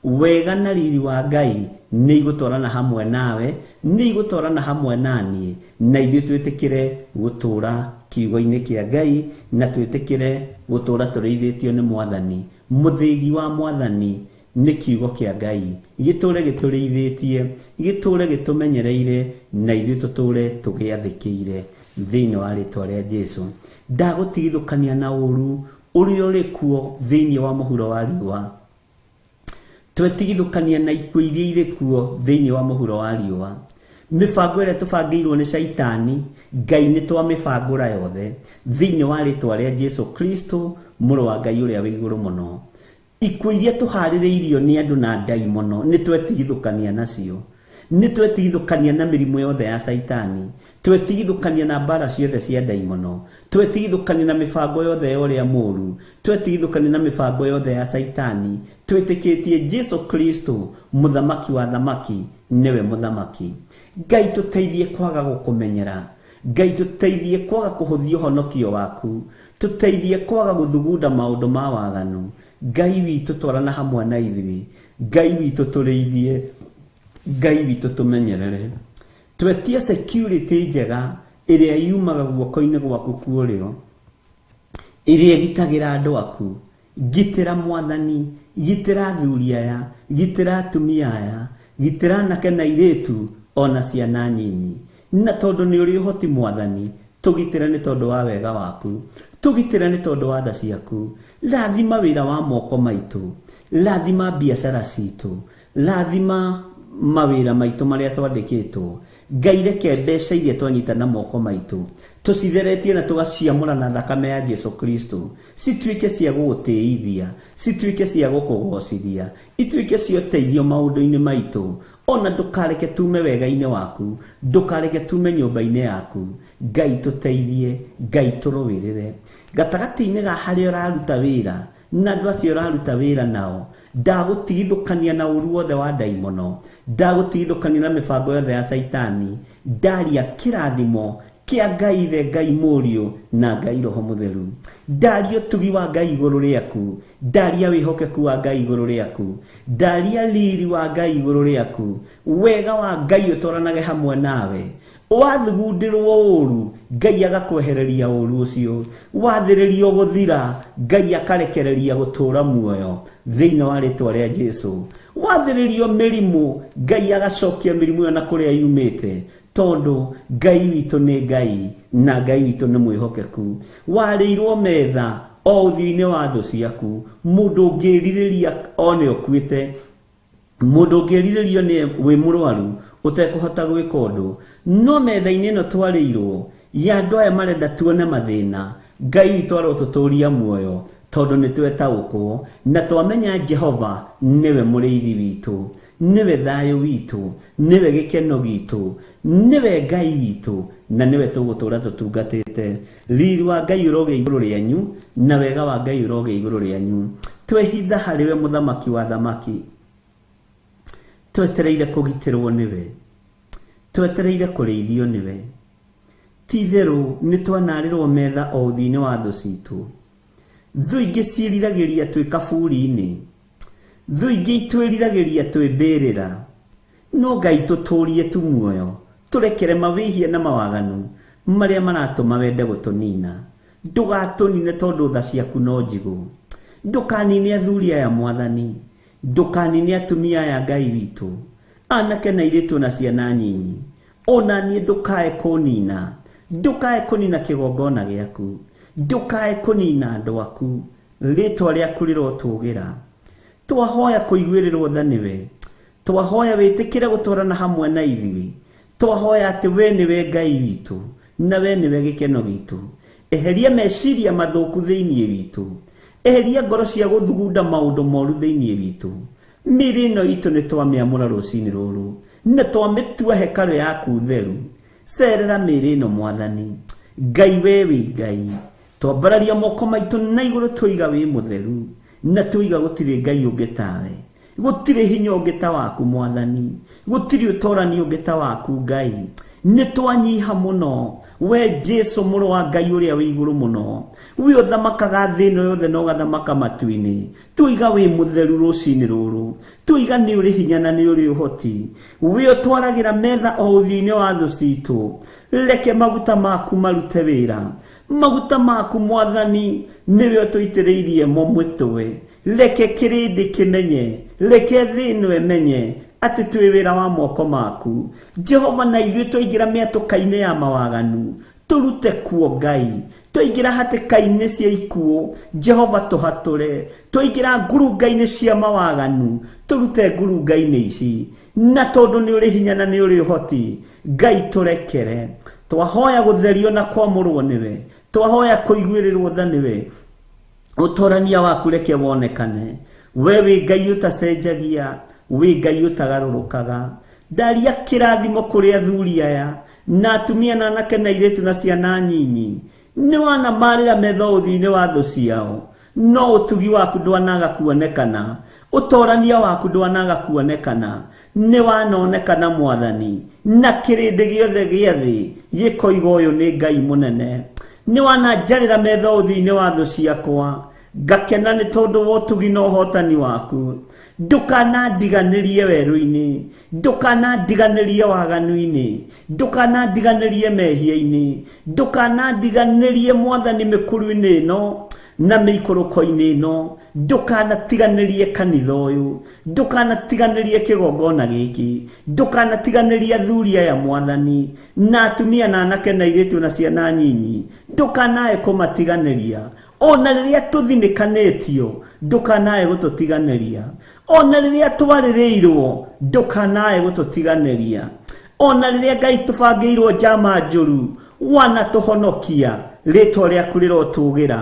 F: Wega na riri wa Ngai nĩ igũtwarana hamwe nawe, nĩ igũtwarana hamwe naniĩ, na ithuĩ twĩtĩkĩre gũtũũra kiugo-inĩ kĩa Ngai, na twĩtĩkĩre gũtũũra tũrĩithĩtio nĩ Mwathani. Mũthĩgi wa Mwathani nĩ kiugo kĩa Ngai, gĩtũũre gĩtũrĩithĩtie, gĩtũũre gĩtũmenyereire, na ithuĩ tũtũũre tũgĩathĩkĩire thĩinĩ wa rĩĩtwa rĩa Jesu. Ndagũtigithũkania na ũũru ũrĩa ũrĩ kuo thĩinĩ wa mũhuro wa riũa. Twetigithũkania na ikuũ iria irĩ kuo thĩinĩ wa mũhuro wa riũa. Mĩbango ĩrĩa tũbangĩirwo nĩ Saitani, Ngai nĩ twamĩbangũra yothe thĩinĩ wa rĩĩtwa rĩa Jesu Kristo, mũrũ wa Ngai ũrĩa wĩ igũrũ mũno. Ikuũ iria tũharĩrĩirio nĩ andũ na ndaimono nĩ twetigithũkania nacio. nĩ twetigithũkania na mĩrimũ yothe ya Saitani, twetigithũkania na mbara ciothe cia ndaimono, twetigithũkania na mĩbango yothe ya ũrĩa mũũru, twetigithũkania na mĩbango yothe ya Saitani, twĩtĩkĩtie Jesu Kristo mũthamaki wa thamaki nĩwe mũthamaki. Ngai tũteithie kwaga gũkũmenyera, Ngai tũteithie kwaga kũhũthia ũhonokio waku, tũteithie kwaga gũthugunda maũndũ ma waganu. Ngai witũ twarana hamwe na ithuĩ, Ngai witũ tũrĩithie, Ngai witũ tũmenyerere. Twetie security njega ĩrĩa yumaga guoko-inĩ gwaku kuorio, ĩrĩa ĩgitagĩra andũ aku. Gitĩra Mwathani, gitĩra athuri aya, gitĩra atumia aya, gitĩra anake na airĩtu ona ciana nyinyi. Na tondũ nĩ ũrĩ ũhoti Mwathani, tũgitĩre nĩ tondũ wa wega waku, tũgitĩre nĩ tondũ wa tha ciaku. Rathima wĩra wa moko maitũ, rathima biacara citũ, rathima mawĩra maitũ marĩa twandĩkĩtwo. Ngai reke mbeca iria twanyita na moko maitũ tũcitheretie na tũgaciamũra na thakame ya Jesu Kristo, cituĩke cia gũgũtĩithia, cituĩke cia gũkũgocithia, ituĩke cia ũteithio maũndũ-inĩ maitũ. Ona ndũkareke tume wega-inĩ waku, ndũkareke tume nyũmba-inĩ yaku. Ngai tũteithie, Ngai tũrũwĩrĩre gatagatĩ-inĩ ga harĩa ũraruta wĩra na andũ acio ũraruta wĩra nao. Ndagũtigithũkania na ũru wothe wa ndaimono, ndagũtigithũkania na mĩbango yothe ya Saitani. Ndaria kĩrathimo kĩa Ngai Ithe, Ngai Mũriũ na Ngai Roho Mũtheru. Ndaria ũtugi wa Ngai igũrũ rĩaku, ndaria wĩhokeku wa Ngai igũrũ rĩaku, ndaria riri wa Ngai igũrũ rĩaku, wega wa Ngai ũtwaranage hamwe nawe. Wathugundĩrwo ũru, Ngai agakwehereria ũru ũcio. Wathĩrĩrio gũthira, Ngai akarekereria gũtũũra muoyo thĩinĩ wa rĩĩtwa rĩa Jesũ. Wathĩrĩrio mĩrimũ, Ngai agacokia mĩrimũ ĩyo na kũrĩa yumĩte, tondũ Ngai witũ nĩ Ngai na Ngai witũ nĩ mwĩhokeku. Warĩirwo metha o ũthiũ-inĩ wa thũ ciaku, mũndũ ũngĩrirĩria one ũkuĩte, mũndũ ũngĩrirĩrio nĩ wĩ mũrwaru ũtekũhota gwĩka ũndũ. No metha-inĩ ĩno twarĩirwo ya andũ aya marenda tuone mathĩna, Ngai witũ arotũtũria muoyo, tondũ nĩ twetaũkwo na twamenya Jehova nĩwe mũrĩithi witũ, nĩwe thayũ witũ, nĩwe gĩkeno gitũ, nĩwe Ngai witũ, na nĩwe tũgũtũũra tũtungatĩte. Riri wa Ngai ũrogĩa igũrũ rĩanyu na wega wa Ngai ũrogĩa igũrũ rĩanyu. Twehitha harĩwe mũthamaki wa thamaki, twetereire kũgitĩrwo nĩwe, twetereire kũrĩithio nĩwe. Ti-itherũ nĩ twanarĩrwo metha o ũthiũ-inĩ wa thũ citũ. Thũ ingĩ ciĩriragĩria twĩ kaburi-inĩ, thũ ingĩ itwĩriragĩria twĩ mbĩrĩra. No Ngai tũtũũrie tu muoyo, tũrekere mawĩhia na mawaganu marĩa maratũma wende gũtũnina. Ndũgatũnine tondũ tha ciaku no njigũ. Ndũkanine athuri aya Mwathani, ndũkanine atumia aya Ngai witũ, anake na airĩtu na ciana nyinyi. Ona niĩ ndũkae kũnina, ndũkae kũnina kĩgongona gĩaku, ndũkae kũnina andũ aku. Rĩĩtwa rĩaku rĩrotũũgĩra. Twahoya kũiguĩrĩrwo tha nĩwe, twahoya wĩtĩkĩre gũtwarana hamwe na ithuĩ, twahoya atĩ we nĩwe Ngai witũ na we nĩwe gĩkeno gitũ. Eheria meciria mathũku thĩinĩ witũ, eheria ngoro cia gũthugunda maũndũ moru thĩinĩ witũ. Mĩĩrĩ ĩno itũ nĩ twamĩamũra rũcinĩ rũrũ na twamĩtua hekarũ yaku theru. Cerera mĩĩrĩ ĩno Mwathani, Ngai we wĩ Ngai. Twambararia moko maitũ na igũrũ twoiga wĩ mũtheru, na twoiga gũtirĩ Ngai ũngĩ tawe, gũtirĩ hinya ũngĩ ta waku Mwathani, gũtirĩ ũtorani ũngĩ ta waku Ngai. Nĩ twanyiha mũno, we Jesũ mũrũ wa Ngai ũrĩa wĩ igũrũ mũno, we ũthamakaga thĩ ĩno yothe na ũgathamaka matu-inĩ. Twoiga wĩ mũtheru rũcinĩ rũrũ, twoiga nĩ ũrĩ hinya na nĩ ũrĩ ũhoti, we ũtwaragĩra metha o ũthiũ-inĩ wa thũ citũ. Reke maguta maku marute wĩra, maguta maku Mwathani nĩwe ũtũitĩrĩirie mo mwĩtũwe. Reke kĩrĩndĩ kĩmenye, reke thĩ ĩno ĩmenye atĩ twĩ wĩra wa moko maku Jehova. Na ithuĩ twaingĩra mĩatũka-inĩ ya mawaganu, tũrute kuo Ngai. Twaingĩra hatĩka-inĩ cia ikuũ Jehova tũhatũre. Twaingĩra ngurunga-inĩ cia mawaganu, tũrute ngurunga-inĩ ici. Na tondũ nĩ ũrĩ hinya na nĩ ũrĩ ũhoti, Ngai tũrekere. Twahoya gũtherio na kwamũrwo nĩwe, twahoya kũiguĩrĩrwo tha nĩwe. Ũtorania waku reke wonekane. We wĩ Ngai ũtacenjagia, wĩ Ngai ũtagarũrũkaga, ndaria kĩrathimo kũrĩ athuri aya na atumia na anake na airĩtu na ciana nyinyi. Nĩ wanamarĩra metho-ũthiũ-inĩ wa thũ ciao, no ũtugi waku ndwanaga kuonekana, ũtorania waku ndwanaga kuonekana. Nĩ wanonekana Mwathani, na kĩrĩndĩ gĩothe gĩa thĩ gĩkoiga ũyũ nĩ Ngai mũnene. Nĩ wananjarĩra metho-ũthiũ-inĩ wa thũ ciakwa, ngakena nĩ tondũ wa ũtugi na ũhotani waku. Ndũkanandiganĩrie werũ-inĩ, ndũkanandiganĩrie waganu-inĩ, ndũkanandiganĩrie mehia-inĩ, ndũkanandiganĩrie Mwathani mĩkuru-inĩ ĩno na mĩikũrũko-inĩ ĩno, ndũkanatiganĩrie kanitha ũyũ, ndũkanatiganĩrie kĩgongona gĩkĩ, ndũkanatiganĩrie athuri aya Mwathani, na atumia na anake na airĩtu na ciana nyinyi, ndũkanae kũmatiganĩria. Ona rĩrĩa tũthinĩkanĩtio, ndũkanae gũtũtiganĩria. Ona rĩrĩa twarĩrĩirwo, ndũkanae gũtũtiganĩria. Ona rĩrĩa Ngai tũbangĩirwo njama njũru, wanatũhonokia, rĩtwa rĩaku rĩrotũgĩra.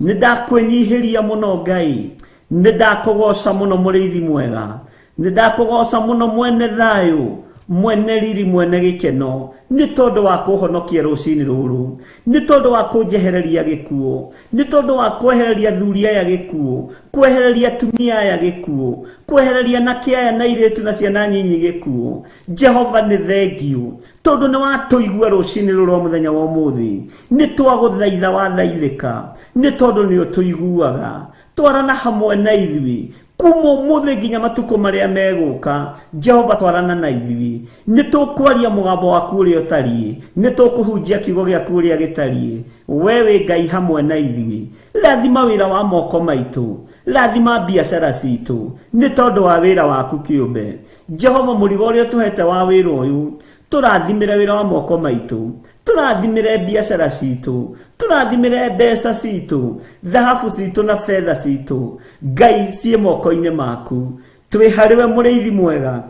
F: Nĩndakwĩnyihĩria mũno Ngai, nĩndakũgoca mũno mũrĩithi mwega, nĩndakũgoca mũno mwene thayũ, mwene riri, mwene gĩkeno, nĩ tondũ wa kũhonokia rũcinĩ rũrũ, nĩ tondũ wa kũnjehereria gĩkuũ, nĩ tondũ wa kwehereria athuri aya gĩkuũ, kwehereria atumia aya gĩkuũ, kwehereria anake aya na airĩtu na ciana nyinyi gĩkuũ. Jehova nĩ thengiũ tondũ nĩ watũigua rũcinĩ rũrũ rwa mũthenya wa ũmũthĩ. Nĩ twagũthaitha wathaithĩka, nĩ tondũ nĩ ũtũiguaga. Twarana hamwe na ithuĩ kuma ũmũthĩ nginya matukũ marĩa megũka. Jehova twarana na ithuĩ, nĩ tũkwaria mũgambo waku ũrĩa ũtariĩ, nĩ tũkũhunjia kiugo gĩaku ũrĩa gĩtariĩ. We wĩ Ngai hamwe na ithuĩ. Rathima wĩra wa moko maitũ, rathima biacara citũ, nĩ tondũ wa wĩra waku kĩũmbe. Jehova mũrigo ũrĩa ũtũhete wa wĩra ũyũ, tũrathimĩre wĩra wa moko maitũ, tũrathimĩre biacara citũ, tũrathimĩre mbeca citũ, thahabu citũ na fedha citũ. Ngai ciĩ moko-inĩ maku. Twĩ harĩwe mũrĩithi mwega,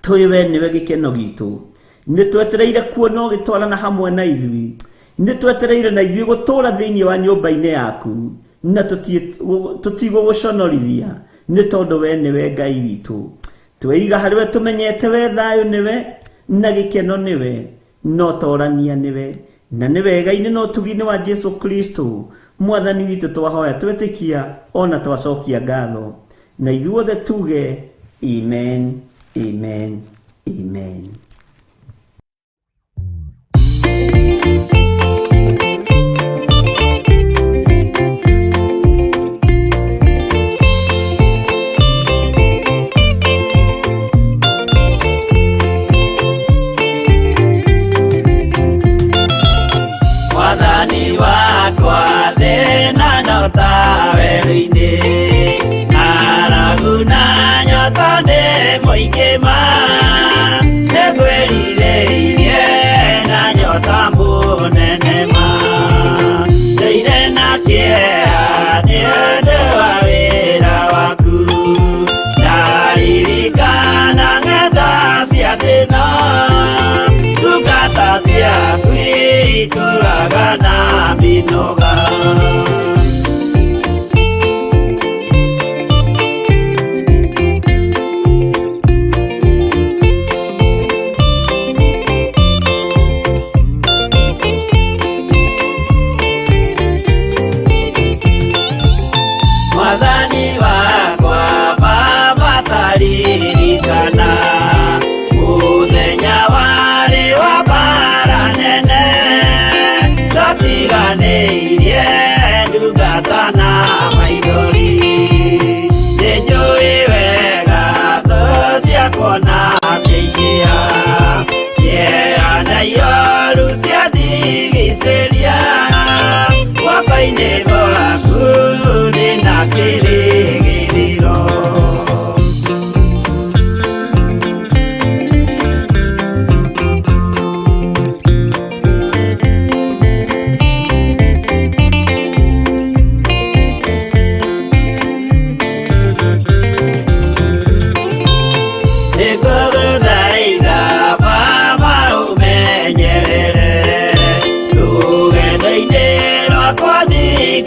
F: twĩwe nĩwe gĩkeno gitũ. Nĩ twetereire kuona ũgĩtwarana hamwe na ithuĩ, nĩ twetereire na ithuĩ gũtũũra thĩinĩ wa nyũmba-inĩ yaku, na tũtigũgũconorithia, nĩ tondũ we nĩwe Ngai witũ. Tweiga harĩwe tũmenyete we thayũ nĩwe, na gĩkeno nĩwe, no torania nĩwe, na nĩ wega-inĩ na ũtugi-inĩ wa Jesu Kristo Mwathani witũ twahoya twetĩkia ona twacokia ngatho, na ithuothe tuge amen, amen, amen.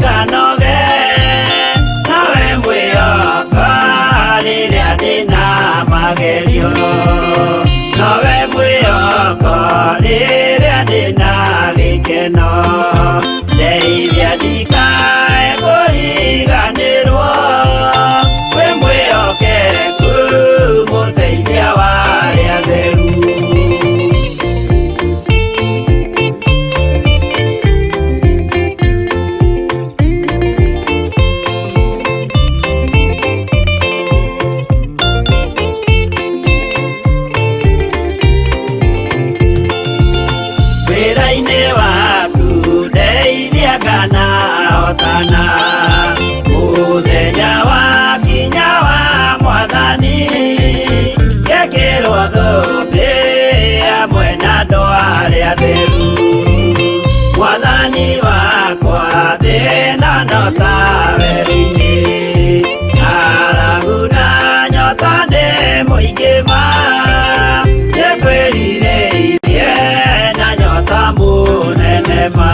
G: Kanoge, nawe ta weri-inĩ, ng'aragu na nyota nĩ mũingĩ ma, nĩngwĩrirĩirie na nyota mũnene ma.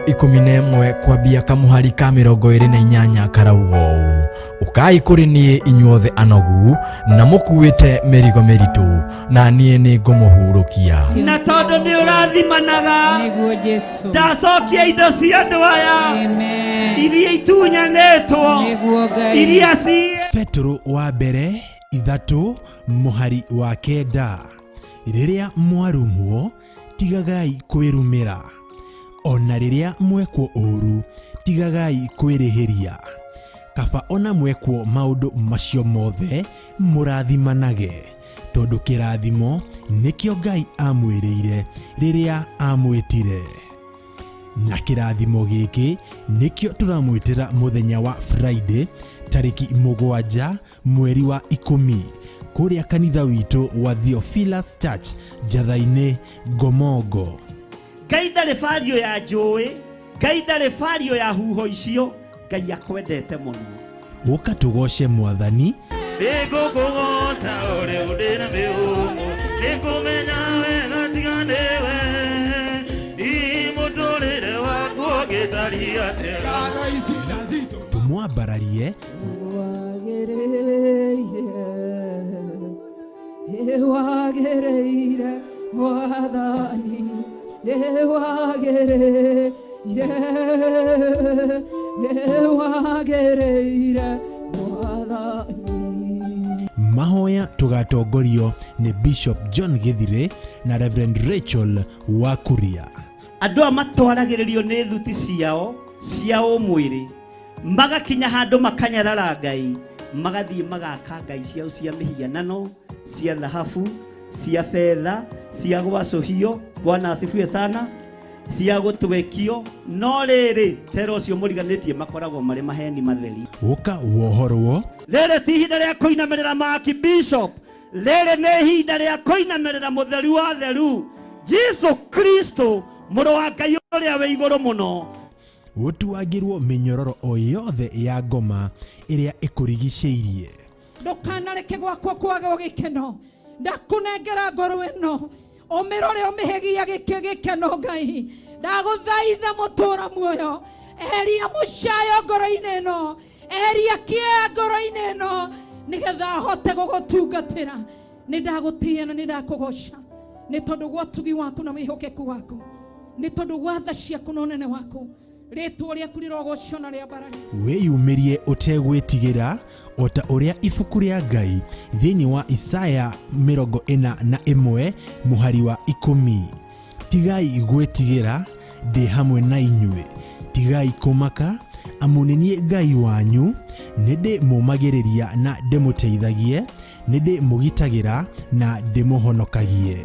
D: 11 kwambia kamuhari ka 28 karaugo ukai kuri nie inyuothe anogu na mukuite merigo meritu na nie ni ngumuhurukia
B: na tondu ni urathimanaga
C: niguo Jesu
B: ndacokia indo cia andu aya iria itunyanĩtwo iria ci
A: Petro wa mbere 3 muhari wa 9 riria mwarumwo tigagai kwirumira ona riria mwekwo uru tigagai kwirihiria kaba ona mwekwo maundu macio mothe murathimanage tondu kirathimo nikio Ngai amwirire riria amwitire na kirathimo giki nikio turamwitira muthenya wa Friday tariki 7 mweri wa 10 kuria kanitha witu wa Theophilus Church Jathaine Gomongo.
B: Ngai ndarĩ bario ya njũĩ, Ngai ndarĩ bario ya huho icio, Ngai akwendete mũno.
A: Ũka tugoce Mwathani.
G: Nĩngũkũgoca ũrĩ ũndĩra mĩhũmũ, nĩngũmenya wega tiga nĩwe, mũtũrĩre wakwa gĩtariĩ atĩa.
A: Tumwambararie.
C: Wagereire Mwathani wagereire Mwathani.
A: Mahoya tugatongorio ni Bishop John Githire na Reverend Rachel Wakuria.
B: Andũ matwaragĩrĩrio nĩ thuti ciao cia ũmwĩrĩ magakinya handũ makanyarara Ngai magathiĩ magaka ngai ciao cia mĩhianano cia dhahabu cia fedha cia gwacũhio. Bwana asifiwe sana. Cia gũtwekio no rĩrĩ tero cio mũriganĩtie makoragwo marĩ maheni matheri.
A: Ũka wohorwo.
B: Rĩrĩ ti ihinda rĩa kũinamĩrĩra maki Bishop, rĩrĩ nĩ ihinda rĩa kũinamĩrĩra mũtheru wa theru Jesu Kristo mũrũ wa Ngai ũrĩa wĩ igũrũ mũno.
A: Ũtuagĩrwo mĩnyororo o yothe ya ngoma ĩrĩa ĩkũrigicĩirie.
C: Ndukanareke gwakwa kwage gĩkeno, ndakunengera ngoro ĩno ũmĩrore ũmĩhegia gĩkeno Ngai, ndagũthaitha mũtũra muoyo eria mũcayo ngoro-inĩ ĩno, eria kĩeya ngoro-inĩ ĩno nĩgetha hote gũgũtungatĩra. Nĩ ndagũtĩĩa na nĩ ndakũgoca nĩ tondũ gwa ũtugi waku na wĩhokeku waku, nĩ tondũ gwa tha ciaku na ũnene waku. Rĩtwa rĩaku rĩrogocio na rĩa barani.
A: Wĩyumĩrie ũtegwĩtigĩra o ta ũrĩa ibuku rĩa Ngai thĩinĩ wa Isaya 41 mũhari wa 10. Tigai gwĩtigĩra, ndĩ hamwe na inyuĩ. Tigai kũmaka, amu nĩ niĩ Ngai wanyu, nĩ ndĩmũmagĩrĩria na ndĩmũteithagie, nĩ ndĩmũgitagĩra na ndĩmũhonokagie.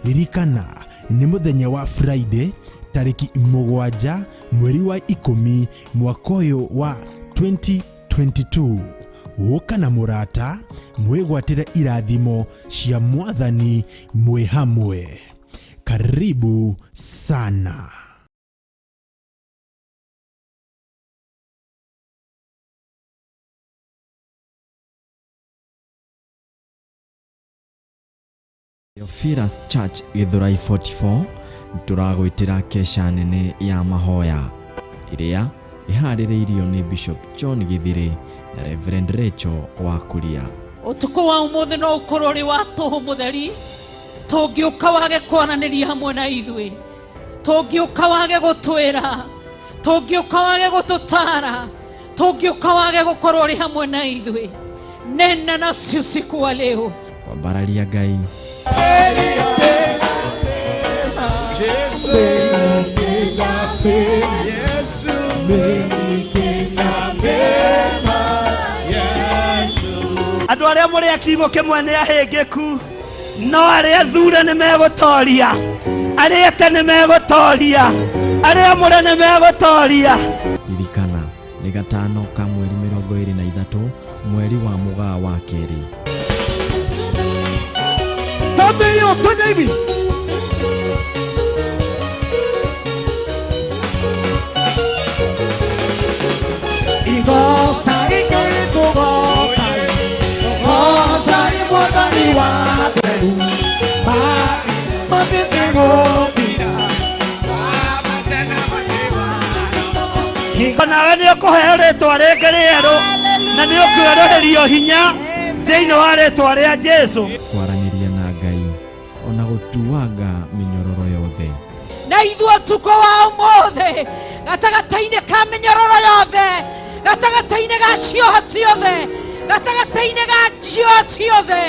A: Ririkana nĩ mũthenya wa Friday tariki 7 mweri wa 10 mwaka ũyũ wa 2022. Ũka na mũrata mwĩgwatĩre irathimo cia Mwathani mwĩ hamwe. Karibu sana.
D: Theophilus Church Githurai 44 turagwitira kesha nene ya mahoya iria iharĩrĩirio ni Bishop John Githire na Reverend Rachel Wakuria.
C: Utuko wa umuthi no ukorwo ri wa toho mutheri, tũngĩũka wage kwaranĩria hamwe na ithuĩ, tũngĩũka wage gũtwĩra, tũngĩũka wage gũtũtara, tũngĩũka wage gũkorwo ri hamwe na ithuĩ. Nena nacio siku wa leo
D: Kwambararia Ngai.
B: Andũ arĩa mũrĩ akiugo kĩmwe nĩ ahĩngĩku, no arĩa thure nĩ megũtoria, arĩa ete nĩ megũtoria, arĩa mũrĩ nĩ megũtoria.
D: Ririkana nĩ 5 ka mweri 23 mweri wa Mũgaa wa 2.
G: Tameyo tonebi. Igosa ikere kugosa, gosa imwagani wa teru, mabete ngobina, wabatena makiwa.
F: nawe nĩ ũkũheo rĩtwa rĩngĩ rĩerũ na nĩ ũkweroherio hinya thĩinĩ wa rĩtwa rĩa Jesu.
D: kwaranĩria na Ngai ona gũtuanga mĩnyororo yothe.
C: na ithuĩ ũtukũ wa ũmũthĩ gatagata-inĩ ka mĩnyororo yothe, gatagata-inĩ ga cioho ciothe, gatagata-inĩ ga njio ciothe,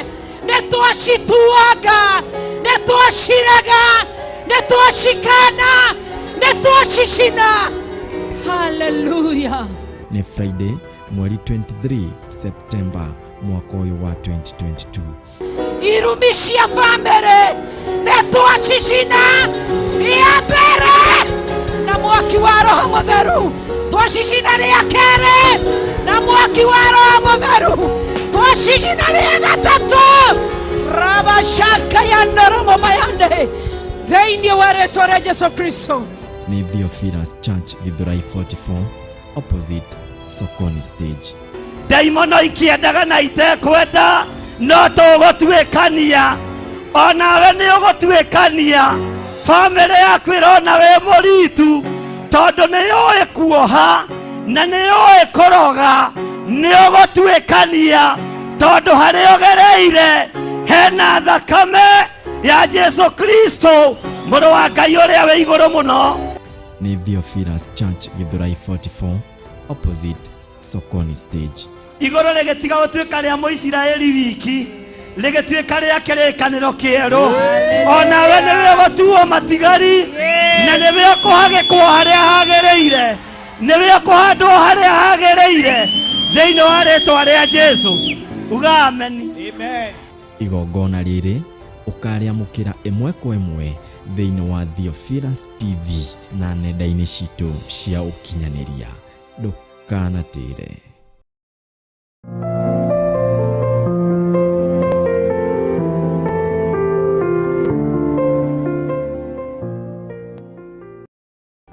C: nĩ twacituanga, nĩ twacirega, nĩ twacikana, nĩ twacicina. Hallelujah.
D: Nĩ Friday mweri 23 September mwaka ũyũ wa 2022.
C: irumi cia bamĩrĩ nĩ twacicina rĩa mbere na mwaki wa Roho Mũtheru, twacicina rĩa kerĩ na mwaki wa Roho Mũtheru, twacicina rĩa gatatũ rabashaka ya noromo mayande thĩinĩ wa rĩtwa rĩa Jesu Kristo.
D: Nĩ Theophilus Church Githurai 44 opposite Sokoni stage.
F: Ndaimono ikiendaga na itekwenda no tũgũtuĩkania, onawe nĩ ũgũtuĩkania. Bamĩrĩ yaku ĩrona wĩ mũritu tondũ nĩ yũĩ kuoha na nĩ yũĩ kũroga, nĩ ũgũtuĩkania tondũ harĩa ũgereire hena thakame ya Jesu Kristo mũrũ wa Ngai ũrĩa wĩ igũrũ mũno.
D: Nĩ Theophilus Church Githurai 44 opposite Sokoni stage.
F: Igũrũ rĩgĩtiga gũtuĩka rĩa Mũisiraeli wiki, rĩgĩtuĩka rĩa kĩrĩkanĩro kĩerũ. Onawe nĩwe ũgũtuo matigari na nĩwe ũkũhagĩkwo harĩa hagĩrĩire, nĩwe ũkũhandwo harĩa hagĩrĩire thĩinĩ wa rĩtwa rĩa Jesu. Uga ameni.
D: Igongona rĩrĩ ũkarĩamũkĩra ĩmwe kwa ĩmwe thĩinĩ wa Theophilus TV na nenda-inĩ citũ cia ũkinyanĩria. Ndũkanatĩre.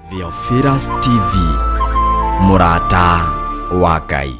D: Theophilus TV, mũrata wa Ngai.